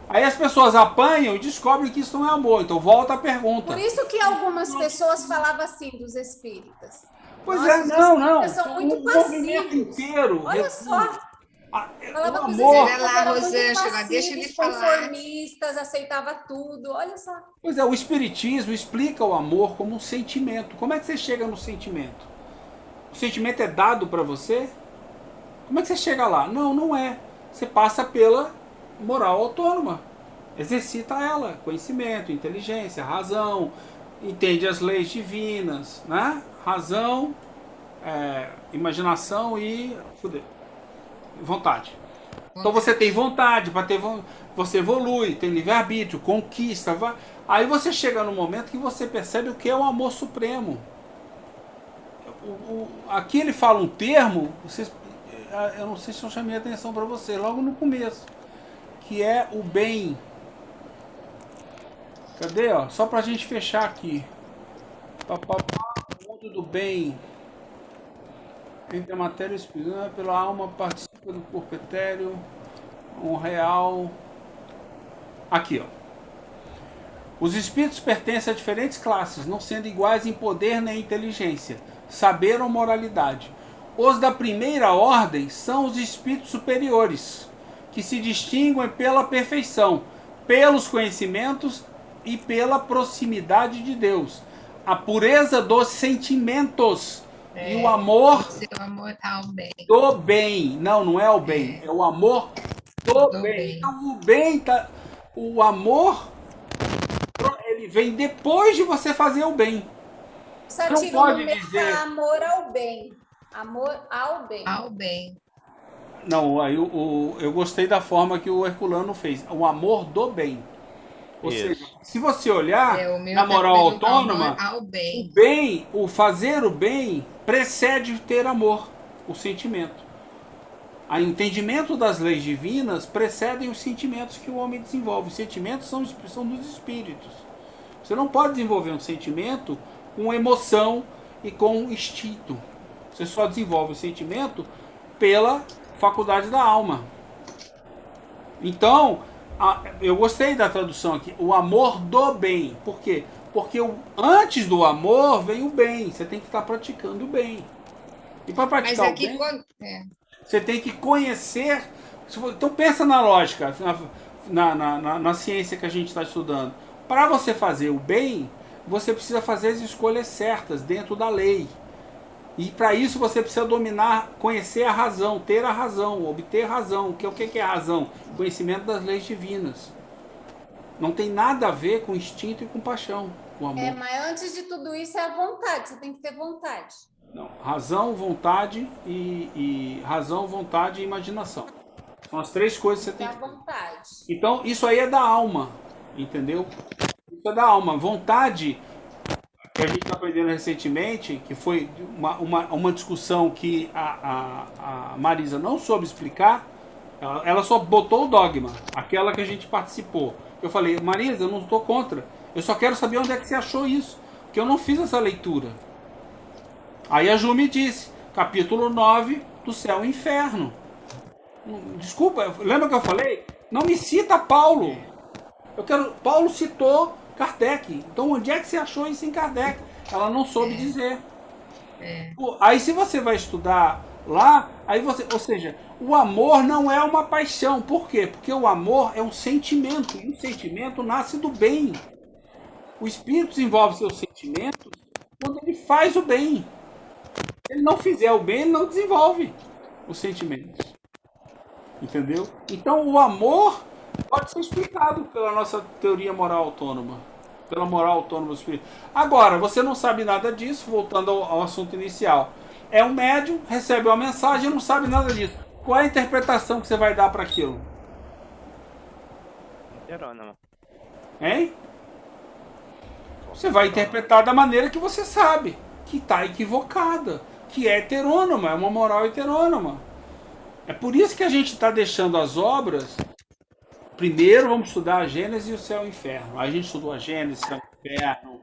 Aí as pessoas apanham e descobrem que isso não é amor. Então volta a pergunta. Por isso que algumas pessoas falavam assim dos espíritas. Pois não. São muito passivos. Inteiro. Olha só. Falava com os Rosângela, deixa ele falar. Conformistas, aceitava tudo. Olha só. Pois é, o espiritismo explica o amor como um sentimento. Como é que você chega no sentimento? O sentimento é dado para você? Como é que você chega lá? Não, não é. Você passa pela moral autônoma. Exercita ela. Conhecimento, inteligência, razão. Entende as leis divinas, né? Razão, imaginação e vontade. Então você tem vontade, você evolui, tem livre-arbítrio, conquista. Aí você chega no momento que você percebe o que é o amor supremo. Aqui ele fala um termo, eu não sei se eu chamei a atenção para você, logo no começo, que é o bem. Cadê? Ó? Só para a gente fechar aqui. O mundo do bem. Entre a matéria e o espírito, pela alma participa do corpo etéreo, um real. Aqui, ó. Os espíritos pertencem a diferentes classes, não sendo iguais em poder nem inteligência, saber ou moralidade. Os da primeira ordem são os espíritos superiores, que se distinguem pela perfeição, pelos conhecimentos e pela proximidade de Deus, a pureza dos sentimentos e o amor, ao bem. Do bem. Não é o bem, é o amor do bem. Então o bem tá, o amor ele vem depois de você fazer o bem. Você não pode dizer amor ao bem. Amor ao bem. Ao bem. Não, aí eu gostei da forma que o Herculano fez. O amor do bem. Ou seja, se você olhar na moral autônoma, o bem, o fazer o bem precede ter amor, o sentimento. O entendimento das leis divinas precedem os sentimentos que o homem desenvolve. Os sentimentos são dos espíritos. Você não pode desenvolver um sentimento com emoção e com instinto. Você só desenvolve o sentimento pela faculdade da alma. Então, eu gostei da tradução aqui, o amor do bem. Por quê? Porque antes do amor vem o bem. Você tem que estar praticando o bem. E para praticar o bem, você tem que conhecer. Então pensa na lógica, na ciência que a gente está estudando. Para você fazer o bem, você precisa fazer as escolhas certas dentro da lei. E para isso você precisa dominar, conhecer a razão, ter a razão, obter razão. O que é a razão? Conhecimento das leis divinas. Não tem nada a ver com instinto e com paixão, com amor. Mas antes de tudo isso é a vontade, você tem que ter vontade. Não, razão, vontade razão, vontade e imaginação. São as três coisas que você tem Da que... vontade. Então, isso aí é da alma, entendeu? Isso é da alma. Vontade, que a gente está aprendendo recentemente, que foi uma discussão que a Marisa não soube explicar, ela só botou o dogma, aquela que a gente participou. Eu falei, Marisa, eu não estou contra, eu só quero saber onde é que você achou isso, porque eu não fiz essa leitura. Aí a Ju me disse, capítulo 9 do Céu e Inferno. Desculpa, lembra que eu falei? Não me cita Paulo. Paulo citou Kardec. Então onde é que você achou isso em Kardec? Ela não soube dizer. Aí se você vai estudar lá, aí você, ou seja, o amor não é uma paixão. Por quê? Porque o amor é um sentimento. E o sentimento nasce do bem. O espírito desenvolve seus sentimentos quando ele faz o bem. Se ele não fizer o bem, ele não desenvolve os sentimentos. Entendeu? Então o amor pode ser explicado pela nossa teoria moral autônoma. Pela moral autônoma do espírito. Agora, você não sabe nada disso, voltando ao assunto inicial. É um médium, recebe uma mensagem e não sabe nada disso. Qual é a interpretação que você vai dar para aquilo? Heterônimo. Hein? Você vai interpretar da maneira que você sabe, que está equivocada, que é heterônoma, é uma moral heterônoma. É por isso que a gente está deixando as obras. Primeiro vamos estudar a Gênesis e o Céu e o Inferno. Aí a gente estudou a Gênesis, o Céu e o Inferno,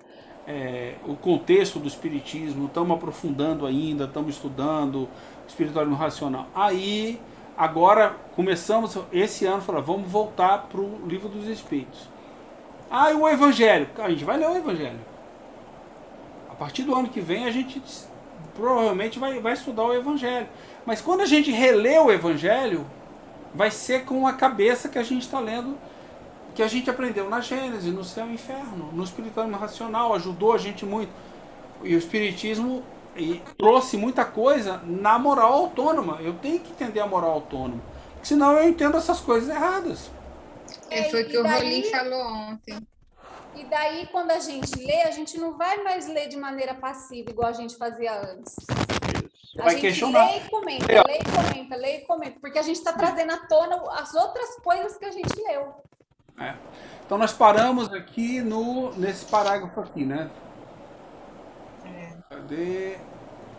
o contexto do Espiritismo, estamos aprofundando ainda, estamos estudando o espiritualismo racional. Aí, agora, começamos esse ano, falando, vamos voltar para o Livro dos Espíritos. Ah, e o Evangelho? A gente vai ler o Evangelho. A partir do ano que vem, a gente provavelmente vai estudar o Evangelho. Mas quando a gente relê o Evangelho, vai ser com a cabeça que a gente está lendo, que a gente aprendeu na Gênesis, no Céu e Inferno, no espiritualismo racional, ajudou a gente muito. E o Espiritismo trouxe muita coisa na moral autônoma. Eu tenho que entender a moral autônoma, senão eu entendo essas coisas erradas. Foi o que o Rolim falou ontem. E daí, quando a gente lê, a gente não vai mais ler de maneira passiva, igual a gente fazia antes. A gente questionar. lê e comenta, lê e comenta, lê e comenta, porque a gente está trazendo à tona as outras coisas que a gente leu. Então nós paramos aqui nesse parágrafo aqui, né? Cadê?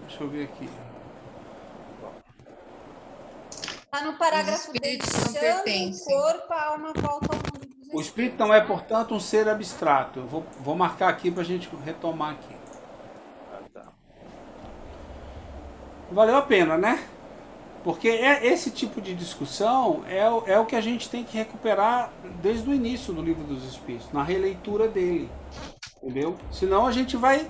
Deixa eu ver aqui. Está no parágrafo deixando o corpo, a alma volta ao mundo dos espíritos. O espírito não é, portanto, um ser abstrato. Eu vou marcar aqui para a gente retomar aqui. Valeu a pena, né? Porque esse tipo de discussão é o que a gente tem que recuperar desde o início do Livro dos Espíritos, na releitura dele, entendeu? Senão a gente vai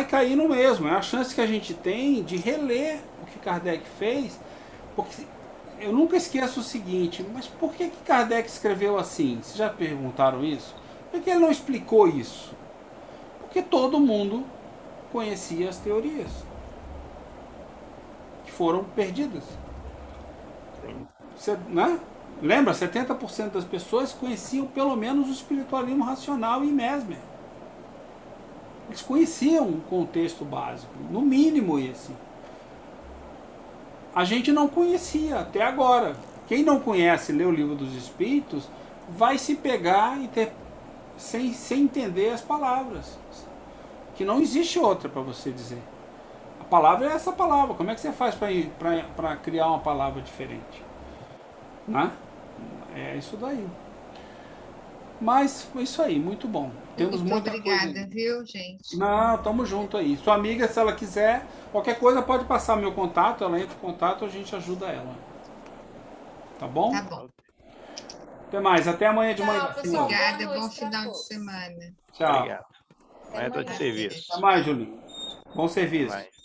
cair no mesmo. É a chance que a gente tem de reler o que Kardec fez, porque eu nunca esqueço o seguinte, mas por que Kardec escreveu assim? Vocês já perguntaram isso? Por que ele não explicou isso? Porque todo mundo conhecia as teorias. Foram perdidas. Você, né? Lembra? 70% das pessoas conheciam pelo menos o espiritualismo racional e Mesmer. Eles conheciam o contexto básico, no mínimo esse. A gente não conhecia até agora. Quem não conhece, lê o Livro dos Espíritos, vai se pegar sem entender as palavras. Que não existe outra para você dizer. A palavra é essa palavra. Como é que você faz para criar uma palavra diferente? Né? É isso daí. Mas é isso aí, muito bom. Temos muita obrigada, coisa. Viu, gente? Não, tamo junto aí. Sua amiga, se ela quiser, qualquer coisa pode passar meu contato, ela entra em contato, a gente ajuda ela. Tá bom? Tá bom. Até mais, até amanhã de manhã. Pessoal. Obrigada, Boa bom noite pra final de todos. semana. Tchau. Obrigado. Amanhã estou de serviço. Até mais, Julinho. Bom serviço. Até mais.